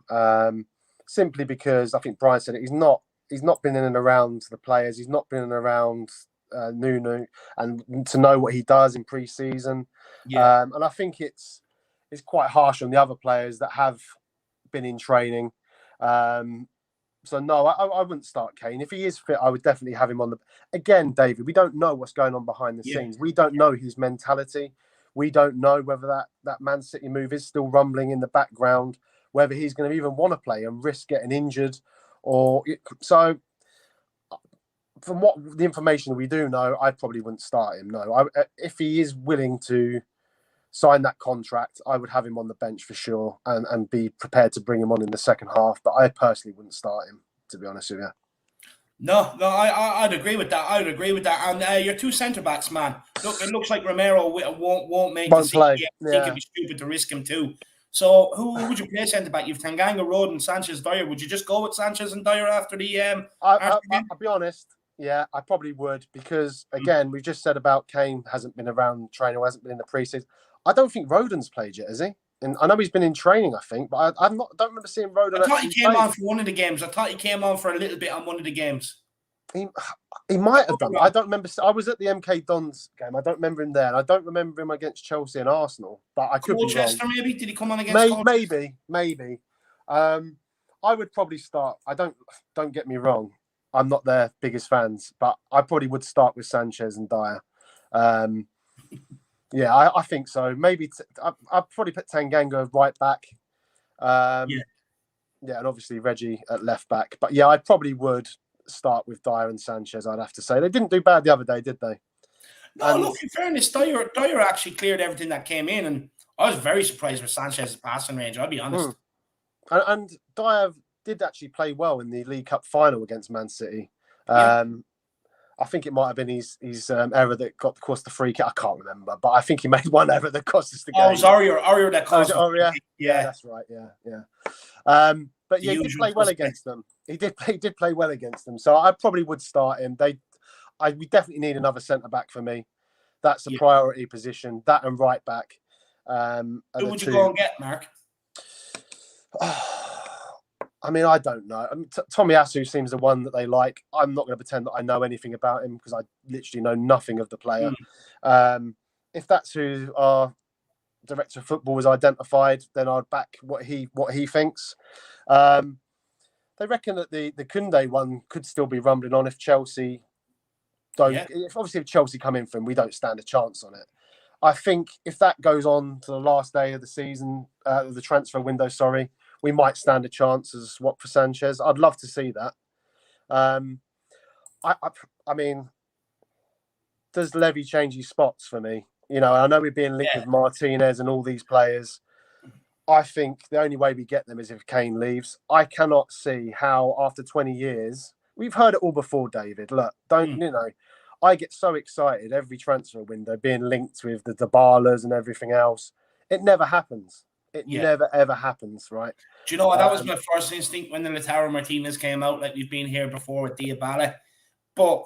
simply because I think Brian said it. He's not been in and around the players. He's not been in and around Nuno, and to know what he does in pre-season. Yeah. And I think it's quite harsh on the other players that have been in training. So no, I wouldn't start Kane. If he is fit, I would definitely have him on the. Again, David, we don't know what's going on behind the scenes. We don't know his mentality. We don't know whether that Man City move is still rumbling in the background, whether he's going to even want to play and risk getting injured. So, from what the information we do know, I probably wouldn't start him. No, if he is willing to sign that contract, I would have him on the bench for sure, and be prepared to bring him on in the second half. But I personally wouldn't start him, to be honest with you. No, I'd agree with that. And your two centre backs, man. Look, it looks like Romero won't make the play. I think it'd be stupid to risk him too. So who would you play centre back? You've Tanganga, Road, and Sanchez, Dyer. Would you just go with Sanchez and Dyer after the? I'll be honest. Yeah, I probably would, because again, we just said about Kane hasn't been around training, or hasn't been in the preseason. I don't think Rodon's played yet, has he? And I know he's been in training, I think, but I don't remember seeing Rodon. I thought he came on for one of the games. I thought he came on for a little bit on one of the games. He might have done. I don't remember. I was at the MK Dons game. I don't remember him there, and I don't remember him against Chelsea and Arsenal. But I could be wrong. Maybe did he come on against? Maybe. I would probably start. Don't get me wrong. I'm not their biggest fans, but I probably would start with Sanchez and Dyer. Yeah, I think so. Maybe I'd probably put Tanganga right back. Yeah, and obviously Reggie at left back. But yeah, I probably would start with Dyer and Sanchez, I'd have to say. They didn't do bad the other day, did they? No, look, in fairness, Dyer actually cleared everything that came in, and I was very surprised with Sanchez's passing range, I'll be honest. And Dyer did actually play well in the League Cup final against Man City. I think it might have been his error that cost the free kick. I can't remember, but I think he made one error that cost us the game. Oh, it was Aurier that cost us. Yeah, that's right. Yeah. But yeah, he did play well against them. He did play well against them. So I probably would start him. We definitely need another centre back for me. That's a priority position. That and right back. Who would you go and get, Mark? I mean, I don't know. Tomiyasu seems the one that they like. I'm not going to pretend that I know anything about him, because I literally know nothing of the player. If that's who our director of football has identified, then I'd back what he thinks. They reckon that the Koundé one could still be rumbling on if Chelsea don't. If Chelsea come in for him, we don't stand a chance on it. I think if that goes on to the last day of the season, the transfer window, we might stand a chance as swap for Sanchez. I'd love to see that. I mean, does Levy change his spots for me? You know, I know we're being linked with Martinez and all these players. I think the only way we get them is if Kane leaves. I cannot see how, after 20 years, we've heard it all before, David. Look, I get so excited every transfer window being linked with the Dybalas and everything else. It never happens. It never, ever happens, right? Do you know what? That was my first instinct when the Lautaro Martinez came out, like we've been here before with Dybala. But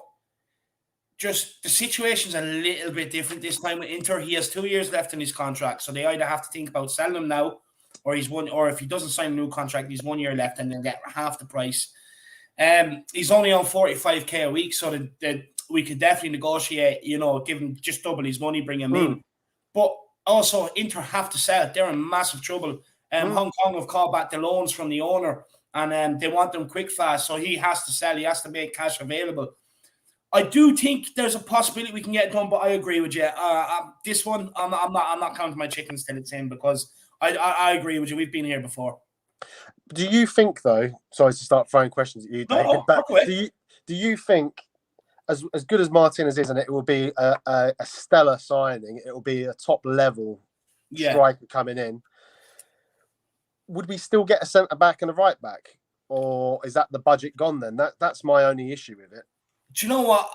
just the situation's a little bit different this time with Inter. He has 2 years left in his contract, so they either have to think about selling him now, or if he doesn't sign a new contract, he's 1 year left and then get half the price. He's only on 45k a week, so that we could definitely negotiate, give him just double his money, bring him in. But also, Inter have to sell. They're in massive trouble. Hong Kong have called back the loans from the owner, and they want them quick, fast. So he has to sell. He has to make cash available. I do think there's a possibility we can get it done, but I agree with you. This one, I'm not counting my chickens till it's in, because I agree with you. We've been here before. Do you think, though? Sorry to start throwing questions at you, David. But do you think, as good as Martinez is, and it will be a stellar signing, it will be a top level striker coming in, would we still get a centre back and a right back, or is that the budget gone then? That's my only issue with it. Do you know what?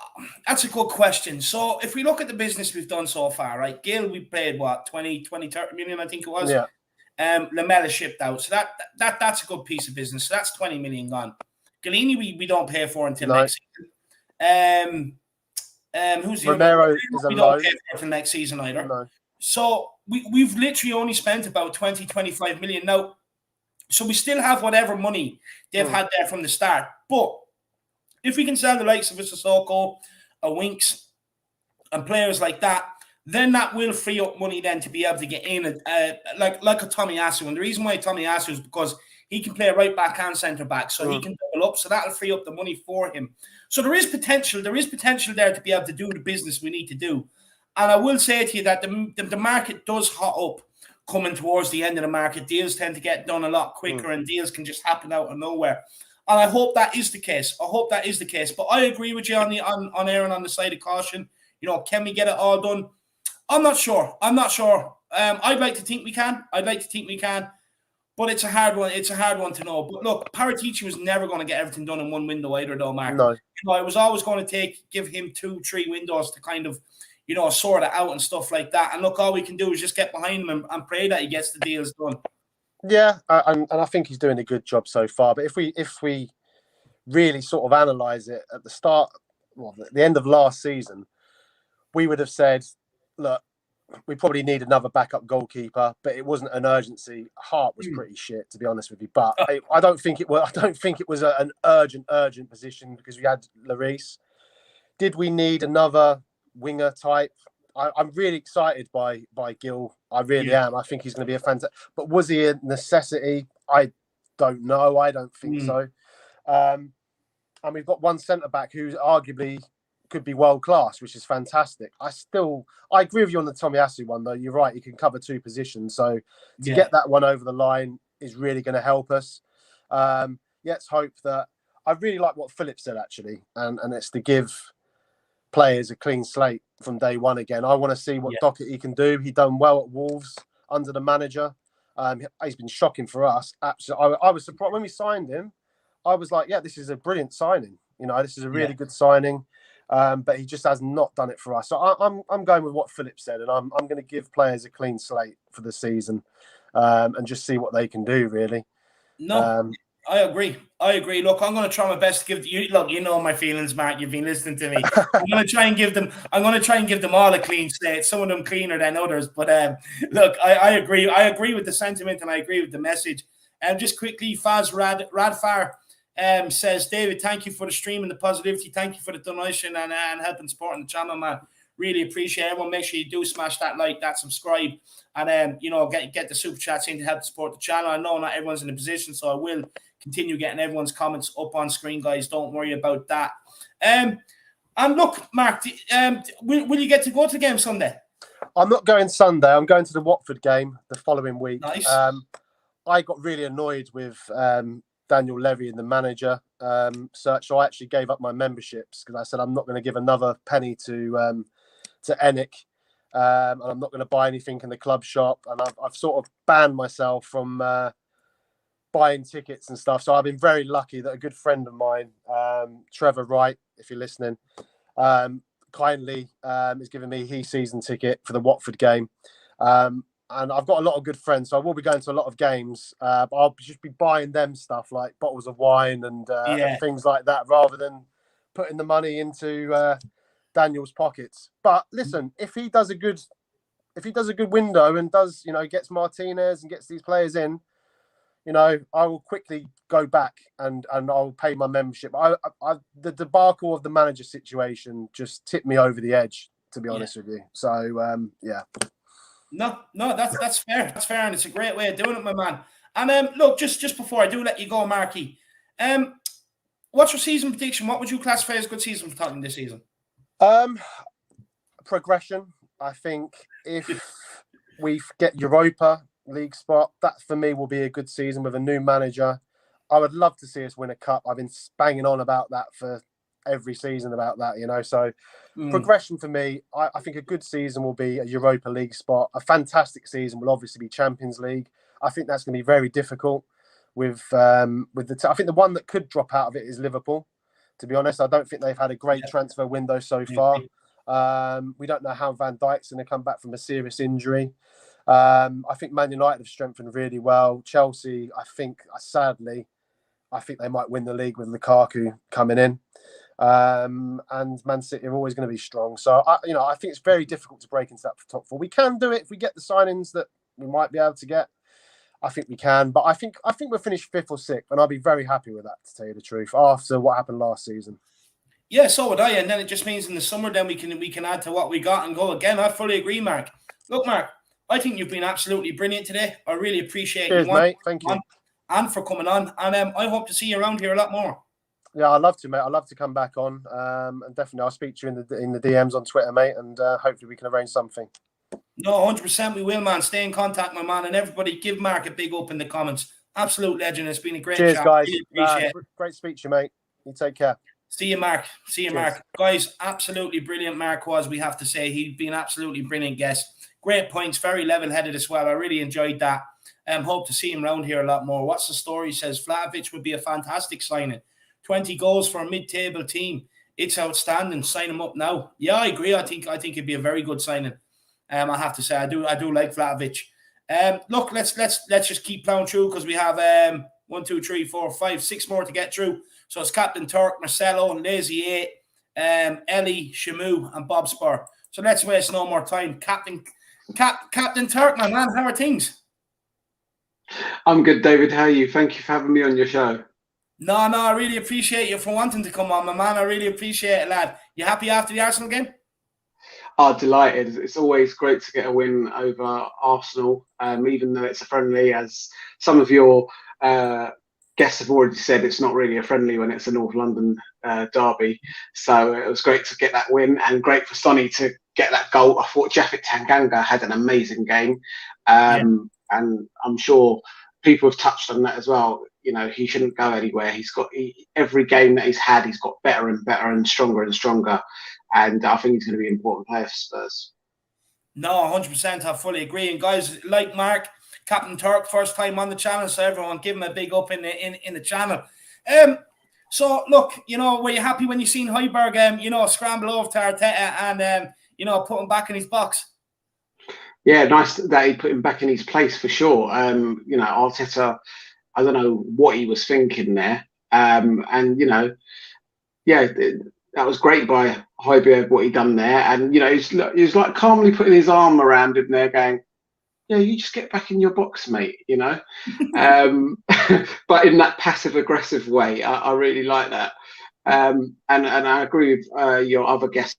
That's a good question. So if we look at the business we've done so far, right? Gale, we paid what, 20, 30 million, I think it was. Yeah. Lamela shipped out. So that's a good piece of business. So that's 20 million gone. Galini, we don't pay for until next season. Who's the Romero? We don't pay for until next season either. No. So we've literally only spent about 20, 25 million now. So we still have whatever money they've had there from the start. But if we can sell the likes of a Sissoko, a Winks, and players like that, then that will free up money then to be able to get in, like a Tomiyasu. And the reason why Tomiyasu is because he can play right back and centre back, so he can double up. So that'll free up the money for him. So there is potential. There is potential there to be able to do the business we need to do. And I will say to you that the market does hot up coming towards the end of the market. Deals tend to get done a lot quicker, and deals can just happen out of nowhere. And I hope that is the case. But I agree with you on Aaron on the side of caution. You know, can we get it all done? I'm not sure. I'd like to think we can. But it's a hard one. It's a hard one to know. But look, Paratici was never going to get everything done in one window either, though, Mark. No. You know, I was always going to give him 2-3 windows to kind of, you know, sort it out and stuff like that. And look, all we can do is just get behind him and pray that he gets the deals done. Yeah, and I think he's doing a good job so far. But if we really sort of analyse it at the start, at the end of last season, we would have said, look, we probably need another backup goalkeeper, but it wasn't an urgency. Hart was pretty shit, to be honest with you. But I don't think it was an urgent position because we had Lloris. Did we need another winger type? I'm really excited by Gil. I really am. I think he's going to be a fantastic. But was he a necessity? I don't know. I don't think so. And we've got one centre back who's arguably could be world class, which is fantastic. I agree with you on the Tomiyasu one, though. You're right. He can cover 2 positions. So to get that one over the line is really going to help us. Let's hope that. I really like what Philip said, actually, and it's to give players a clean slate from day one again. I want to see what Doherty can do. He done well at Wolves under the manager. He's been shocking for us. Absolutely. I was surprised when we signed him. I was like, yeah, this is a brilliant signing. You know, this is a really good signing. But he just has not done it for us. So I'm going with what Philip said, and I'm going to give players a clean slate for the season, and just see what they can do. Really. No, I agree. Look, I'm going to try my best to give you. Look, you know my feelings, Mark. You've been listening to me. I'm going to try and give them all a clean slate. Some of them cleaner than others. But look, I agree. I agree with the sentiment, and I agree with the message. And just quickly, Faz Radfar. Says, David, thank you for the stream and the positivity. Thank you for the donation and helping supporting the channel, man. Really appreciate it. Everyone, make sure you do smash that like, that subscribe, and you know, get the super chats in to help support the channel. I know not everyone's in a position, so I will continue getting everyone's comments up on screen, guys. Don't worry about that. And look, Mark, will you get to go to the game Sunday? I'm not going Sunday. I'm going to the Watford game the following week. Nice. I got really annoyed with Daniel Levy and the manager search. So I actually gave up my memberships because I said I'm not going to give another penny to Enick, and I'm not going to buy anything in the club shop. And I've sort of banned myself from buying tickets and stuff. So I've been very lucky that a good friend of mine, Trevor Wright, if you're listening, kindly is giving me his season ticket for the Watford game. And I've got a lot of good friends, so I will be going to a lot of games. But I'll just be buying them stuff like bottles of wine and things like that, rather than putting the money into Daniel's pockets. But listen, if he does a good window and does, you know, gets Martinez and gets these players in, you know, I will quickly go back and I'll pay my membership. The debacle of the manager situation just tipped me over the edge, to be honest with you. So yeah. No, that's fair. That's fair, and it's a great way of doing it, my man. And look, just before I do let you go, Marky, what's your season prediction? What would you classify as a good season for Tottenham this season? Progression. I think if we get Europa League spot, that for me will be a good season with a new manager. I would love to see us win a cup. I've been banging on about that for every season about that, you know. So progression for me, I think a good season will be a Europa League spot. A fantastic season will obviously be Champions League. I think that's going to be very difficult with I think the one that could drop out of it is Liverpool. To be honest, I don't think they've had a great transfer window so far. We don't know how Van Dijk's going to come back from a serious injury. I think Man United have strengthened really well. Chelsea, sadly, I think they might win the league with Lukaku coming in. And Man City are always going to be strong. So, I think it's very difficult to break into that top four. We can do it if we get the signings that we might be able to get. I think we can. But I think we'll finish 5th or 6th, and I'll be very happy with that, to tell you the truth, after what happened last season. Yeah, so would I. And then it just means in the summer, then we can add to what we got and go again. I fully agree, Mark. Look, Mark, I think you've been absolutely brilliant today. I really appreciate Cheers, you, mate. Thank you. And for coming on. And I hope to see you around here a lot more. Yeah, I'd love to, mate. I'd love to come back on. And definitely I'll speak to you in the DMs on Twitter, mate. And hopefully we can arrange something. No, 100% we will, man. Stay in contact, my man. And everybody give Mark a big up in the comments. Absolute legend. It's been a great Cheers, chat. guys. Really appreciate it. Great speech, mate. You take care. See you, Mark. See you, Cheers. Mark. Guys, absolutely brilliant Mark was, we have to say. He'd been absolutely brilliant guest. Great points, very level-headed as well. I really enjoyed that. Hope to see him around here a lot more. What's the story? Says Vlahovic would be a fantastic signing. 20 goals for a mid-table team. It's outstanding. Sign him up now. Yeah, I agree. I think it'd be a very good signing. I have to say, I do like Vlahovic. Look, let's just keep plowing through, because we have 1, 2, 3, 4, 5, 6 more to get through. So it's Captain Turk, Marcelo, Lazy 8, Ellie, Shamu, and Bob Spur. So let's waste no more time. Captain Turk, my man, how are things? I'm good, David. How are you? Thank you for having me on your show. No, I really appreciate you for wanting to come on, my man. I really appreciate it, lad. You happy after the Arsenal game? Oh, delighted. It's always great to get a win over Arsenal, even though it's a friendly, as some of your guests have already said. It's not really a friendly when it's a North London derby. So it was great to get that win, and great for Sonny to get that goal. I thought Japhet Tanganga had an amazing game. And I'm sure people have touched on that as well. You know, he shouldn't go anywhere. Every game that he's had, he's got better and better and stronger and stronger. And I think he's going to be an important player for Spurs. No, 100%. I fully agree. And guys, like Mark, Captain Turk, first time on the channel, so everyone give him a big up in the channel. So look, were you happy when you seen Hojbjerg, scramble over to Arteta and put him back in his box? Yeah, nice that he put him back in his place for sure. Arteta, I don't know what he was thinking there. That was great by Hojbjerg, what he done there. And, he was like calmly putting his arm around him there going, yeah, you just get back in your box, mate, But in that passive aggressive way, I really like that. And I agree with your other guests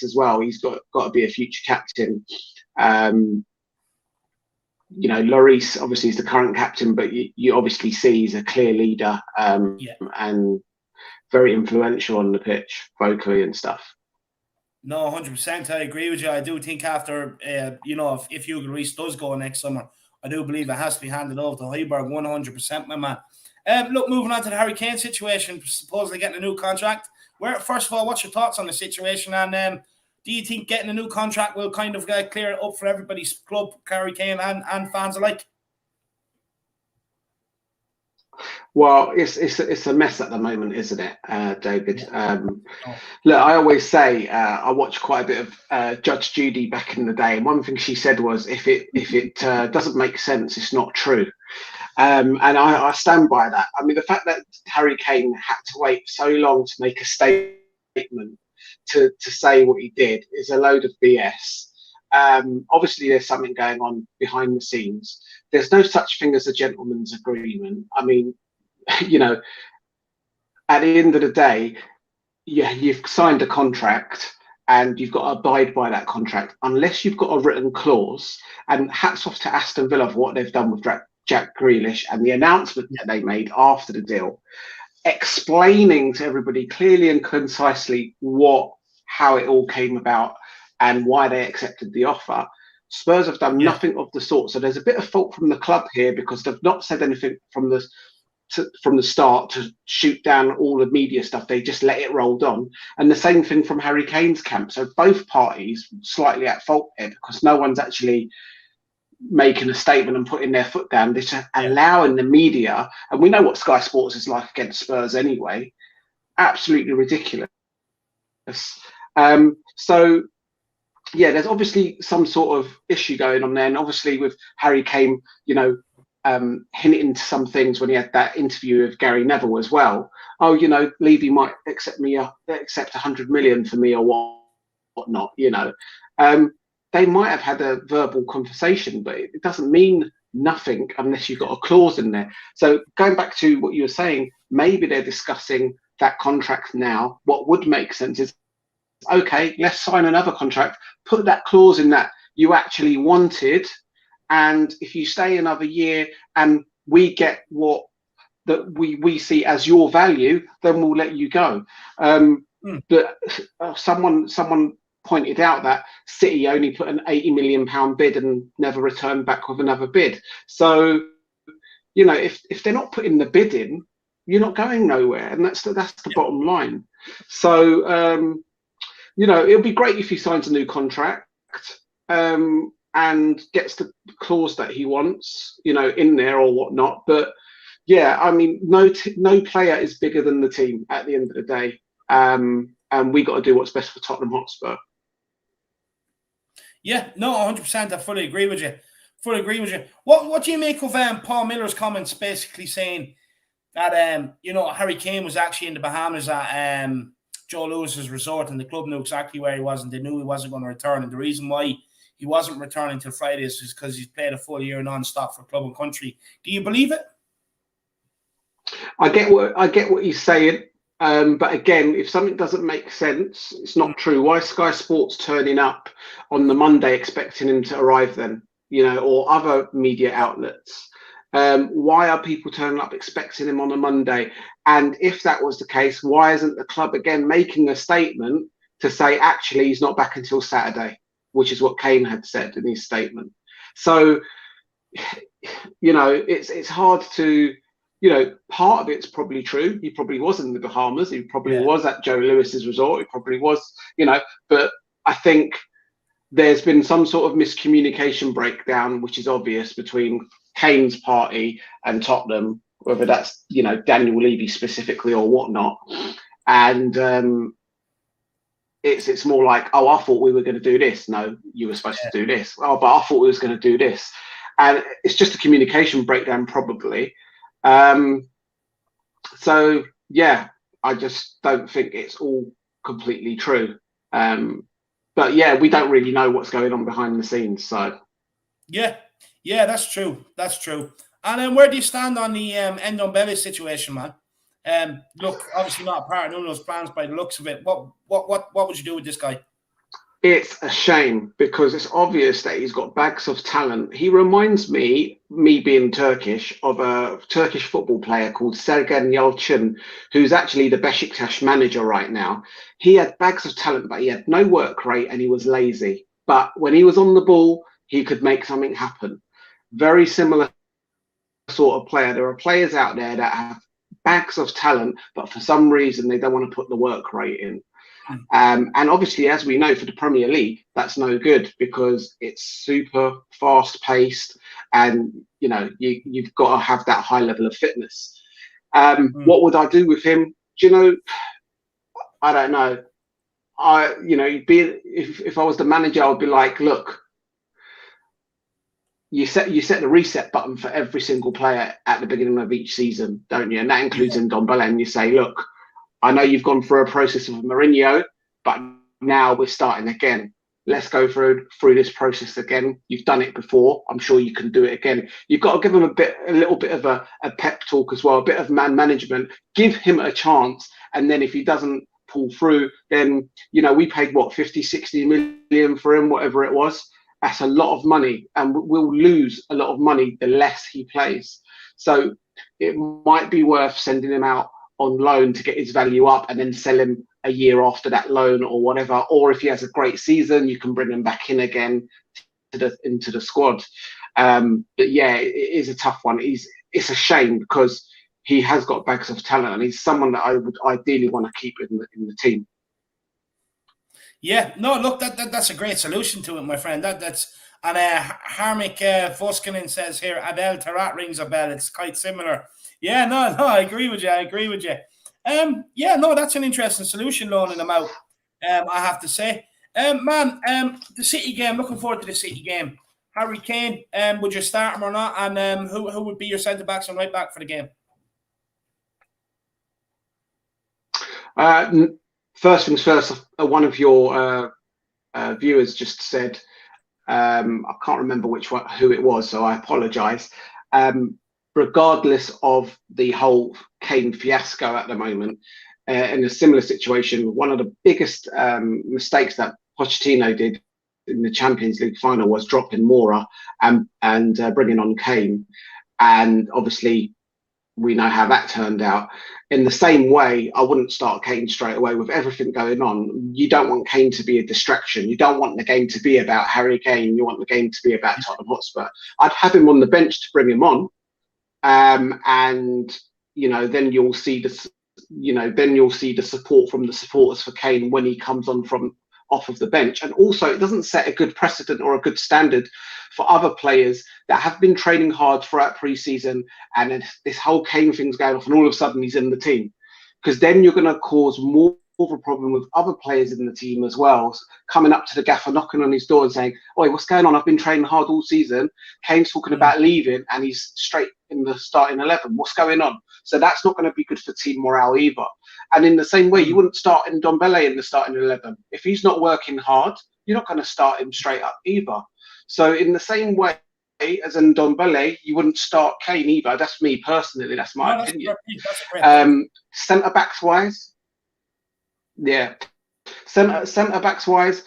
as well. He's got to be a future captain. Lloris obviously is the current captain, but you obviously see he's a clear leader and very influential on the pitch, vocally and stuff. No, 100%. I agree with you. I do think after, if Hugo Lloris does go next summer, I do believe it has to be handed over to Hojbjerg 100%, my man. Look, moving on to the Harry Kane situation, supposedly getting a new contract. First of all, what's your thoughts on the situation? And do you think getting a new contract will kind of clear it up for everybody's club, Harry Kane and fans alike? Well, it's a mess at the moment, isn't it, David? Look, I always say I watched quite a bit of Judge Judy back in the day, and one thing she said was, if it doesn't make sense, it's not true. And I stand by that. I mean, the fact that Harry Kane had to wait so long to make a statement to say what he did is a load of BS. Obviously, there's something going on behind the scenes. There's no such thing as a gentleman's agreement. I mean, at the end of the day, yeah, you've signed a contract, and you've got to abide by that contract unless you've got a written clause. And hats off to Aston Villa for what they've done with Jack Grealish and the announcement that they made after the deal, explaining to everybody clearly and concisely how it all came about and why they accepted the offer. Spurs have done nothing of the sort. So there's a bit of fault from the club here because they've not said anything from the start to shoot down all the media stuff. They just let it roll on. And the same thing from Harry Kane's camp. So both parties slightly at fault here because no one's actually making a statement and putting their foot down. They're just allowing the media, and we know what Sky Sports is like against Spurs anyway, absolutely ridiculous. So yeah, there's obviously some sort of issue going on there, and obviously with Harry Kane, hinting to some things when he had that interview with Gary Neville as well. Oh, Levy might accept 100 million for me or whatnot. They might have had a verbal conversation, but it doesn't mean nothing unless you've got a clause in there. So going back to what you were saying, maybe they're discussing that contract now. What would make sense is, okay, let's sign another contract, put that clause in that you actually wanted, and if you stay another year and we get what that we see as your value, then we'll let you go. But someone pointed out that City only put an £80 million bid and never returned back with another bid. So, if they're not putting the bid in, you're not going nowhere, and that's the bottom line. So, it'll be great if he signs a new contract and gets the clause that he wants, in there or whatnot. But yeah, I mean, no player is bigger than the team at the end of the day, and we got to do what's best for Tottenham Hotspur. Yeah, no, 100%. I fully agree with you. What do you make of Paul Miller's comments, basically saying that Harry Kane was actually in the Bahamas at Joe Lewis's resort, and the club knew exactly where he was, and they knew he wasn't going to return. And the reason why he wasn't returning till Friday is because he's played a full year non-stop for club and country. Do you believe it? I get what he's saying. But again, if something doesn't make sense, it's not true. Why is Sky Sports turning up on the Monday expecting him to arrive then, or other media outlets? Why are people turning up expecting him on a Monday? And if that was the case, why isn't the club again making a statement to say, actually, he's not back until Saturday, which is what Kane had said in his statement? So, it's hard to... part of it's probably true. He probably was in the Bahamas. He probably was at Joe Lewis's resort. He probably was, but I think there's been some sort of miscommunication breakdown, which is obvious between Kane's party and Tottenham, whether that's, Daniel Levy specifically or whatnot. And it's more like, oh, I thought we were going to do this. No, you were supposed to do this. Oh, but I thought we was going to do this. And it's just a communication breakdown, probably. So yeah, I just don't think it's all completely true. But yeah, we don't really know what's going on behind the scenes. So yeah, that's true. And then where do you stand on the Ndombele situation, man? Look, obviously not a part of Nuno's plans by the looks of it. What would you do with this guy? It's a shame because it's obvious that he's got bags of talent. He reminds me being Turkish, of a Turkish football player called Sergen Yalçın, who's actually the Beşiktaş manager right now. He had bags of talent, but he had no work rate and he was lazy. But when he was on the ball, he could make something happen. Very similar sort of player. There are players out there that have bags of talent, but for some reason they don't want to put the work rate in. And obviously, as we know, for the Premier League, that's no good because it's super fast paced and, you've got to have that high level of fitness. What would I do with him? Do I don't know. If I was the manager, I would be like, look, you set the reset button for every single player at the beginning of each season, don't you? And that includes Ndombele. And you say, look, I know you've gone through a process of Mourinho, but now we're starting again. Let's go through this process again. You've done it before. I'm sure you can do it again. You've got to give him a little bit of a pep talk as well, a bit of man management. Give him a chance, and then if he doesn't pull through, then, you know, we paid what, 50, 60 million for him, whatever it was. That's a lot of money, and we'll lose a lot of money the less he plays. So it might be worth sending him out on loan to get his value up and then sell him a year after that loan or whatever. Or if he has a great season, you can bring him back in again into the squad. But yeah, it is a tough one. It's a shame because he has got bags of talent, and he's someone that I would ideally want to keep in the team. Yeah, no, look, that's a great solution to it, my friend. That's and Harmik Voskinen says here, Adel Tarat rings a bell. It's quite similar. Yeah, no, I agree with you. Yeah, no, that's an interesting solution, loaning them out. I have to say, the City game. Looking forward to the City game. Harry Kane, would you start him or not? And who would be your centre backs and right back for the game? First things first. One of your viewers just said, I can't remember who it was, so I apologise. Regardless of the whole Kane fiasco at the moment, in a similar situation, one of the biggest mistakes that Pochettino did in the Champions League final was dropping Moura and bringing on Kane. And obviously, we know how that turned out. In the same way, I wouldn't start Kane straight away with everything going on. You don't want Kane to be a distraction. You don't want the game to be about Harry Kane. You want the game to be about Tottenham Hotspur. I'd have him on the bench to bring him on. And then you'll see the support from the supporters for Kane when he comes on from off of the bench. And also, it doesn't set a good precedent or a good standard for other players that have been training hard throughout pre-season, and then this whole Kane thing's going off, and all of a sudden he's in the team, because then you're going to cause more of a problem with other players in the team as well, coming up to the gaffer, knocking on his door and saying, "Oi, what's going on? I've been training hard all season. Kane's talking about leaving, and he's straight in the starting 11. What's going on?" So that's not going to be good for team morale either. And in the same way, you wouldn't start Ndombele in the starting 11. If he's not working hard, you're not going to start him straight up either. So in the same way as Ndombele, you wouldn't start Kane either. That's me personally. That's my opinion. Centre backs wise, yeah. Centre backs wise,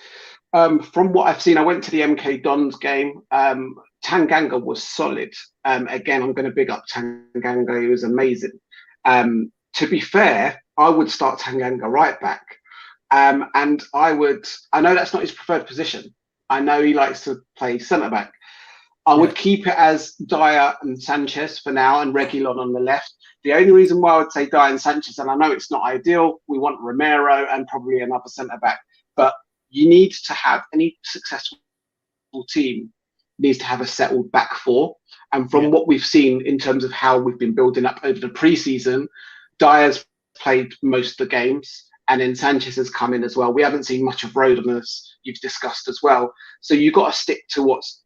from what I've seen, I went to the MK Dons game. Tanganga was solid. Again, I'm going to big up Tanganga. He was amazing. To be fair, I would start Tanganga right back. And I know that's not his preferred position. I know he likes to play centre back. I would keep it as Dyer and Sanchez for now, and Reguilon on the left. The only reason why I would say Dyer and Sanchez, and I know it's not ideal, we want Romero and probably another centre back, but you need to have any successful team needs to have a settled back four. And from what we've seen in terms of how we've been building up over the pre-season, Dyer's played most of the games, and then Sanchez has come in as well. We haven't seen much of Rodon, as you've discussed as well. So you've got to stick to what's,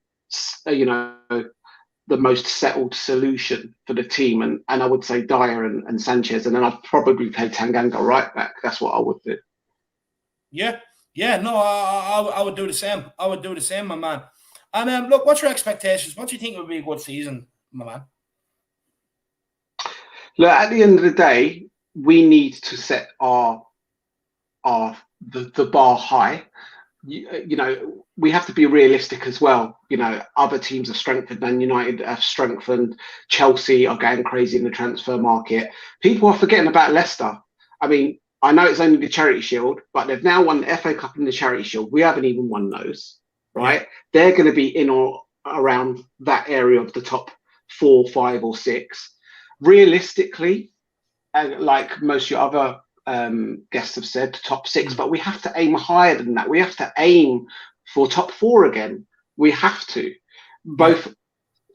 the most settled solution for the team. And I would say Dyer and Sanchez, and then I'd probably play Tanganga right back. That's what I would do. Yeah, no, I would do the same. I would do the same, my man. And look, what's your expectations? What do you think would be a good season, my man? Look, at the end of the day, we need to set the bar high. We have to be realistic as well. Other teams have strengthened, Man United have strengthened, Chelsea are going crazy in the transfer market. People are forgetting about Leicester. I mean, I know it's only the Charity Shield, but they've now won the FA Cup and the Charity Shield. We haven't even won those, right? Yeah. They're going to be in or around that area of the top 4, 5 or 6. Realistically, like most of your other guests have said, top 6, but we have to aim higher than that. We have to aim for top 4 again. We have to, both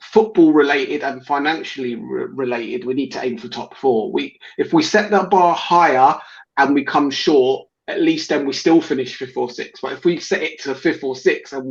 football related and financially related. We need to aim for top 4. If we set that bar higher and we come short, at least then we still finish 5th or 6th. But if we set it to 5th or 6th and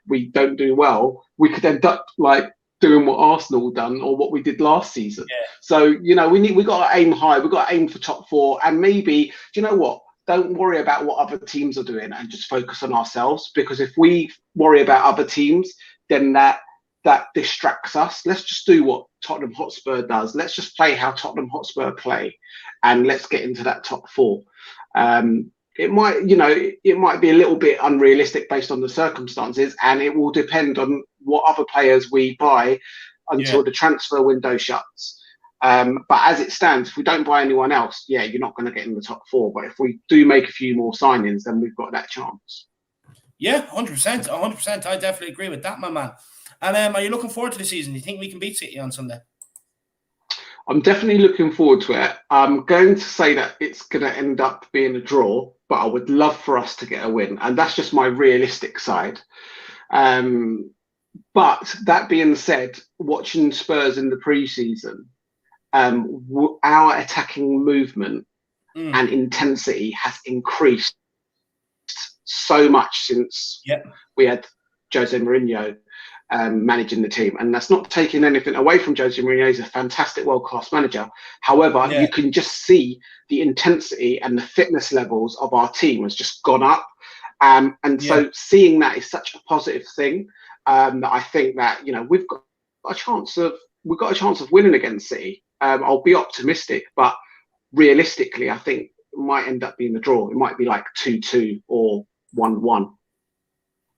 we don't do well, we could end up like doing what Arsenal done or what we did last season. Yeah. So we got to aim high. We got to aim for top 4, and maybe, do you know what? Don't worry about what other teams are doing and just focus on ourselves. Because if we worry about other teams, then that that distracts us. Let's just do what Tottenham Hotspur does. Let's just play how Tottenham Hotspur play, and let's get into that top four. It might be a little bit unrealistic based on the circumstances, and it will depend on what other players we buy until the transfer window shuts. But as it stands, if we don't buy anyone else, you're not going to get in the top four. But if we do make a few more signings, then we've got that chance. Yeah, 100%. 100%. I definitely agree with that, my man. And are you looking forward to the season? Do you think we can beat City on Sunday? I'm definitely looking forward to it. I'm going to say that it's going to end up being a draw, but I would love for us to get a win. And that's just my realistic side. But that being said, watching Spurs in the pre-season, our attacking movement and intensity has increased so much since we had Jose Mourinho managing the team. And that's not taking anything away from Jose Mourinho. He's a fantastic world-class manager. However, you can just see the intensity and the fitness levels of our team has just gone up. So seeing that is such a positive thing, that I think that, we've got a chance of winning against City. I'll be optimistic, but realistically, I think it might end up being a draw. It might be like 2-2 or 1-1.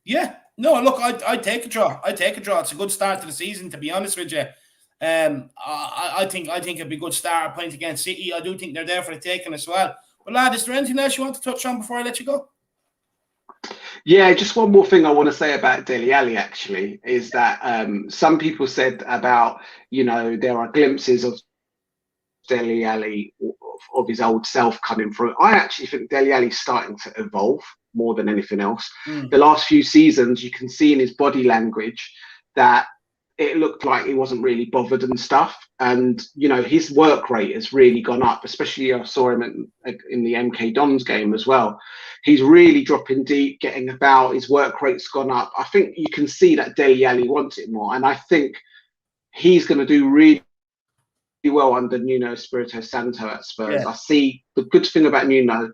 Yeah. No, look, I'd take a draw. It's a good start to the season, to be honest with you. I think it'd be a good start point against City. I do think they're there for the taking as well. But lad, is there anything else you want to touch on before I let you go? Yeah, just one more thing I want to say about Dele Alli actually is that some people said about, there are glimpses of Dele Alli of his old self coming through. I actually think Dele Alli's starting to evolve more than anything else. The last few seasons, you can see in his body language that it looked like he wasn't really bothered and stuff. And, his work rate has really gone up, especially I saw him in the MK Dons game as well. He's really dropping deep, getting about. His work rate's gone up. I think you can see that Dele Alli wants it more. And I think he's going to do really well under Nuno Espirito Santo at Spurs. I see the good thing about Nuno.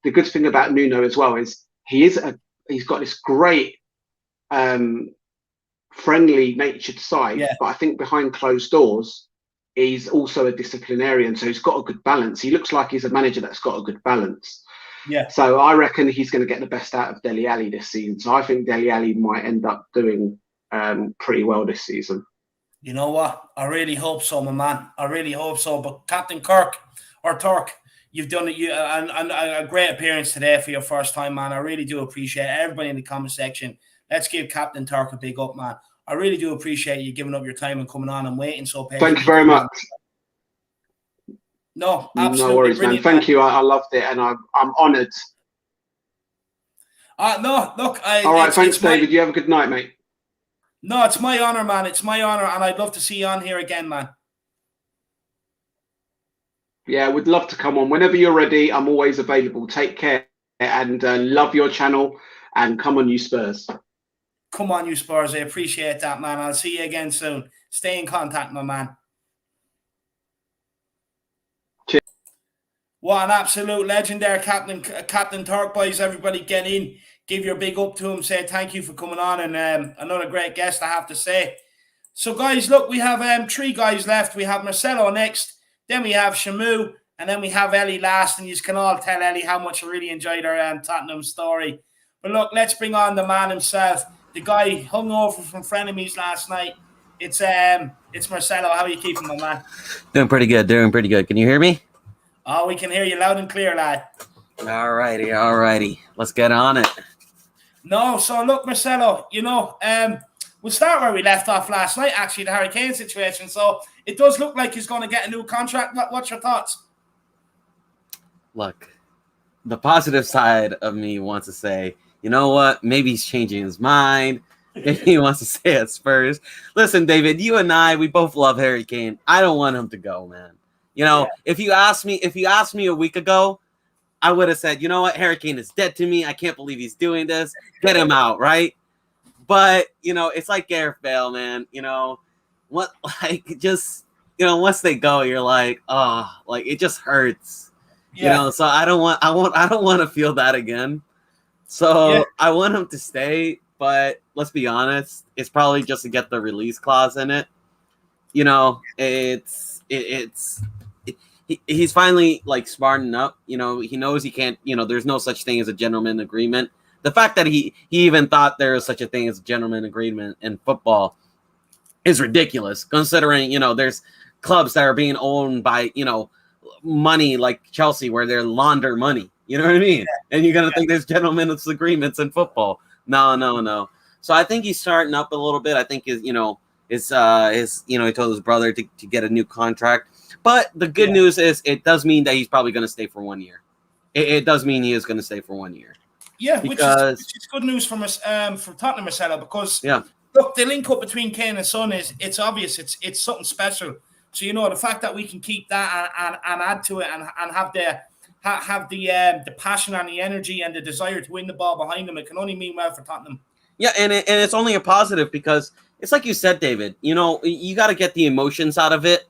The good thing about Nuno as well is he's got this great friendly natured side, but I think behind closed doors he's also a disciplinarian, so he's got a good balance. He looks like he's a manager that's got a good balance. So I reckon he's going to get the best out of Dele Alli this season. So I think Dele Alli might end up doing pretty well this season. You know what? I really hope so, my man. I really hope so. But Captain Turk, you've done a great appearance today for your first time, man. I really do appreciate it. Everybody in the comment section, let's give Captain Turk a big up, man. I really do appreciate you giving up your time and coming on and waiting so patiently. Thank you very much. No, absolutely. No worries, man. Thank you. I loved it, and I'm honoured. No, look. All right, thanks, David. You have a good night, mate. No, it's my honour, man. It's my honour, and I'd love to see you on here again, man. Yeah, we'd love to come on. Whenever you're ready, I'm always available. Take care, and love your channel, and come on, you Spurs. Come on, you Spurs. I appreciate that, man. I'll see you again soon. Stay in contact, my man. Cheers. What an absolute legend there, Captain Turk, boys. Everybody get in. Give your big up to him. Say thank you for coming on. And another great guest, I have to say. So, guys, look, we have 3 guys left. We have Marcelo next. Then we have Shamu. And then we have Ellie last. And you can all tell Ellie how much I really enjoyed her Tottenham story. But look, let's bring on the man himself. The guy hung over from frenemies last night. It's Marcelo. How are you keeping, my man? Doing pretty good. Can you hear me? Oh, we can hear you loud and clear, lad. All righty. Let's get on it. No, so look, Marcelo, we'll start where we left off last night, actually, the Harry Kane situation. So it does look like he's going to get a new contract. What's your thoughts? Look, the positive side of me wants to say, you know what? Maybe he's changing his mind. Maybe he wants to stay at Spurs. Listen, David, you and I, we both love Harry Kane. I don't want him to go, man. If you asked me a week ago, I would have said, you know what? Harry Kane is dead to me. I can't believe he's doing this. Get him out, right? But, it's like Gareth Bale, man. Once they go, you're like, oh, like it just hurts. Yeah. So I don't want to feel that again. So I want him to stay. but let's be honest, it's probably just to get the release clause in it. You know, he's finally like smarting up. You know, he knows he can't. You know, there's no such thing as a gentleman agreement. The fact that he even thought there was such a thing as a gentleman agreement in football is ridiculous, considering, you know, there's clubs that are being owned by, you know, money like Chelsea where they're launder money. You know what I mean? And you're gonna think there's gentlemen's agreements in football. No. So I think he's starting up a little bit. I think he told his brother to get a new contract. But the good news is it does mean that he's probably gonna stay for 1 year. It does mean he is gonna stay for 1 year. Yeah, which is good news from us for Tottenham, Marcelo, because look, the link up between Kane and Son it's obvious, it's something special. So you know the fact that we can keep that and add to it and have the passion and the energy and the desire to win the ball behind them, it can only mean well for Tottenham. Yeah, and it's only a positive because it's like you said, David. You know, you got to get the emotions out of it.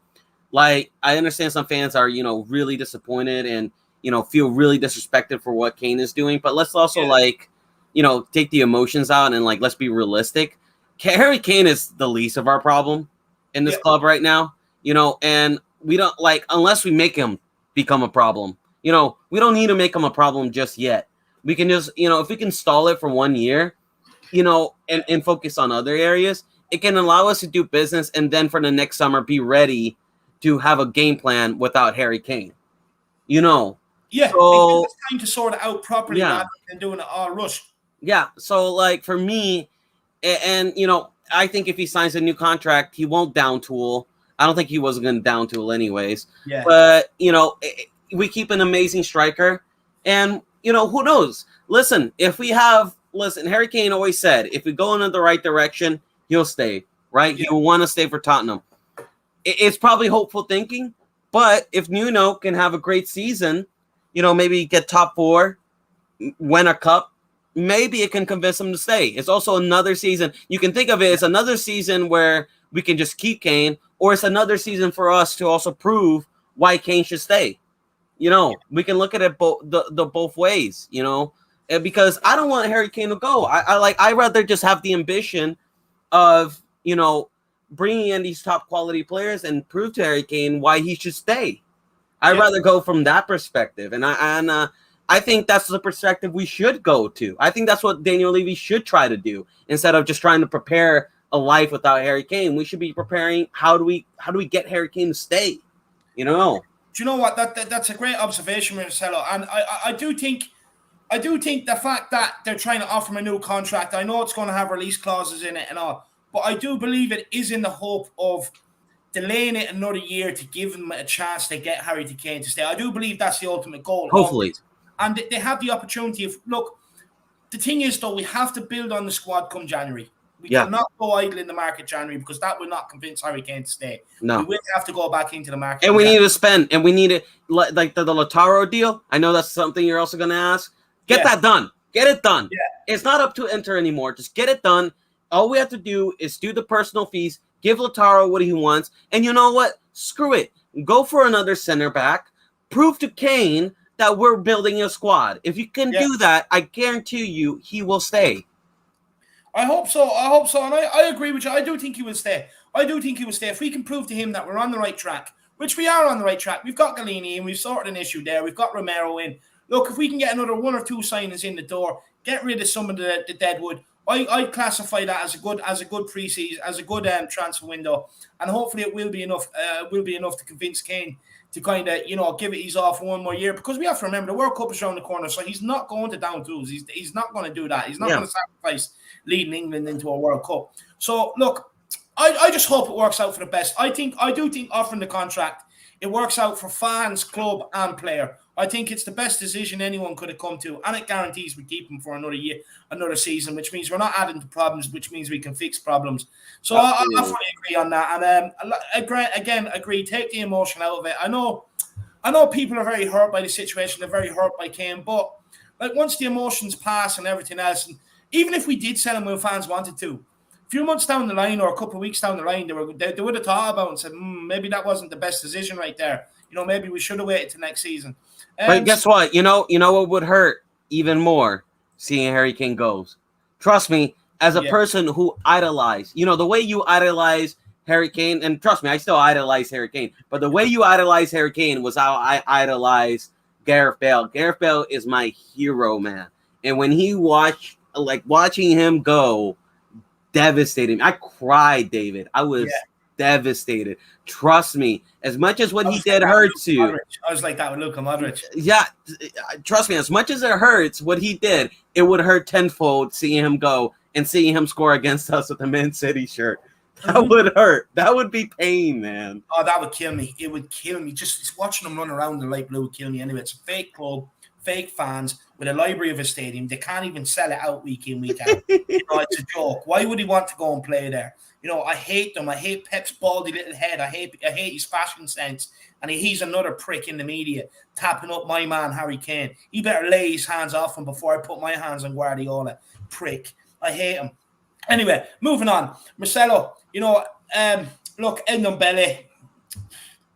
Like, I understand some fans are, you know, really disappointed and, you know, feel really disrespected for what Kane is doing. But let's also, like, you know, take the emotions out and, like, let's be realistic. Harry Kane is the least of our problem in this club right now, you know, and we don't, like, unless we make him become a problem, you know, we don't need to make him a problem just yet. We can just, you know, if we can stall it for 1 year, you know, and focus on other areas, it can allow us to do business and then for the next summer be ready to have a game plan without Harry Kane, you know. Yeah, so, it's time to sort it out properly rather than doing it all rushed. Yeah, so, like, for me, and, you know, I think if he signs a new contract, he won't down tool. I don't think he was going to down tool anyways. Yeah. But, you know, we keep an amazing striker. And, you know, who knows? Listen, Harry Kane always said, if we go in the right direction, he'll stay, right? Yeah. He will want to stay for Tottenham. It's probably hopeful thinking, but if Nuno can have a great season, you know, maybe get top 4, win a cup, maybe it can convince him to stay. It's also another season. You can think of it as another season where we can just keep Kane, or it's another season for us to also prove why Kane should stay. You know, we can look at it both ways, you know, because I don't want Harry Kane to go. I'd rather just have the ambition of, you know, bringing in these top quality players and prove to Harry Kane why he should stay. I'd rather go from that perspective. And I think that's the perspective we should go to. I think that's what Daniel Levy should try to do instead of just trying to prepare a life without Harry Kane. We should be preparing how do we get Harry Kane to stay? You know. Do you know what? That's a great observation, Marcelo. And I do think the fact that they're trying to offer him a new contract, I know it's going to have release clauses in it and all, but I do believe it is in the hope of delaying it another year to give him a chance to get Harry Kane to stay. I do believe that's the ultimate goal. Hopefully. And they have the opportunity of, look, the thing is, though, we have to build on the squad come January. We cannot go idle in the market January because that will not convince Harry Kane to stay. No. We will have to go back into the market. And we need to spend, and we need it, like the Lautaro deal. I know that's something you're also going to ask. Get that done. Get it done. Yeah. It's not up to Inter anymore. Just get it done. All we have to do is do the personal fees, give Lautaro what he wants, and you know what? Screw it. Go for another center back. Prove to Kane that we're building a squad. If you can do that, I guarantee you he will stay. I hope so. And I agree with you. I do think he will stay. If we can prove to him that we're on the right track, which we are on the right track. We've got Galini in. We've sorted an issue there. We've got Romero in. Look, if we can get another 1 or 2 signings in the door, get rid of some of the deadwood, I classify that as a good preseason, as a good transfer window, and hopefully it will be enough. To convince Kane to kind of, you know, give it his all for 1 more year, because we have to remember the World Cup is around the corner, so he's not going to down tools. He's not going to do that. He's not going to sacrifice leading England into a World Cup. So look, I just hope it works out for the best. I do think offering the contract, it works out for fans, club, and player. I think it's the best decision anyone could have come to, and it guarantees we keep him for another year, another season, which means we're not adding to problems, which means we can fix problems. So I fully agree on that, and agree. Take the emotion out of it. I know people are very hurt by the situation. They're very hurt by Kane, but like once the emotions pass and everything else, and even if we did sell him when fans wanted to, a few months down the line or a couple of weeks down the line, they would have thought about it and said, maybe that wasn't the best decision right there. You know, maybe we should have waited till next season. But guess what? You know what would hurt even more? Seeing Harry Kane goes. Trust me, as a person who idolized, the way you idolize Harry Kane, and trust me, I still idolize Harry Kane, but the way you idolize Harry Kane was how I idolize Gareth Bale. Gareth Bale is my hero, man. And when he watching him go, devastating. I cried, David. I was devastated. Trust me, as much as what he did hurts you. I was like that with Luka Modric. Yeah, trust me, as much as it hurts what he did, it would hurt tenfold seeing him go and seeing him score against us with the Man City shirt. That would hurt. That would be pain, man. Oh, that would kill me. It would kill me. Just watching them run around in light blue would kill me anyway. It's a fake club, fake fans with a library of a stadium. They can't even sell it out week in, week out. It's a joke. Why would he want to go and play there? I hate them. I hate Pep's baldy little head. I hate his fashion sense. And he's another prick in the media, tapping up my man, Harry Kane. He better lay his hands off him before I put my hands on Guardiola. Prick. I hate him. Anyway, moving on. Marcelo, look, Ndombele.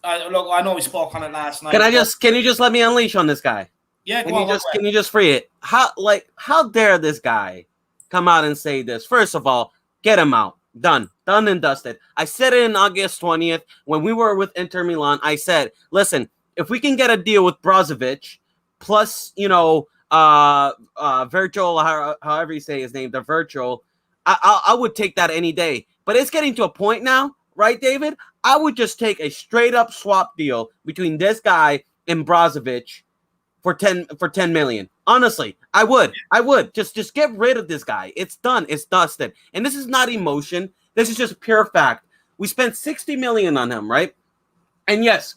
Look, I know we spoke on it last night. Can you just let me unleash on this guy? Yeah, can you just free it? How dare this guy come out and say this? First of all, get him out. Done and dusted. I said it in August 20th when we were with Inter Milan. I said, listen, if we can get a deal with Brozovic plus, Virgil, however you say his name, the Virgil, I would take that any day. But it's getting to a point now, right, David? I would just take a straight up swap deal between this guy and Brozovic for 10 million. Honestly, I would just get rid of this guy. It's done. It's dusted. And this is not emotion. This is just pure fact. We spent 60 million on him, right? And yes,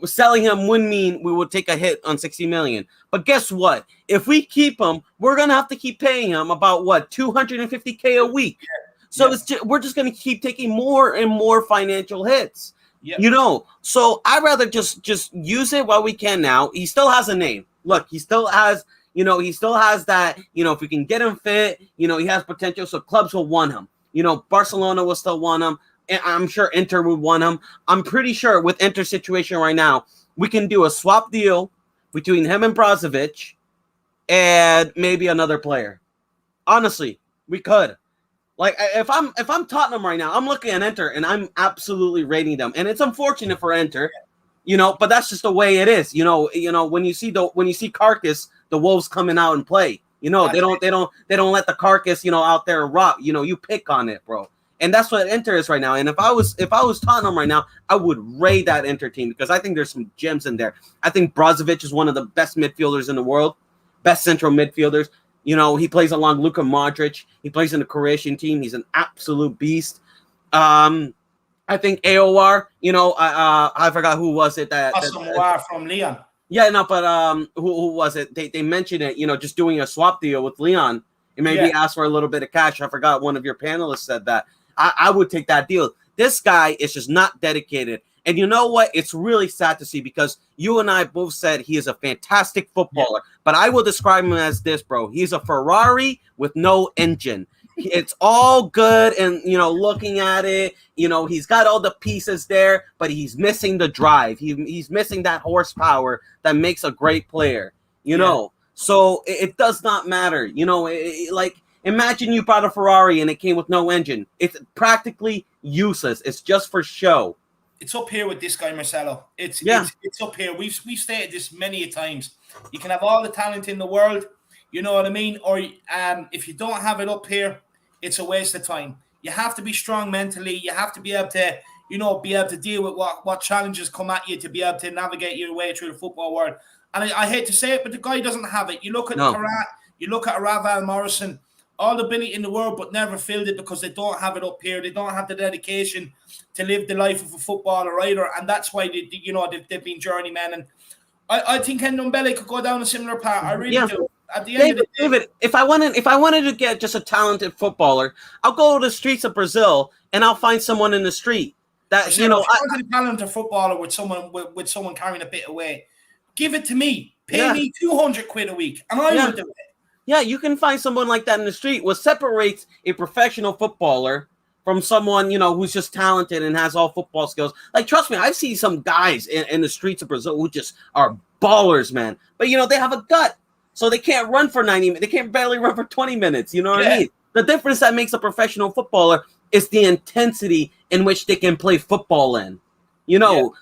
selling him would mean we would take a hit on 60 million. But guess what? If we keep him, we're going to have to keep paying him about 250K a week. So we're just going to keep taking more and more financial hits. Yep. So I'd rather just use it while we can now. He still has a name. Look, he still has that, if we can get him fit, he has potential. So clubs will want him. Barcelona will still want him. And I'm sure Inter would want him. I'm pretty sure with Inter's situation right now, we can do a swap deal between him and Brozovic and maybe another player. Honestly, we could. Like if I'm Tottenham right now, I'm looking at Inter and I'm absolutely rating them. And it's unfortunate for Inter, but that's just the way it is. When you see carcass, the wolves coming out and play. They don't let the carcass, out there rot. You pick on it, bro. And that's what Inter is right now. And if I was Tottenham right now, I would raid that Inter team because I think there's some gems in there. I think Brozovic is one of the best midfielders in the world, best central midfielders. He plays along Luka Modric. He plays in the Croatian team. He's an absolute beast. I think AOR, I forgot who was it that Moura from Leon. Yeah, no, but who was it? They mentioned it, just doing a swap deal with Leon and maybe ask for a little bit of cash. I forgot one of your panelists said that. I would take that deal. This guy is just not dedicated. And you know what? It's really sad to see because you and I both said he is a fantastic footballer. But I will describe him as this, bro. He's a Ferrari with no engine. It's all good and, looking at it, he's got all the pieces there, but he's missing the drive. He's missing that horsepower that makes a great player, So it does not matter. Imagine you bought a Ferrari and it came with no engine. It's practically useless. It's just for show. It's up here with this guy, Marcelo. It's up here. We've stated this many a times. You can have all the talent in the world, you know what I mean? Or if you don't have it up here, it's a waste of time. You have to be strong mentally. You have to be able to, deal with what challenges come at you to be able to navigate your way through the football world. And I hate to say it, but the guy doesn't have it. You look at you look at Raval Morrison, all the ability in the world, but never filled it because they don't have it up here. They don't have the dedication to live the life of a footballer either, and that's why they've been journeymen. And I think Ndombele could go down a similar path. I really do. At the end of the day, David, if I wanted to get just a talented footballer, I'll go to the streets of Brazil and I'll find someone in the street that if you wanted a talented footballer with someone carrying a bit of weight, give it to me. Pay me 200 quid a week, and I will do it. Yeah, you can find someone like that in the street. What separates a professional footballer from someone, who's just talented and has all football skills. Like, trust me, I see some guys in the streets of Brazil who just are ballers, man. But, they have a gut. So they can't run for 90 minutes. They can't barely run for 20 minutes. You know what I mean? The difference that makes a professional footballer is the intensity in which they can play football in. You know,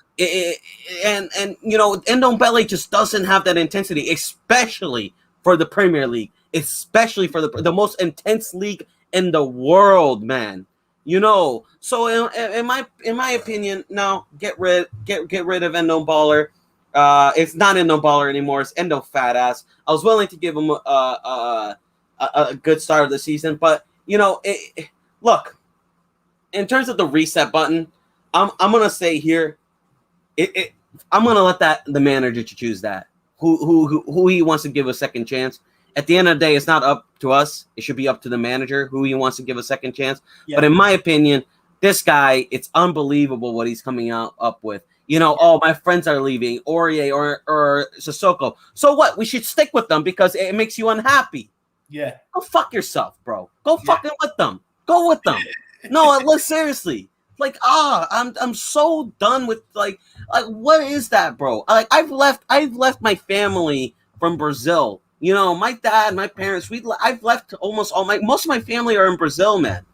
and you know, Ndombele just doesn't have that intensity, especially for the Premier League, especially for the most intense league in the world, man. You know, so in my opinion, no, get rid of Ndombele. It's not Ndombele anymore. It's Endo fat ass. I was willing to give him a good start of the season, but you know, look, in terms of the reset button, I'm gonna say here, I'm gonna let the manager to choose that who he wants to give a second chance. At the end of the day, it's not up to us. It should be up to the manager who he wants to give a second chance. Yeah. But in my opinion, this guy, it's unbelievable what he's coming up with. You know, oh, my friends are leaving, Aurier or Sissoko. So what? We should stick with them because it makes you unhappy. Yeah. Go fuck yourself, bro. Go fucking with them. Go with them. No, look, seriously. Like, I'm so done with like what is that, bro? Like I've left my family from Brazil. You know, my dad, my parents, I've left most of my family are in Brazil, man.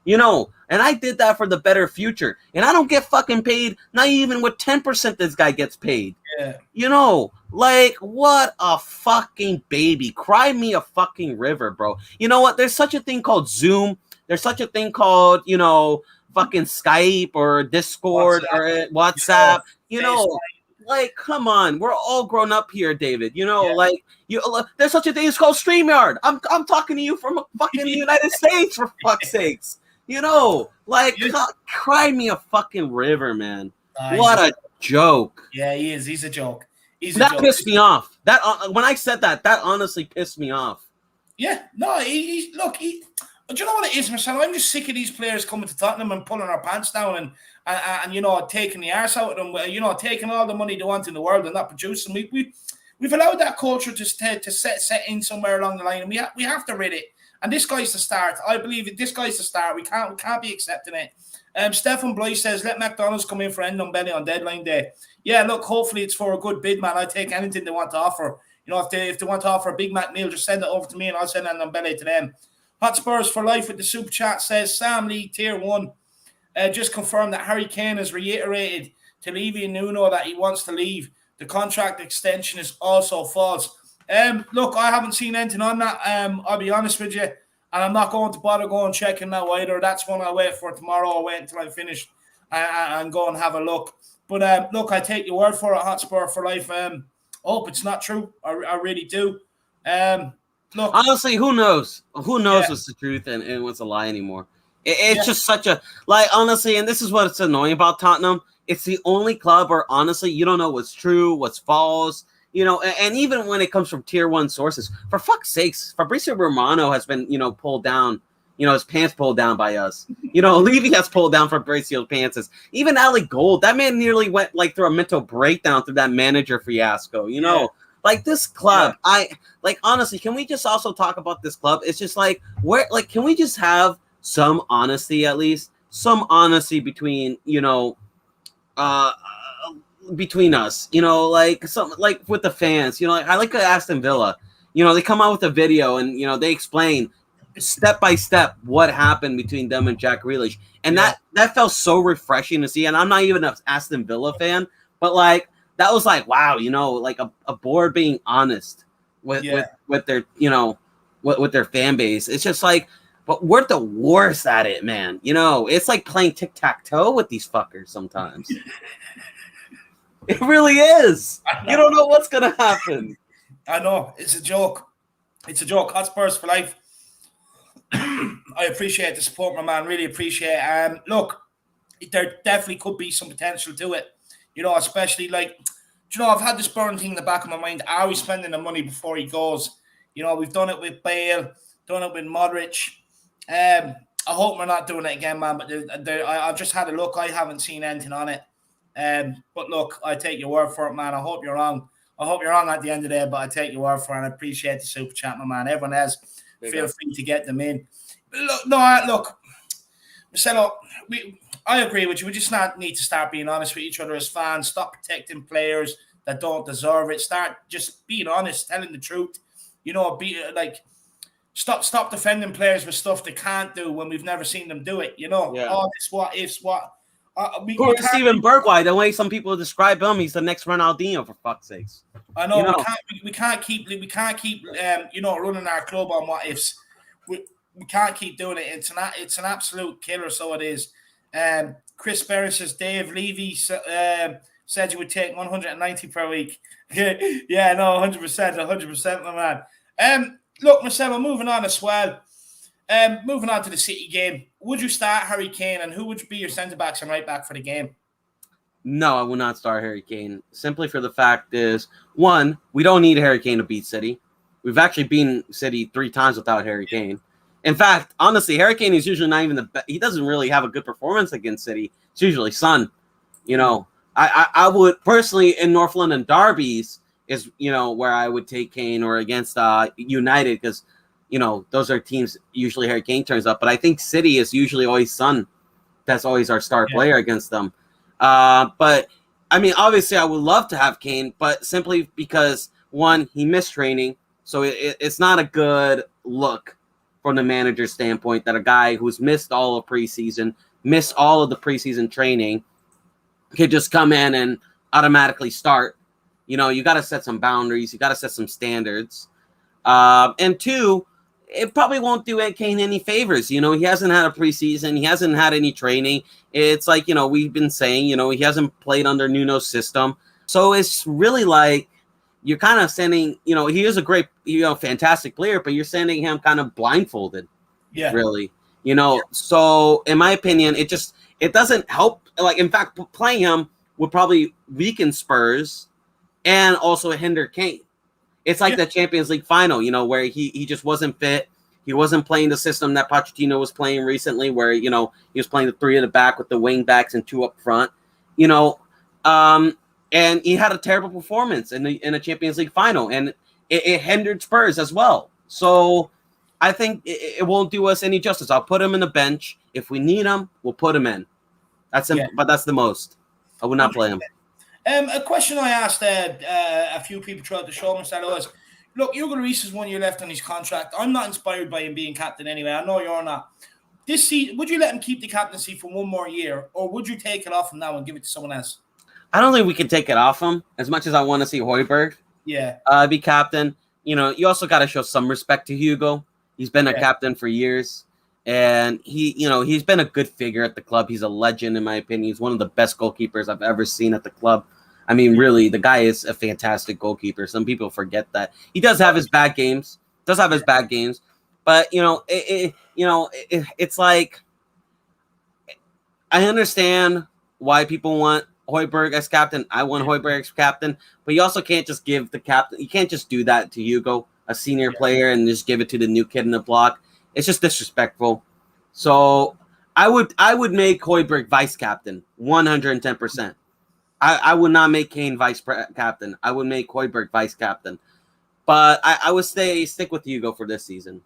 You know, and I did that for the better future. And I don't get fucking paid, not even with 10% this guy gets paid. Yeah. You know, like, what a fucking baby. Cry me a fucking river, bro. You know what? There's such a thing called Zoom. There's such a thing called, you know, fucking Skype or Discord or WhatsApp. You know, like, come on. We're all grown up here, David. You know, like, there's such a thing as called StreamYard. I'm talking to you from fucking the United States, for fuck's sakes. You know, like, cry me a fucking river, man. What a joke. Yeah, he is. He's a joke. That pissed me off. That when I said that honestly pissed me off. Yeah, no, look. Do you know what it is, Marcelo? I'm just sick of these players coming to Tottenham and pulling our pants down and you know, taking the arse out of them. You know, taking all the money they want in the world and not producing. We've allowed that culture to set in somewhere along the line, and we have to rid it. And this guy's the start. I believe it. This guy's the start. We can't be accepting it. Stefan Blythe says, let McDonald's come in for Ndombele on deadline day. Yeah, look, hopefully it's for a good bid, man. I take anything they want to offer. You know, if they want to offer a Big Mac meal, just send it over to me and I'll send Ndombele to them. Hot Spurs for Life with the super chat says, Sam Lee, Tier 1, just confirmed that Harry Kane has reiterated to Levy and Nuno that he wants to leave. The contract extension is also false. Look, I haven't seen anything on that. I'll be honest with you, and I'm not going to bother going checking that either. That's one I'll wait for tomorrow. I'll wait until I finish and go and have a look. But look, I take your word for it, Hotspur for Life. I hope it's not true. I really do. Look, honestly, who knows? Who knows what's the truth and what's a lie anymore? It's just such a, like, honestly, and this is what's annoying about Tottenham. It's the only club where, honestly, you don't know what's true, what's false. You know, and even when it comes from Tier 1 sources, for fuck's sakes, Fabrizio Romano has been, you know, pulled down, you know, his pants pulled down by us. You know, Levy has pulled down Fabrizio's pants. Even Alli Gold, that man nearly went, like, through a mental breakdown through that manager fiasco, you know? Like, this club, honestly, can we just also talk about this club? It's just like, can we just have some honesty at least? Some honesty between, you know, between us, you know, like with the fans, you know, like I like Aston Villa, you know, they come out with a video and, you know, they explain step by step what happened between them and Jack Grealish. And that felt so refreshing to see. And I'm not even an Aston Villa fan, but like, that was like, wow, you know, like a board being honest with their, you know, with their fan base. It's just like, but we're the worst at it, man. You know, it's like playing tic-tac-toe with these fuckers sometimes. It really is. You don't know what's going to happen. I know. It's a joke. It's a joke. Hotspurs for Life. I appreciate the support, my man. Really appreciate it. Look, there definitely could be some potential to it. You know, especially like, you know, I've had this burning thing in the back of my mind. Are we spending the money before he goes? You know, we've done it with Bale, done it with Modric. I hope we're not doing it again, man. But I've just had a look. I haven't seen anything on it. But look, I take your word for it, man. I hope you're wrong. I hope you're wrong at the end of the day, but I take your word for it, and I appreciate the super chat, my man. Everyone else, feel free to get them in. Look, Marcelo, I agree with you. We just need to start being honest with each other as fans. Stop protecting players that don't deserve it. Start just being honest, telling the truth. You know, be like, stop defending players with stuff they can't do when we've never seen them do it. You know, Yeah. all this what ifs, what. We Poor can't- Steven Bergwijn, the way some people describe him, he's the next Ronaldinho, for fuck's sakes. I know, You know. we can't keep running our club on what ifs. We can't keep doing it. It's an absolute killer. So it is. Chris Berry says Dave Levy said you would take 190 per week. Yeah, no, 100%, my man. Look, Marcelo, moving on as well. Moving on to the City game. Would you start Harry Kane, and who would be your centre backs and right back for the game? No, I will not start Harry Kane. Simply for the fact is, one, we don't need Harry Kane to beat City. We've actually beaten City 3 times without Harry Kane. In fact, honestly, Harry Kane is usually not even the best. He doesn't really have a good performance against City. It's usually Son. You know, I would personally in North London derbies is, you know, where I would take Kane, or against United, because, you know, those are teams usually Harry Kane turns up. But I think City is usually always Son. That's always our star player against them. But I mean, obviously, I would love to have Kane, but simply because, one, he missed training, so it's not a good look from the manager's standpoint that a guy who's missed all of preseason, missed all of the preseason training, could just come in and automatically start. You know, you got to set some boundaries, you got to set some standards, and two, it probably won't do Kane any favors. You know, he hasn't had a preseason. He hasn't had any training. It's like, you know, we've been saying, you know, he hasn't played under Nuno's system. So it's really like you're kind of sending, you know, he is a great, you know, fantastic player, but you're sending him kind of blindfolded. Yeah. Really. You know, so in my opinion, it doesn't help. Like, in fact, playing him would probably weaken Spurs and also hinder Kane. It's like the Champions League final, you know, where he just wasn't fit. He wasn't playing the system that Pochettino was playing recently, where, you know, he was playing the 3 at the back with the wing backs and 2 up front, you know, and he had a terrible performance in a Champions League final, and it hindered Spurs as well. So I think it won't do us any justice. I'll put him in the bench. If we need him, we'll put him in. That's him, but that's the most. I would not play him. A question I asked a few people throughout the show, Marcelo, is, look, Hugo Lloris has 1 year left on his contract. I'm not inspired by him being captain anyway. I know you're not. This season, would you let him keep the captaincy for 1 more year, or would you take it off him now and give it to someone else? I don't think we can take it off him, as much as I want to see Hojbjerg be captain. You know, you also got to show some respect to Hugo. He's been a captain for years, and he's been a good figure at the club. He's a legend, in my opinion. He's one of the best goalkeepers I've ever seen at the club. I mean, really, the guy is a fantastic goalkeeper. Some people forget that. He does have his bad games. But, you know, it's like, I understand why people want Hojbjerg as captain. I want Hojbjerg as captain. But you also can't just give the captain. You can't just do that to Hugo, a senior player, and just give it to the new kid in the block. It's just disrespectful. So I would make Hojbjerg vice captain, 110%. I would not make Kane vice captain. I would make Hojbjerg vice captain. But I would stick with Hugo for this season.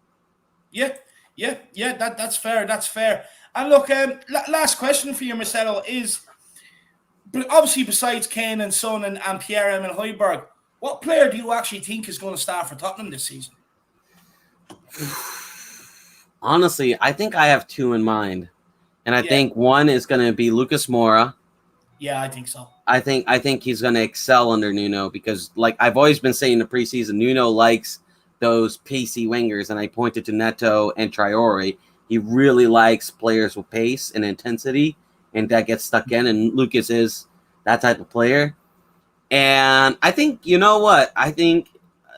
Yeah, that's fair. That's fair. And look, last question for you, Marcelo, is, but obviously besides Kane and Son and Pierre-Emile Hojbjerg, what player do you actually think is going to start for Tottenham this season? Honestly, I think I have 2 in mind. And I think one is going to be Lucas Moura. Yeah, I think so. I think he's going to excel under Nuno, because, like I've always been saying in the preseason, Nuno likes those pacey wingers, and I pointed to Neto and Traore. He really likes players with pace and intensity, and that gets stuck in, and Lucas is that type of player. And I think, you know what? I think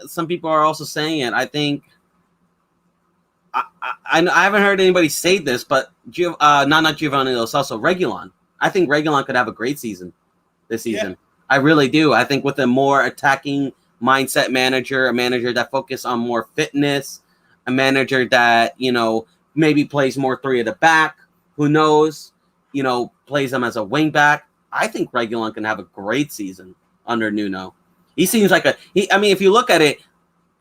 some people are also saying it. I think I haven't heard anybody say this, but not Giovanni Lo Celso, Reguilon. I think Reguilon could have a great season this season. I really do. I think with a more attacking mindset manager, a manager that focuses on more fitness, a manager that, you know, maybe plays more 3 at the back, who knows, you know, plays them as a wing back. I think Reguilon can have a great season under Nuno. He seems like if you look at it,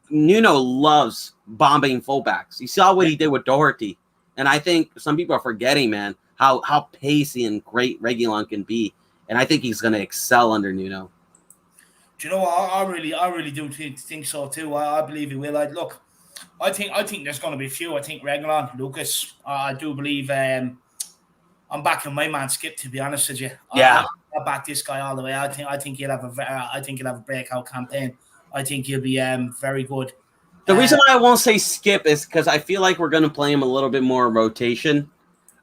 Nuno loves bombing fullbacks. You saw what he did with Doherty. And I think some people are forgetting, man, how pacey and great Reguilon can be. And I think he's going to excel under Nuno. Do you know what? I really do think so too. I believe he will. Look, I think there's going to be a few. I think Reguilon, Lucas. I do believe. I'm backing my man Skip. To be honest with you, Yeah. I back this guy all the way. I think he'll have a breakout campaign. I think he'll be very good. The reason why I won't say Skip is because I feel like we're going to play him a little bit more rotation.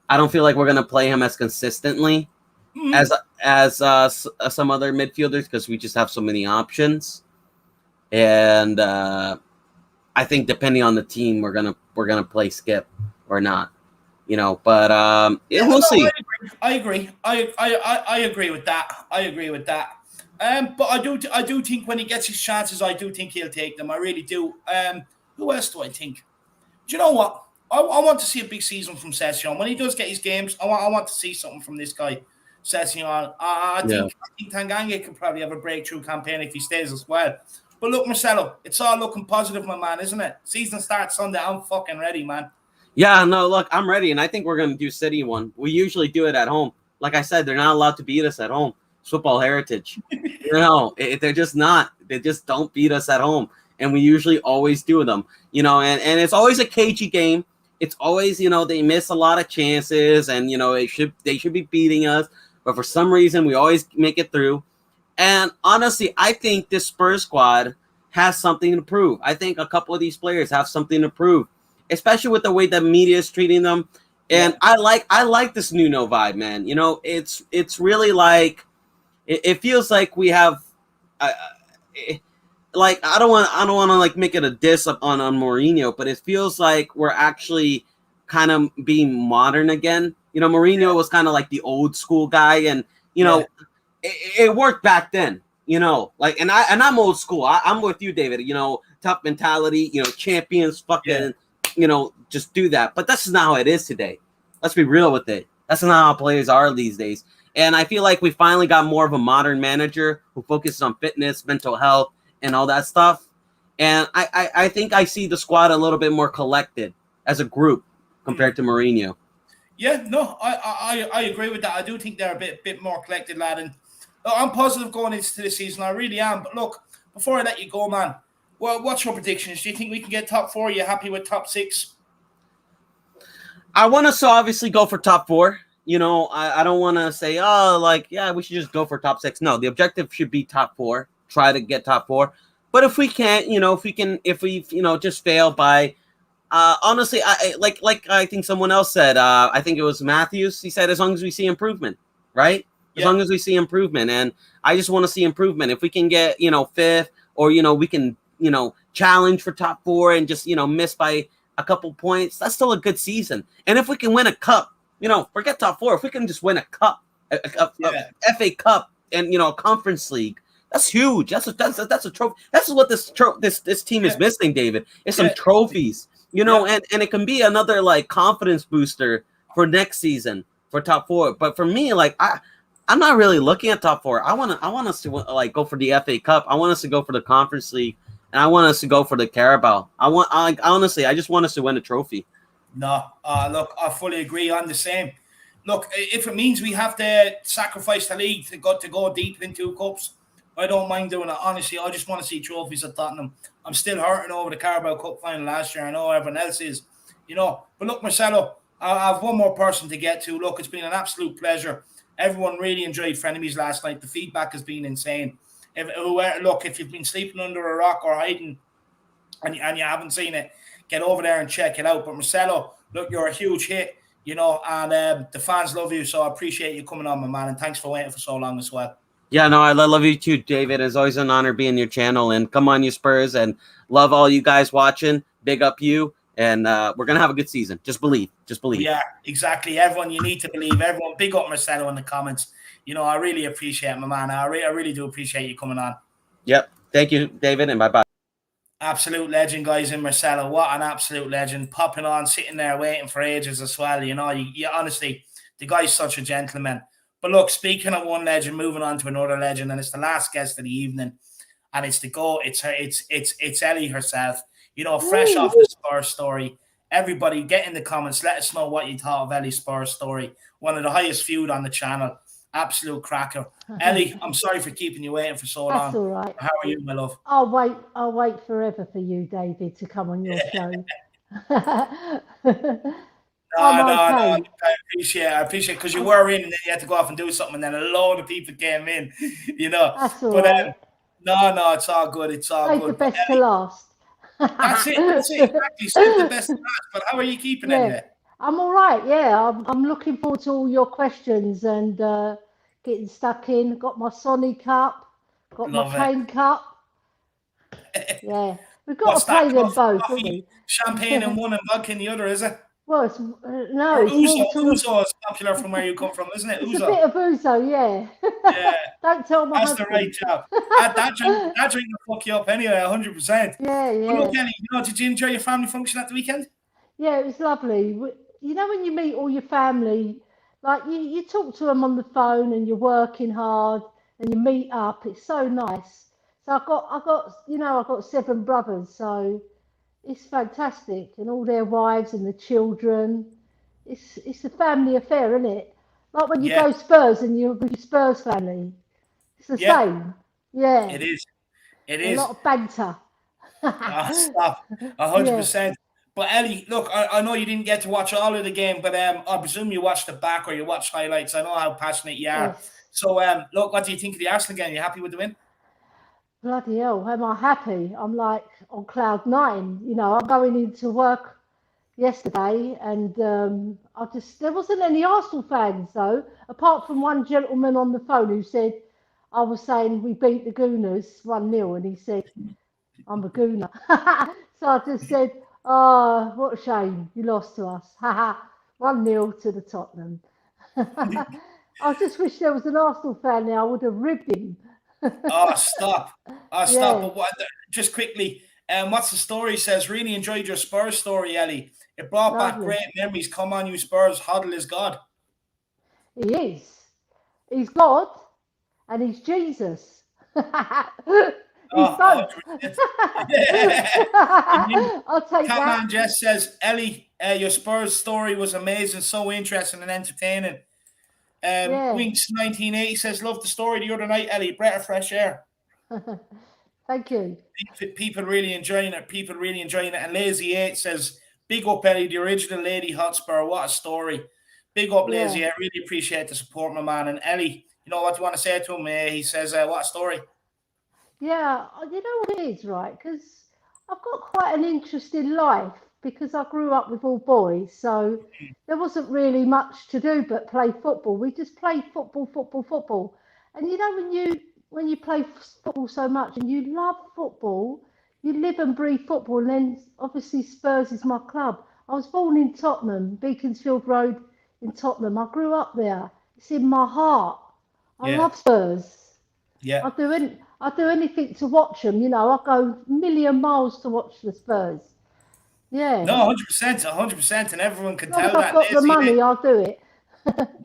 I don't feel like we're going to play him as consistently as some other midfielders because we just have so many options. And I think depending on the team, we're gonna play Skip or not, But we'll see. I agree. I agree with that. But I do think when he gets his chances, I do think he'll take them. I really do. Who else do I think? Do you know what? I want to see a big season from Session. When he does get his games, I want to see something from this guy, Session. I think Tanganga can probably have a breakthrough campaign if he stays as well. But look, Marcelo, it's all looking positive, my man, isn't it? Season starts Sunday. I'm fucking ready, man. Yeah, no, look, I'm ready, and I think we're going to do City one. We usually do it at home. Like I said, they're not allowed to beat us at home. It's football heritage. They're just not. They just don't beat us at home, and we usually always do them. And it's always a cagey game. It's always, they miss a lot of chances, and they should be beating us, but for some reason we always make it through. And honestly, I think this Spurs squad has something to prove. I think a couple of these players have something to prove, especially with the way the media is treating them. And I like this Nuno vibe, man. It's really like it feels like we have like I don't want to like make it a diss on Mourinho, but it feels like we're actually kind of being modern again. Mourinho was kind of like the old school guy, and it worked back then, and I'm old school. I'm with you, David. Tough mentality. Champions, fucking, just do that. But that's not how it is today. Let's be real with it. That's not how players are these days. And I feel like we finally got more of a modern manager who focuses on fitness, mental health, and all that stuff. And I think I see the squad a little bit more collected as a group compared to Mourinho. Yeah, no, I agree with that. I do think they're a bit more collected, lad. And I'm positive going into the season. I really am. But look, before I let you go, man, well, what's your predictions? Do you think we can get top 4? Are you happy with top 6? I want us to obviously go for top 4. I don't want to say, we should just go for top 6. No, the objective should be top 4. Try to get top 4. But if we can't, if we just fail by, honestly, I think someone else said, I think it was Matthews. He said, as long as we see improvement, right? As long as we see improvement. And I just want to see improvement. If we can get, 5th or, we can, challenge for top 4 and just, miss by a couple points, that's still a good season. And if we can win a cup, forget top 4. If we can just win a cup, a FA Cup and, a Conference League, that's huge. That's a trophy. That's what this team is missing, David. It's some trophies, and it can be another like confidence booster for next season for top 4. But for me, like I'm not really looking at top 4. I want us to like go for the FA Cup. I want us to go for the Conference League, and I want us to go for the Carabao. Honestly, I just want us to win a trophy. No, look, I fully agree. I'm the same. Look, if it means we have to sacrifice the league to go deep into cups, I don't mind doing it. Honestly, I just want to see trophies at Tottenham. I'm still hurting over the Carabao Cup final last year. I know everyone else is, But look, Marcelo, I have one more person to get to. Look, it's been an absolute pleasure. Everyone really enjoyed Frenemies last night. The feedback has been insane. If you've been sleeping under a rock or hiding and you haven't seen it, get over there and check it out. But Marcelo, look, you're a huge hit, and the fans love you. So I appreciate you coming on, my man. And thanks for waiting for so long as well. Yeah, no, I love you too, David. It's always an honor being your channel. And come on, you Spurs. And love all you guys watching. Big up you. And we're going to have a good season. Just believe. Yeah, exactly. Everyone, you need to believe. Everyone, big up Marcelo in the comments. I really appreciate it, my man. I really do appreciate you coming on. Yep. Thank you, David, and bye-bye. Absolute legend, guys, in Marcelo. What an absolute legend. Popping on, sitting there waiting for ages as well. You honestly, the guy's such a gentleman. But look, speaking of one legend, moving on to another legend, and it's the last guest of the evening, and it's the goal. It's Ellie herself. Fresh off the Spurs story. Everybody, get in the comments. Let us know what you thought of Ellie's Spurs story. One of the highest viewed on the channel. Absolute cracker. Ellie, I'm sorry for keeping you waiting for so long. That's all right. How are you, my love? I'll wait forever for you, David, to come on your show. No, I appreciate because you were in and then you had to go off and do something and then a load of people came in, you know. That's all right. No, it's all good. It's all Save good. the best to last. That's it. Exactly. Save the best to last. But how are you keeping in there? I'm all right. Yeah, I'm looking forward to all your questions and getting stuck in. Got my Sonny Cup, got my Kane Cup. Yeah, we've got to play them both, haven't we? Champagne in one and vodka in the other, is it? Well, it's Ouzo is popular from where you come from, isn't it? It's a bit of ouzo, yeah. Don't tell my husband. That's the right job. That drink will fuck you up anyway, 100%. Yeah. Well, look, Ellie, did you enjoy your family function at the weekend? Yeah, it was lovely. You know, when you meet all your family, like you talk to them on the phone and you're working hard and you meet up. It's so nice. So I got 7 brothers, so it's fantastic, and all their wives and the children. It's a family affair, isn't it? Like when you go Spurs and you're with your Spurs family. It's the same. Yeah. It is. A lot of banter. Stop. 100%. But Ellie, look, I know you didn't get to watch all of the game, but I presume you watched the back or you watched highlights. I know how passionate you are. Yes. So, look, what do you think of the Arsenal game? Are you happy with the win? Bloody hell, am I happy? I'm like on cloud 9. You know, I'm going into work yesterday and there wasn't any Arsenal fans though, apart from one gentleman on the phone who said, I was saying we beat the Gooners 1-0 and he said, I'm a Gooner. So I just said, oh, what a shame, you lost to us. 1-0 to the Tottenham. I just wish there was an Arsenal fan there, I would have ribbed him. Stop. But just quickly, what's the story says? Really enjoyed your Spurs story, Ellie. It brought back great memories. Come on, you Spurs. Hoddle is God. He is. He's God and he's Jesus. He's both. I'll take that. Man Jess says, Ellie, your Spurs story was amazing, so interesting and entertaining. Winks 1980 says, love the story the other night, Ellie. Breath of fresh air. Thank you. People really enjoying it. And Lazy 8 says, big up, Ellie, the original Lady Hotspur. What a story. Big up, Lazy 8. Really appreciate the support, my man. And Ellie, you know what you want to say to him? He says, what a story. Yeah, you know what it is, right? Because I've got quite an interesting life because I grew up with all boys. So there wasn't really much to do but play football. We just played football. And you know, when you play football so much and you love football, you live and breathe football. And then obviously Spurs is my club. I was born in Tottenham, Beaconsfield Road in Tottenham. I grew up there. It's in my heart. I love Spurs. Yeah. I'll do anything to watch them. You know, I'll go a million miles to watch the Spurs. Yeah. No, 100%, and everyone can tell if that. I've got the money, I'll do it.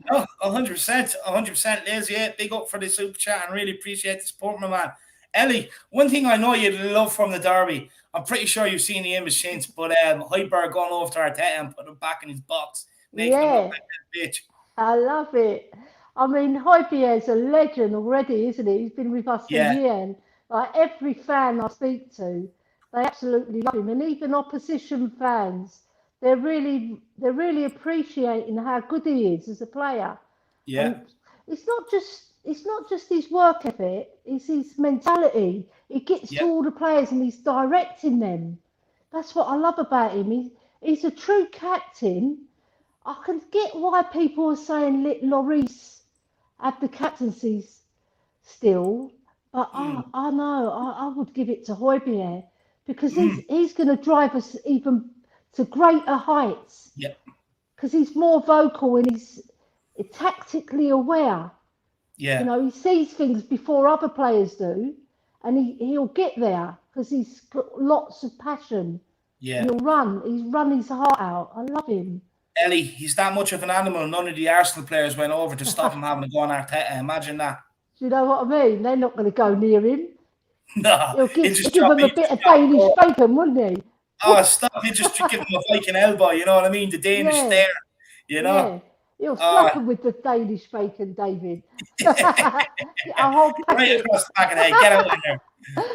No, 100%, Lazy 8. Big up for the super chat and really appreciate the support, my man. Ellie, one thing I know you'd love from the derby, I'm pretty sure you've seen the image since, but Hojbjerg going over to Arteta and put him back in his box, making him look like that bitch. I love it. I mean, Hojbjerg's a legend already, isn't he? He's been with us for years. And like every fan I speak to, they absolutely love him, and even opposition fans, they're really appreciating how good he is as a player. Yeah, and it's not just his work ethic; it's his mentality. He gets to all the players and he's directing them. That's what I love about him. He's a true captain. I can get why people are saying let Lloris have the captaincies still, but I know I would give it to Hojbjerg because he's going to drive us even to greater heights. Yeah, because he's more vocal and he's tactically aware. Yeah, you know, he sees things before other players do, and he'll get there because he's got lots of passion. Yeah, he's run his heart out. I love him. Ellie, he's that much of an animal. None of the Arsenal players went over to stop him having to go on Arteta. Imagine that. Do you know what I mean? They're not going to go near him. No. He'll give him a bit of Danish bacon, wouldn't he? Oh, stop. He'll just give him a Viking elbow, you know what I mean? The Danish stare, you know? You're slapping with the Danish bacon, David. A whole Right packet. across the back of the head. Get out of there.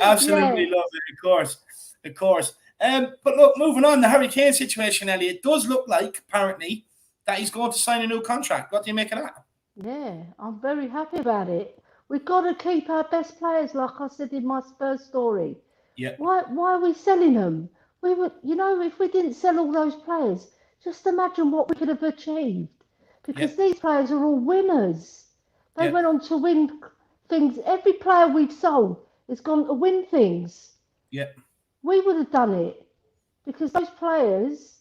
Absolutely Yeah. love it, of course. Of course. But look, moving on, the Harry Kane situation, Ellie, it does look like, apparently, that he's going to sign a new contract. What do you make of that? Yeah, I'm very happy about it. We've got to keep our best players, like I said in my Spurs story. Yeah. Why are we selling them? We would, if we didn't sell all those players, just imagine what we could have achieved. Because these players are all winners. They went on to win things. Every player we've sold has gone to win things. Yeah. We would have done it because those players,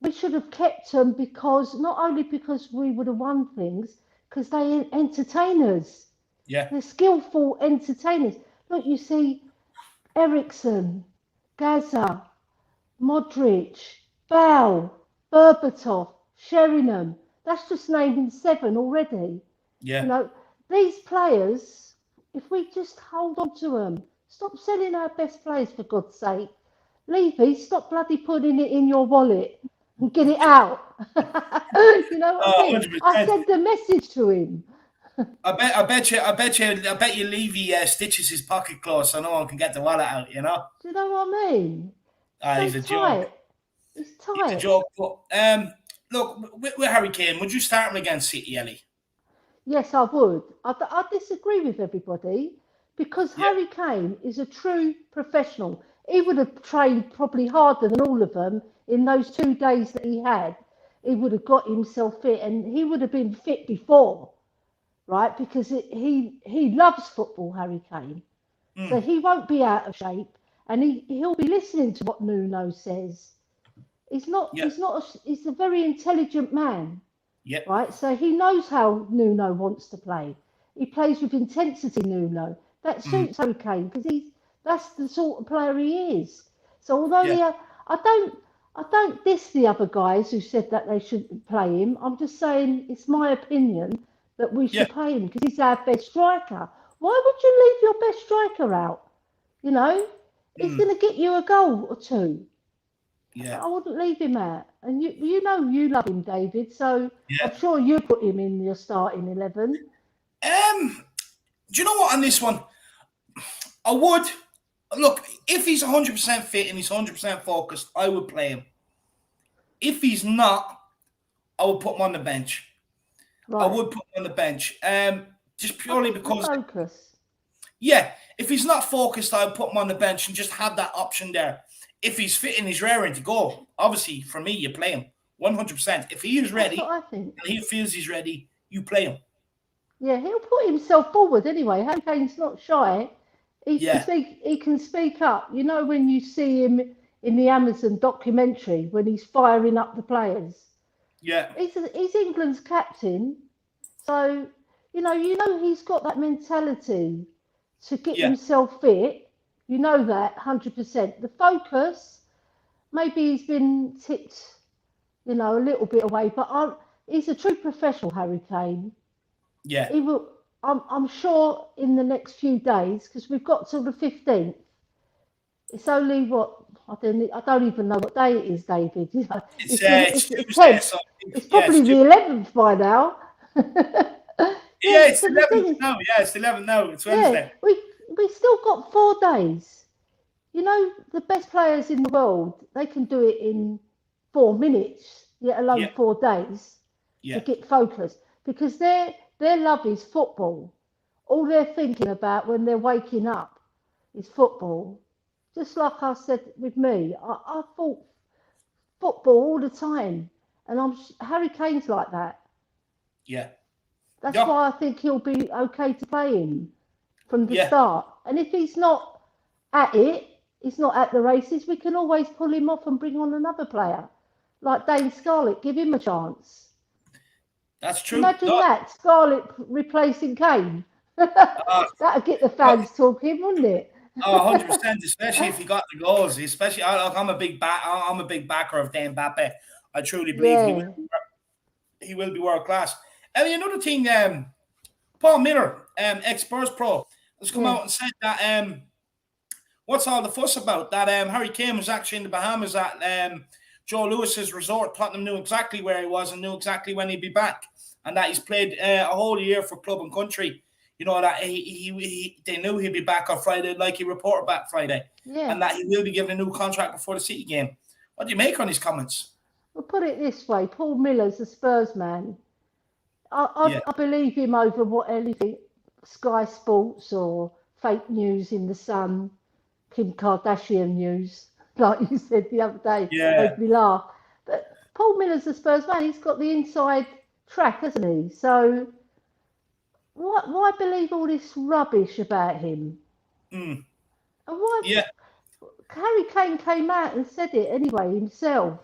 we should have kept them because not only because we would have won things, because they entertain us. Yeah. They're skillful entertainers. Look, you see Ericsson, Gaza, Modric, Bale, Berbatov, Sheringham. That's just naming 7 already. Yeah. These players, if we just hold on to them, stop selling our best players for God's sake. Levy, stop bloody putting it in your wallet and get it out. You know what I mean? 100%. I sent the message to him. I bet you Levy stitches his pocket close so no one can get the wallet out, Do you know what I mean? He's a joke. He's tight. He's a joke. But, look, with Harry Kane, would you start him against City, Ellie? Yes, I would. I disagree with everybody because Harry Kane is a true professional. He would have trained probably harder than all of them in those 2 days that he had. He would have got himself fit and he would have been fit before, right? Because he loves football, Harry Kane. So he won't be out of shape and he'll be listening to what Nuno says. He's a very intelligent man. Yeah. Right, so he knows how Nuno wants to play. He plays with intensity, Nuno. That suits Harry Kane because that's the sort of player he is. So although I don't diss the other guys who said that they shouldn't play him. I'm just saying it's my opinion that we should play him because he's our best striker. Why would you leave your best striker out? He's going to get you a goal or 2. Yeah. I wouldn't leave him out. And you love him, David, so I'm sure you put him in your starting 11. Do you know what on this one? I would. Look, if he's 100% fit and he's 100% focused, I would play him. If he's not, I would put him on the bench. Right. I would put him on the bench. Just purely because... Focus. Yeah, if he's not focused, I would put him on the bench and just have that option there. If he's fit and he's raring to go, obviously, for me, you play him 100%. If he is ready, that's what I think. And he feels he's ready, you play him. Yeah, he'll put himself forward anyway. Harry Kane's not shy. He can speak up. When you see him in the Amazon documentary, when he's firing up the players. Yeah. He's England's captain. So, he's got that mentality to get himself fit. You know that 100%. The focus, maybe he's been tipped, a little bit away, but he's a true professional, Harry Kane. Yeah. He will. I'm sure in the next few days, because we've got till the 15th. It's only what I don't even know what day it is, David. It's Tuesday, so it's probably the 11th by now. It's 11th now. Yeah, it's 11th now. It's Wednesday. Yeah, we still got 4 days. The best players in the world, they can do it in 4 minutes, let alone 4 days to get focused. Because their love is football. All they're thinking about when they're waking up is football. Just like I said with me, I thought football all the time. And Harry Kane's like that. Yeah. That's why I think he'll be okay to play him from the start. And if he's not at it, he's not at the races, we can always pull him off and bring on another player. Like Dane Scarlett, give him a chance. That's true. Imagine that, Scarlett replacing Kane. That'd get the fans talking, wouldn't it? 100%, especially if he got the goals. Especially, I'm a big backer of Dane Mbappe. I truly believe he will be world class. Ellie, another thing, Paul Miller, ex-Spurs pro, has come out and said that what's all the fuss about? That Harry Kane was actually in the Bahamas at Joe Lewis's resort, Tottenham knew exactly where he was and knew exactly when he'd be back, and that he's played a whole year for club and country. You know, that they knew he'd be back on Friday, like he reported back Friday, and that he will be given a new contract before the City game. What do you make on his comments? Well, put it this way, Paul Miller's a Spurs man. I believe him over what anything Sky Sports or fake news in the Sun, Kim Kardashian news, like you said the other day, made me laugh. But Paul Miller's a Spurs man. He's got the inside track, hasn't he? So why believe all this rubbish about him? And why? Harry Kane came out and said it anyway himself.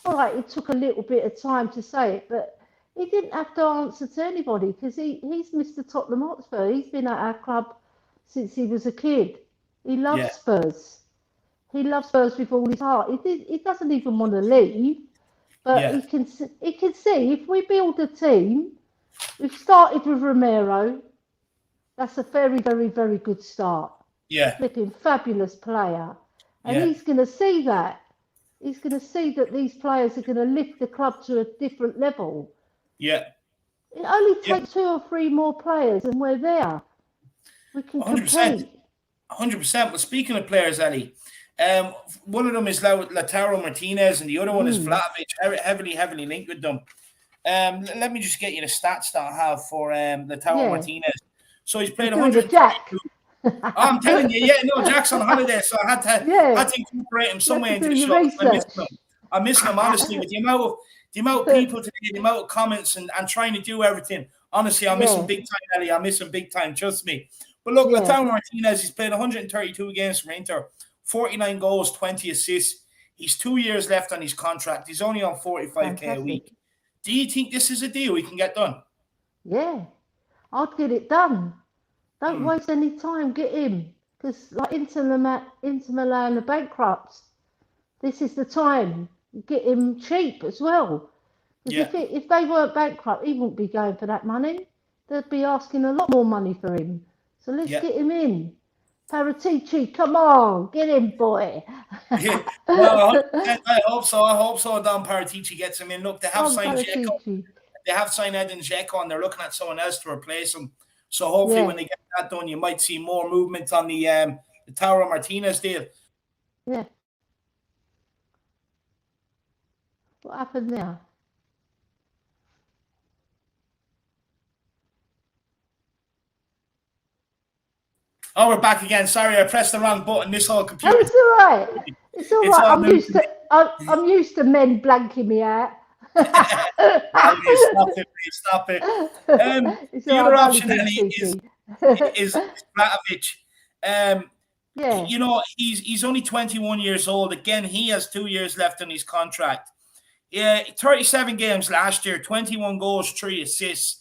All right, it took a little bit of time to say it, but he didn't have to answer to anybody because he's Mr. Tottenham Hotspur. He's been at our club since he was a kid. He loves Spurs. He loves Spurs with all his heart. He doesn't even want to leave, but he can see if we build a team. We've started with Romero. That's a very, very, very good start. Flipping fabulous player, and he's going to see that. He's going to see that these players are going to lift the club to a different level. It only takes 2 or 3 more players, and we're there. We can 100%. compete. 100%. Well, speaking of players, Ellie, one of them is Lautaro Martinez, and the other one is Vlahovic, heavily linked with them. Let me just get you the stats that I have for Lautaro Martinez. So he's played 132. I'm telling you, Jack's on holiday, so I had to incorporate him somewhere into the show. I miss him honestly, with the amount of people today, the amount of comments and trying to do everything. Honestly, I miss him big time, Ellie. I miss him big time, trust me. But look, Lautaro Martinez, he's played 132 games for Inter, 49 goals, 20 assists. He's 2 years left on his contract. He's only on 45k a week. Do you think this is a deal we can get done? Yeah, I'd get it done. Don't waste any time. Get him, because like Inter Milan are bankrupt. This is the time. Get him cheap as well. Because if they weren't bankrupt, he wouldn't be going for that money. They'd be asking a lot more money for him. So let's get him in. Paratici, come on, get him, boy. Well, I hope so. Don Paratici gets him in. Look, they have signed Dzeko. They have signed Edin Dzeko, and they're looking at someone else to replace him. So hopefully when they get that done, you might see more movement on the Lautaro Martinez deal. Yeah. What happened there? Oh, we're back again. Sorry, I pressed the wrong button. This whole computer. Oh, it's all right. It's all right. I'm used to men blanking me out. Stop it. The other option, Ellie, is Vlahovic. You know, he's only 21 years old. Again, he has 2 years left on his contract. 37 games last year, 21 goals, 3 assists.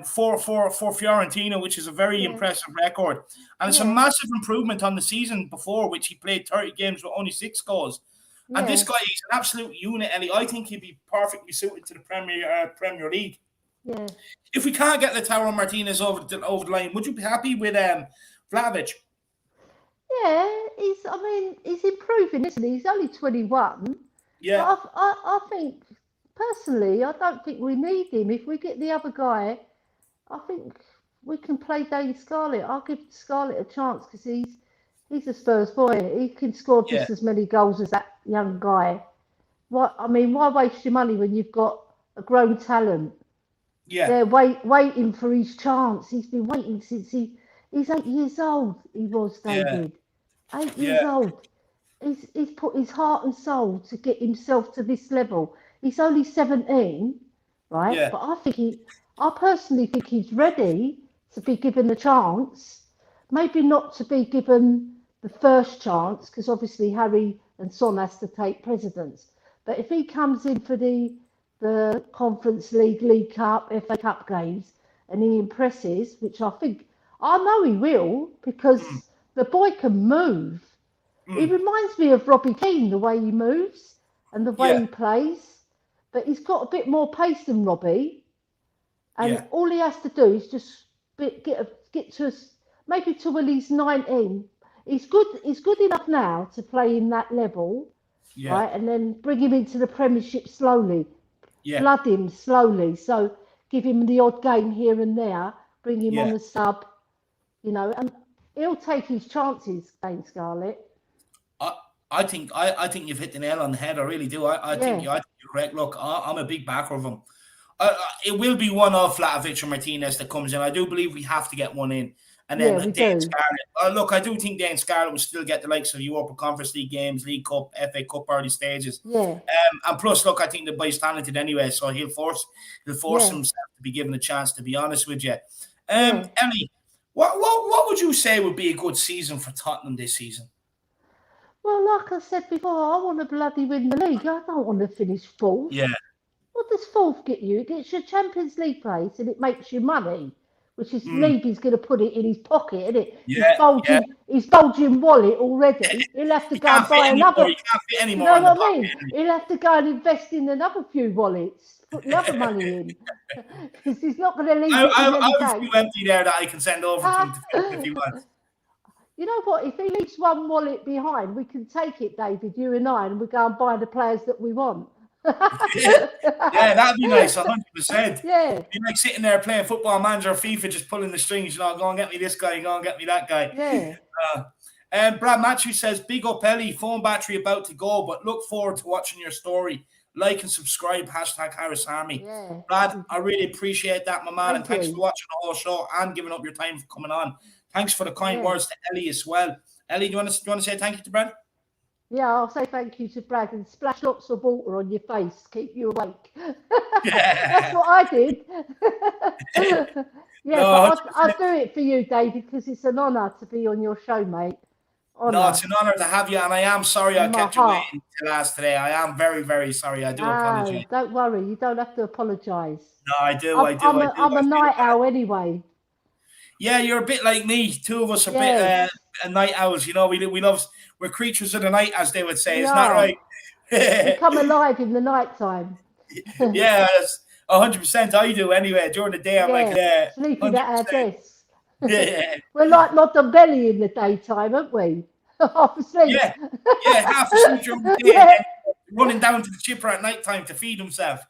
For Fiorentina, which is a very impressive record. And it's a massive improvement on the season before, which he played 30 games with only 6 goals. And this guy is an absolute unit, Ellie. I think he'd be perfectly suited to the Premier League. Yeah. If we can't get Lautaro Martinez over the line, would you be happy with Vlahovic? Yeah, he's improving, isn't he? He's only 21. Yeah. But I think, personally, I don't think we need him. If we get the other guy, I think we can play Dele Scarlett. I'll give Scarlett a chance because he's a Spurs boy. He can score just as many goals as that young guy. Why waste your money when you've got a grown talent? Yeah. They're waiting for his chance. He's been waiting since he's 8 years old. He was, David. 8 years old. He's put his heart and soul to get himself to this level. He's only 17, right? Yeah. But I personally think he's ready to be given a chance. Maybe not to be given the first chance, because obviously Harry and Son has to take precedence. But if he comes in for the Conference League, League Cup, FA Cup games, and he impresses, which I know he will, because the boy can move. He reminds me of Robbie Keane, the way he moves and the way he plays. But he's got a bit more pace than Robbie. And all he has to do is just get to us, maybe till he's 19. He's good enough now to play in that level. right? And then bring him into the Premiership slowly, Yeah. flood him slowly. So give him the odd game here and there, bring him on the sub, you know, and he'll take his chances against Scarlett. I think you've hit the nail on the head. I really do. I think you're correct. Look, I'm a big backer of him. It will be one of Vlahovic or Martinez that comes in. I do believe we have to get one in. And then Dane Scarlett. Look, I do think Dane Scarlett will still get the likes of Europa Conference League games, League Cup, FA Cup early stages. Yeah. And plus, look, I think the boy's talented anyway, so he'll force himself to be given a chance. To be honest with you, Ellie, what would you say would be a good season for Tottenham this season? Well, like I said before, I want to bloody win the league. I don't want to finish fourth. Yeah. What does fourth get you? It gets your Champions League place and it makes you money, which is Levy's going to put it in his pocket, isn't it? Yeah, his bulging wallet already. He'll have to go and buy another. He can't fit any You more know in the what I pocket. mean? He'll have to go and invest in another few wallets, put the other money in, because he's not going to leave it I in any have a few empty there that I can send over to him if he wants. You know what? If he leaves one wallet behind, we can take it, David, you and I, and we go and buy the players that we want. Yeah, that'd be nice, 100%. Yeah. Be like sitting there playing Football Manager or FIFA, just pulling the strings, you know, go and get me this guy, go and get me that guy. Yeah. Brad Matthew says, big up Ellie, phone battery about to go, but look forward to watching your story. Like and subscribe, #Harris Army. Yeah. Brad, I really appreciate that, my man, and thanks you. for watching the whole show and giving up your time for coming on. Thanks for the kind words to Ellie as well. Ellie, do you want to say thank you to Brad? Yeah, I'll say thank you to Brad and splash lots of water on your face, keep you awake. That's what I did. But I'll do it for you, David, because it's an honour to be on your show, mate. Honor. No, it's an honour to have you, and I am sorry I kept you waiting till last today. I am very, very sorry. I do apologise. Don't worry, you don't have to apologise. No, I do. I'm a night owl anyway. Yeah, you're a bit like me. Two of us are a bit night owls. You know, we're creatures of the night, as they would say. Isn't that right? We come alive in the night time. Yeah, 100%. I do anyway. During the day, I'm like sleeping 100%. At our desks. Yeah. We're like Ndombele in the daytime, aren't we? Half asleep. Yeah, half asleep during the day, and then running down to the chipper at night time to feed himself.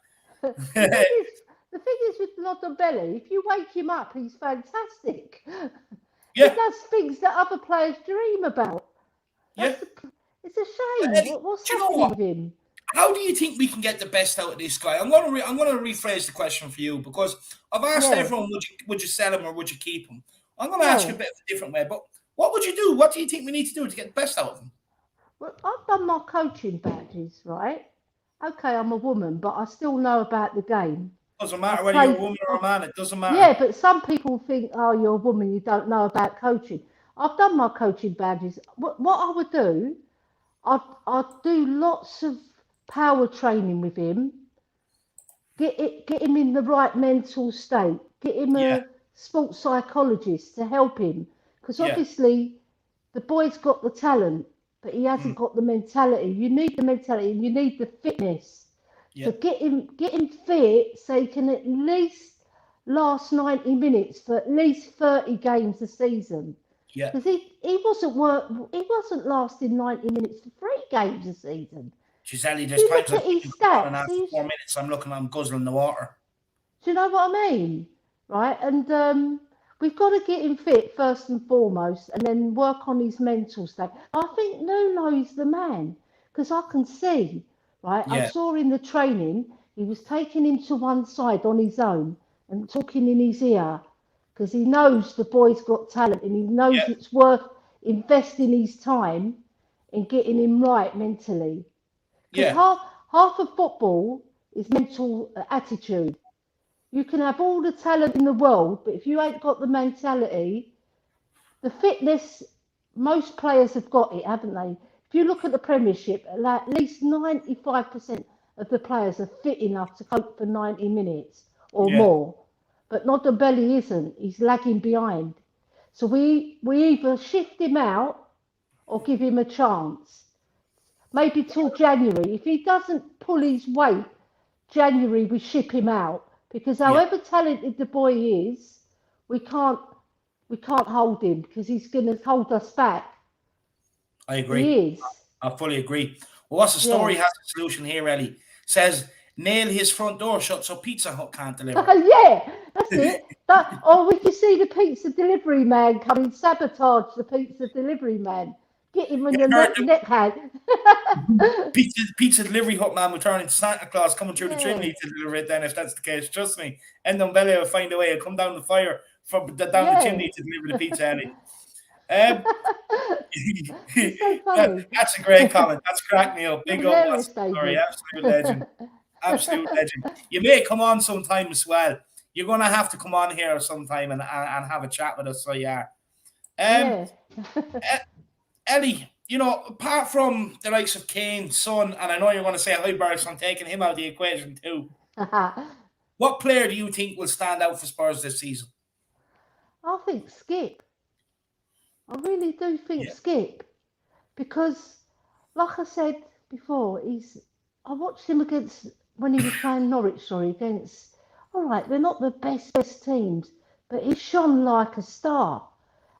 The thing is with Ndombele, if you wake him up, he's fantastic. Yeah. He does things that other players dream about. It's a shame. Eddie, what's happening with him? How do you think we can get the best out of this guy? I'm going to rephrase the question for you, because I've asked everyone, would you sell him or would you keep him? I'm going to ask you a bit of a different way, but what would you do? What do you think we need to do to get the best out of him? Well, I've done my coaching badges, right? Okay, I'm a woman, but I still know about the game. Doesn't matter whether you're a woman or a man. It doesn't matter. Yeah, but some people think, oh, you're a woman, you don't know about coaching. I've done my coaching badges. What I would do, I'd do lots of power training with him. Get him in the right mental state. Get him a sports psychologist to help him, because obviously the boy's got the talent, but he hasn't got the mentality. You need the mentality and you need the fitness. So get him fit so he can at least last 90 minutes for at least 30 games a season. Yeah. Because he wasn't lasting 90 minutes for 3 games a season. Giselle, there's times after 4 minutes I'm guzzling the water. Do you know what I mean? Right? And we've got to get him fit first and foremost, and then work on his mental state. I think Nuno is the man, because I can see. Right, I saw in the training, he was taking him to one side on his own and talking in his ear, because he knows the boy's got talent and he knows it's worth investing his time in getting him right mentally. Because half of football is mental attitude. You can have all the talent in the world, but if you ain't got the mentality, the fitness, most players have got it, haven't they? If you look at the Premiership, at least 95% of the players are fit enough to cope for 90 minutes or more. But Ndombele isn't. He's lagging behind. So we either shift him out or give him a chance. Maybe till January. If he doesn't pull his weight, January we ship him out. Because however talented the boy is, we can't hold him, because he's going to hold us back. I agree. He is. I fully agree. Well, what's the story? Has a solution here, Ellie. Says, nail his front door shut so Pizza Hut can't deliver. Yeah, that's it. Or we could see the pizza delivery man come and sabotage the pizza delivery man. Get him in the neck hand. Pizza delivery hut man will turn into Santa Claus coming through the chimney to deliver it then, if that's the case. Trust me. Ndombele will find a way. He'll come down the fire from the chimney to deliver the pizza, Ellie. So funny. That's a great comment. That's cracked me up. Big up. Sorry, absolute legend. Absolute legend. You may come on sometime as well. You're going to have to come on here sometime and have a chat with us. So, yeah. Ellie, apart from the likes of Kane, Son, and I know you're going to say Hojbjerg, so I'm taking him out of the equation too. What player do you think will stand out for Spurs this season? I think Skip. I really do think Skip. Because, like I said before, I watched him when he was playing Norwich, against, all right, they're not the best teams, but he shone like a star.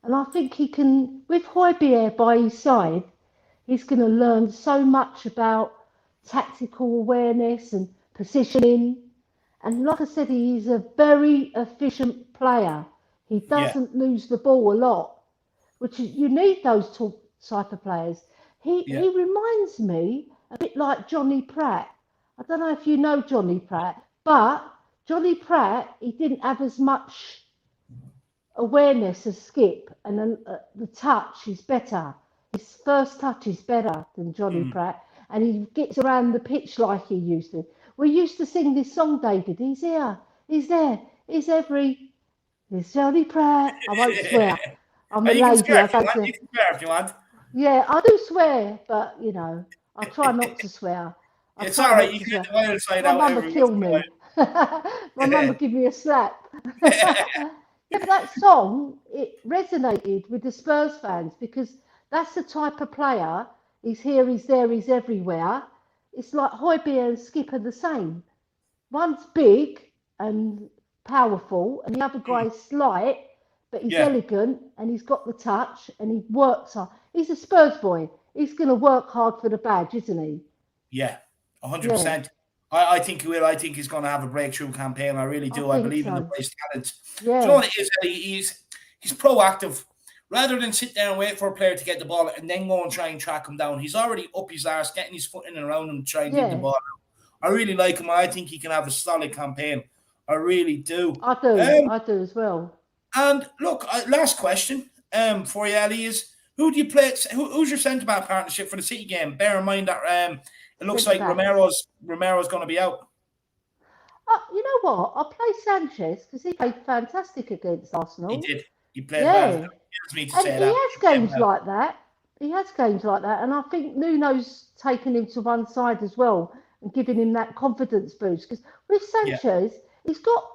And I think he can, with Hojbjerg by his side, he's going to learn so much about tactical awareness and positioning. And like I said, he's a very efficient player. He doesn't lose the ball a lot, which you need those type of players. He reminds me a bit like Johnny Pratt. I don't know if you know Johnny Pratt, but Johnny Pratt, he didn't have as much awareness as Skip, and the touch is better. His first touch is better than Johnny Pratt, and he gets around the pitch like he used to. We used to sing this song, David. He's here, he's there, he's Johnny Pratt. I won't swear. I'm a lady. You can swear if you want. Yeah, I do swear, but I try not to swear. It's all right. You can get the wild side out. My mum would kill me. My mum would give me a slap. But that song, it resonated with the Spurs fans because that's the type of player. He's here, he's there, he's everywhere. It's like Hojbjerg and Skip are the same. One's big and powerful, and the other guy's slight, but he's elegant and he's got the touch and he works hard. He's a Spurs boy. He's going to work hard for the badge, isn't he? Yeah, 100%. I think he will. I think he's going to have a breakthrough campaign. I really do. I believe in the boy's talent. Yeah. Do you know what it is? He's proactive. Rather than sit there and wait for a player to get the ball and then go and try and track him down, he's already up his arse, getting his foot in and around him, trying to get the ball out. I really like him. I think he can have a solid campaign. I really do. I do as well. And look, last question for you, Ellie, is who do you play? Who's your centre back partnership for the City game? Bear in mind that it looks like Romero's going to be out. You know what? I'll play Sanchez because he played fantastic against Arsenal. He did. He played well. He has games like that. He has games like that. And I think Nuno's taken him to one side as well and giving him that confidence boost. Because with Sanchez, he's got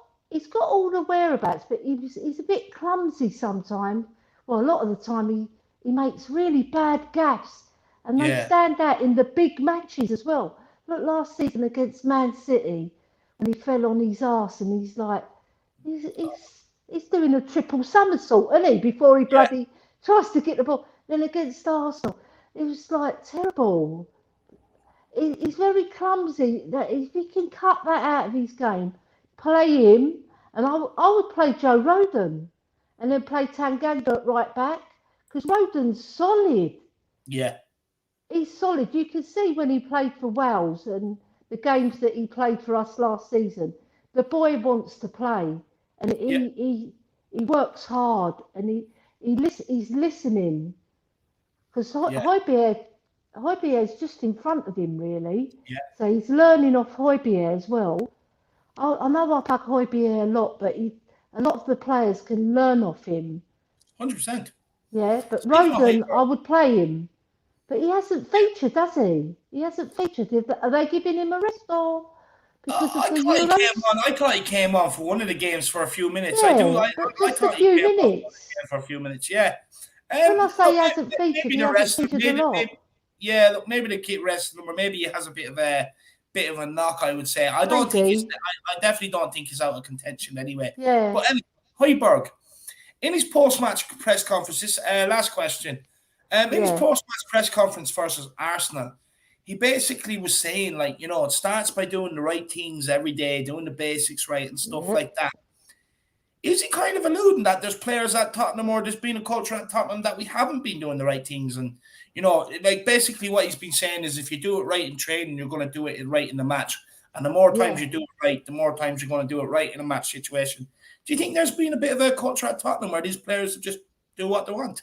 all the whereabouts, but he's a bit clumsy sometimes. Well, a lot of the time he makes really bad gaffes. And they stand out in the big matches as well. Look, last season against Man City, when he fell on his arse and he's like, he's doing a triple somersault, isn't he, before he bloody tries to get the ball. Then against Arsenal, it was like terrible. He's very clumsy. That if he can cut that out of his game, play him, and I would play Joe Rodon, and then play Tanganga at right back, because Rodon's solid. Yeah. He's solid. You can see when he played for Wales and the games that he played for us last season, the boy wants to play, and he works hard, and he's listening, because Hojbjerg's just in front of him, really. Yeah. So he's learning off Hojbjerg as well. I know I back Hojbjerg a lot, but a lot of the players can learn off him. 100%. Yeah, but Rodon, I would play him. But he hasn't featured, has he? He hasn't featured. Are they giving him a rest or because of the Euros? I thought he came on for one of the games for a few minutes. Yeah, I thought he came on for a few minutes. Yeah. When I say he hasn't featured, he hasn't featured a lot. Maybe they keep resting him, or maybe he has a bit of a knock. I would say. I definitely don't think he's out of contention anyway. Yeah. But Hojbjerg, in his post-match press conference, this last question. In his post-match press conference versus Arsenal, he basically was saying, like, you know, it starts by doing the right things every day, doing the basics right and stuff like that. Is he kind of alluding that there's players at Tottenham, or there's been a culture at Tottenham that we haven't been doing the right things? And, you know, like, basically what he's been saying is if you do it right in training, you're going to do it right in the match. And the more times you do it right, the more times you're going to do it right in a match situation. Do you think there's been a bit of a culture at Tottenham where these players just do what they want?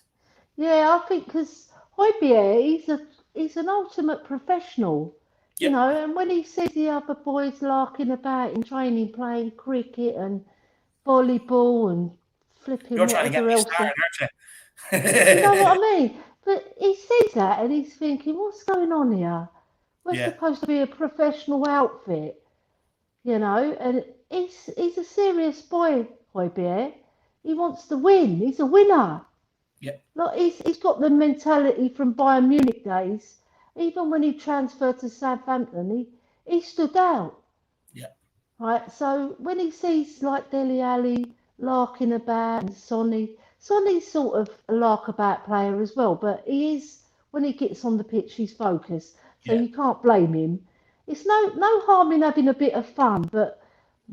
Yeah, I think because Hojbjerg, he's an ultimate professional, you know, and when he sees the other boys larking about in training, playing cricket and volleyball and flipping You're trying to get whatever me else. started, aren't You you? know what I mean? But he sees that and he's thinking, what's going on here? We're supposed to be a professional outfit, you know, and he's a serious boy, Hojbjerg. He wants to win. He's a winner. Yeah. Like he's got the mentality from Bayern Munich days. Even when he transferred to Southampton, he stood out. Yeah. Right. So when he sees like Dele Alli larking about and Sonny's sort of a lark about player as well, but he is, when he gets on the pitch, he's focused. So you can't blame him. It's no harm in having a bit of fun, but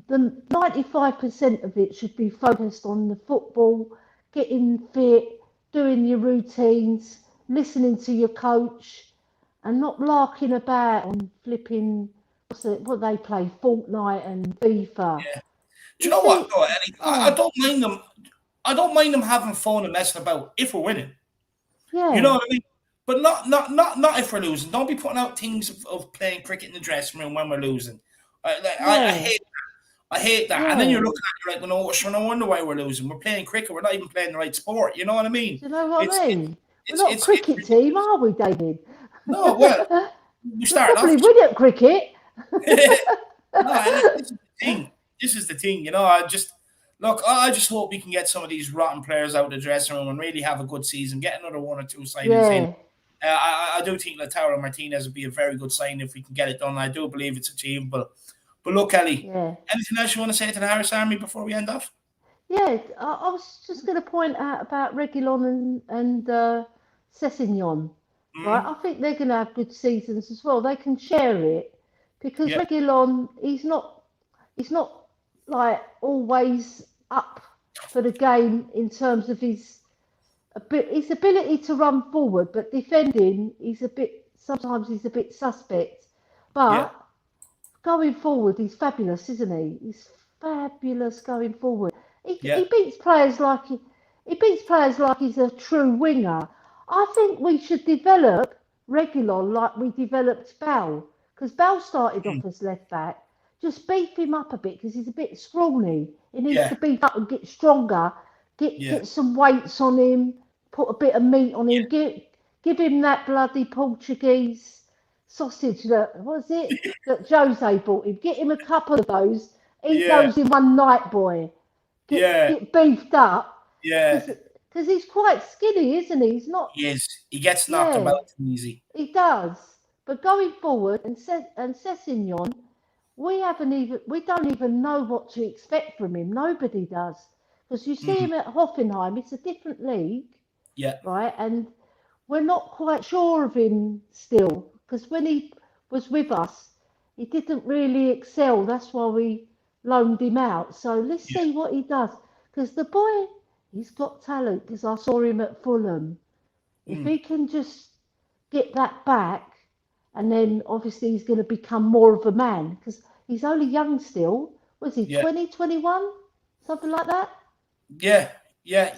the 95% of it should be focused on the football, getting fit, doing your routines, listening to your coach, and not larking about on flipping, what they play, Fortnite and FIFA. Yeah. Do you know what, though, Ellie? I don't mind them. I don't mind them having fun and messing about if we're winning. Yeah. You know what I mean? But not if we're losing. Don't be putting out things of playing cricket in the dressing room when we're losing. I hate that. I hate that. Yeah. And then you're looking at it like, no wonder why we're losing. We're playing cricket. We're not even playing the right sport. You know what I mean? Do you know what I mean? We're not a cricket team, are we, David? No, well, we started probably off. win at cricket. No, this is the thing. This is the thing. You know, I just hope we can get some of these rotten players out of the dressing room and really have a good season. Get another one or two signings in. I do think Lautaro Martinez would be a very good sign if we can get it done. I do believe it's achievable. But look, Ellie, anything else you want to say to the Harris Army before we end off? Yeah, I was just going to point out about Reguilon and Sessegnon. Right, I think they're going to have good seasons as well. They can share it because Reguilon, he's not like always up for the game in terms of his ability to run forward, but defending, sometimes he's a bit suspect. But going forward, he's fabulous, isn't he? He's fabulous going forward. He beats players like he's a true winger. I think we should develop Reguilon like we developed Bell, because Bell started off as left back. Just beef him up a bit because he's a bit scrawny. He needs to beef up and get stronger. Get some weights on him. Put a bit of meat on him. Give him that bloody Portuguese sausage that Jose bought him. Get him a couple of those. Eat those in one night, boy. Get beefed up. Yeah. Because he's quite skinny, isn't he? He's not. He is. He gets knocked about easy. He does. But going forward, and Sessegnon, we don't even know what to expect from him. Nobody does. Because you see him at Hoffenheim, it's a different league. Yeah. Right? And we're not quite sure of him still. Because when he was with us, he didn't really excel. That's why we loaned him out. So let's see what he does. Because the boy, he's got talent. Because I saw him at Fulham. If he can just get that back, and then obviously he's going to become more of a man. Because he's only young still. Was he 20, 21? Something like that?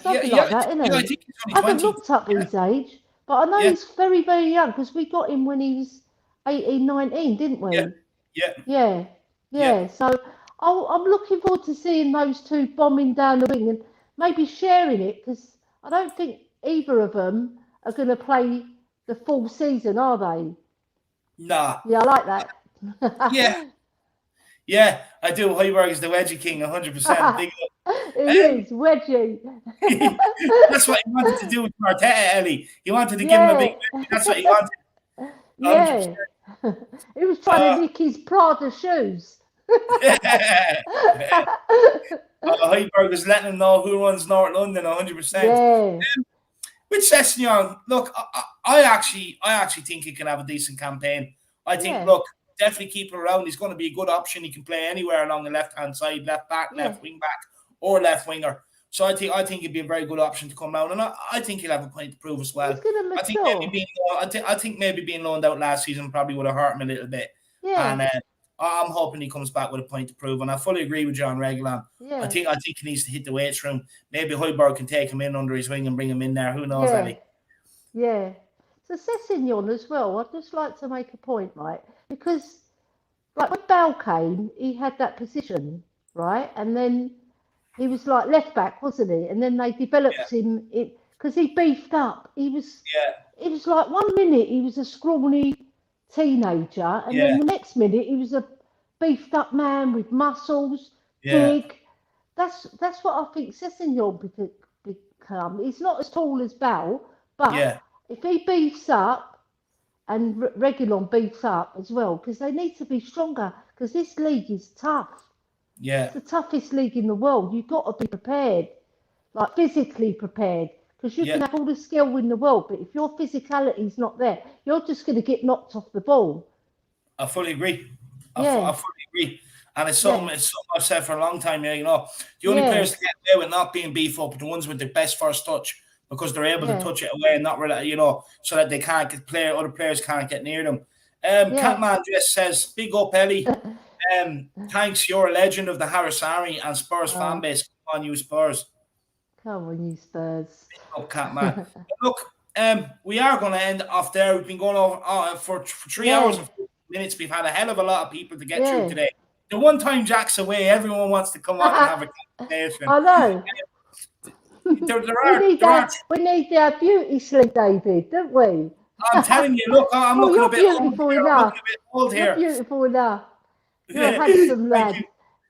Something like that, isn't it? I think he's only I haven't 20. looked up his age, but I know he's very, very young because we got him when he was 18, 19, didn't we? Yeah. So I'm looking forward to seeing those two bombing down the wing and maybe sharing it, because I don't think either of them are going to play the full season, are they? Nah. Yeah, I like that. Yeah, I do. Hojbjerg is the wedgie king, 100%. Big He is, wedgie. That's what he wanted to do with Arteta, Ellie. He wanted to give him a big wedgie. That's what he wanted. 100%. He was trying to nick his Prada shoes. Hojbjerg was letting him know who runs North London, 100%. With Sessegnon, look, I actually think he can have a decent campaign. I think, look, definitely keep him around. He's going to be a good option. He can play anywhere along the left-hand side, left back, left wing back, or left winger. So I think he'd be a very good option to come down, and I think he'll have a point to prove as well. I think maybe being loaned out last season probably would have hurt him a little bit. Yeah. And I'm hoping he comes back with a point to prove, and I fully agree with John Reglan. Yeah. I think he needs to hit the weights room. Maybe Hojbjerg can take him in under his wing and bring him in there. Who knows, Ellie? Yeah. So Sessegnon as well, I'd just like to make a point, right? Because like when Bale came, he had that position, right? And then he was like left back, wasn't he? And then they developed him because he beefed up. He was like 1 minute he was a scrawny teenager, and then the next minute he was a beefed up man with muscles, big. That's what I think Sessegnon become. He's not as tall as Bale, but if he beefs up and Reguilon beefs up as well, because they need to be stronger, because this league is tough. Yeah. It's the toughest league in the world. You've got to be prepared, like physically prepared, because you can have all the skill in the world, but if your physicality is not there, you're just going to get knocked off the ball. I fully agree. I fully agree. And it's something I've said for a long time. You know, the only players that get away with not being beef up are the ones with the best first touch, because they're able to touch it away and not really, you know, so that they can't get other players can't get near them. Catman just says, big up, Ellie. Thanks, you're a legend of the Harris Army and Spurs fan base. Come on, you Spurs. Come on, you Spurs. Big up, Catman. Look, we are going to end off there. We've been going over for 3 hours and 40 minutes. We've had a hell of a lot of people to get through today. The one time Jack's away, everyone wants to come on and have a conversation. I know. We need our beauty sleep, David, don't we? I'm telling you, look, I'm looking a bit old here. You're beautiful enough. You're a handsome lad.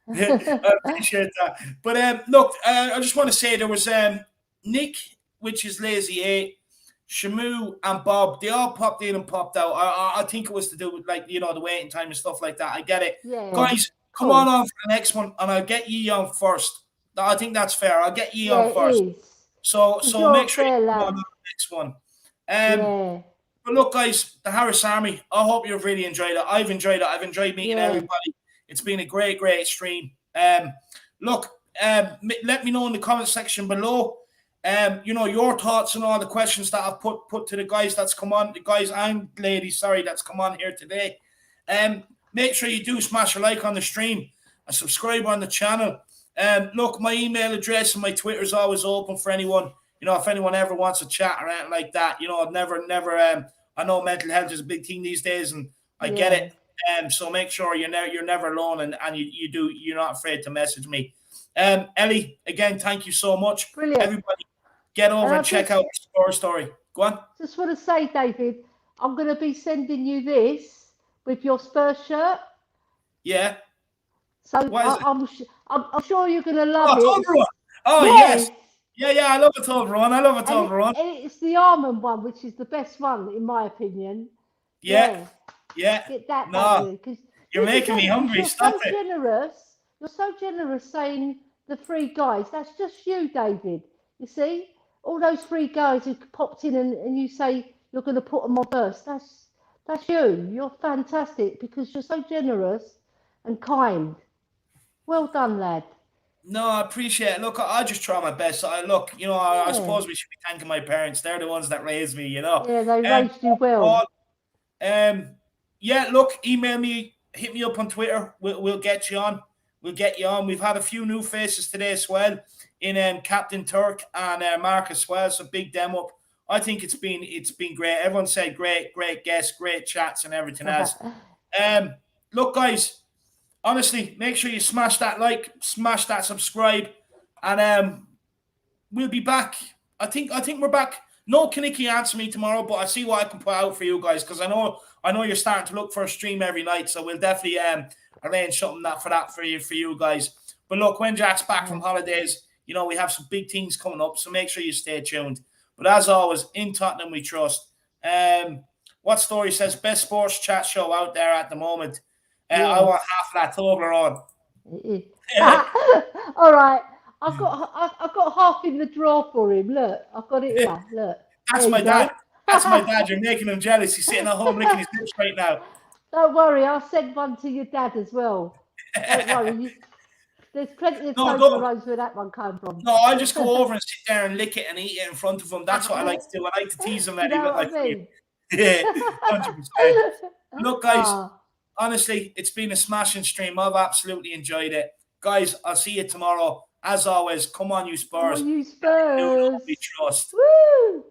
I appreciate that. But look, I just want to say there was Nick, which is Lazy 8, Shamu and Bob. They all popped in and popped out. I think it was to do with, like, you know, the waiting time and stuff like that. I get it. Yeah, guys, come on for the next one, and I'll get ye on first. I think that's fair. I'll get ye on first. So make sure you come on the next one. But look, guys, the Harris Army, I hope you've really enjoyed it. I've enjoyed it. I've enjoyed meeting everybody. It's been a great, great stream. Look, let me know in the comment section below, you know, your thoughts and all the questions that I've put to the guys that's come on, the guys and ladies, sorry, that's come on here today. Make sure you do smash a like on the stream and subscribe on the channel. Look, my email address and my Twitter is always open for anyone. You know, if anyone ever wants to chat or anything like that, you know, never. I know mental health is a big thing these days, and I get it. So make sure you're never alone, and you're not afraid to message me. Ellie, again, thank you so much. Brilliant. Everybody, get over and check out the Spurs story. Go on. Just want to say, David, I'm going to be sending you this with your Spurs shirt. Yeah. So I'm sure you're going to love it. Oh yes. Yeah, I love a Toblerone. I love a Toblerone. And it's the almond one, which is the best one, in my opinion. Yeah. Get that, no, you're making me hungry. Stop it. You're so generous saying the 3 guys. That's just you, David. You see? All those 3 guys who popped in and you say you're going to put them on first. That's you. You're fantastic because you're so generous and kind. Well done, lad. No, I appreciate it. Look, I just try my best. I suppose we should be thanking my parents. They're the ones that raised me, you know. Yeah, they raised you well. Look, email me, hit me up on Twitter. We'll get you on. We've had a few new faces today as well in Captain Turk and Mark as well. So big them up. I think it's been great. Everyone said great guests, great chats and everything else. Look, guys. Honestly, make sure you smash that like, smash that subscribe, and we'll be back. I think we're back. No Kaniki answer me tomorrow, but I see what I can put out for you guys, because I know you're starting to look for a stream every night, so we'll definitely arrange something for you guys. But look, when Jack's back from holidays, you know, we have some big things coming up, so make sure you stay tuned. But as always, in Tottenham we trust. What Story says, best sports chat show out there at the moment. I want half that Toblerone. All right, I've got half in the drawer for him. Look, I've got it here. Look, that's my dad. That's my dad. You're making him jealous. He's sitting at home licking his lips right now. Don't worry, I'll send one to your dad as well. Don't worry. There's plenty of No, Toblerones where that one came from. No, I'll just go over and sit there and lick it and eat it in front of him. That's what I like to do. I like to tease him a You little know bit what I like mean? Yeah, 100%. Look, guys, Ah, honestly, it's been a smashing stream. I've absolutely enjoyed it. Guys, I'll see you tomorrow. As always, come on, you Spurs. come on, you Spurs. We trust. Woo!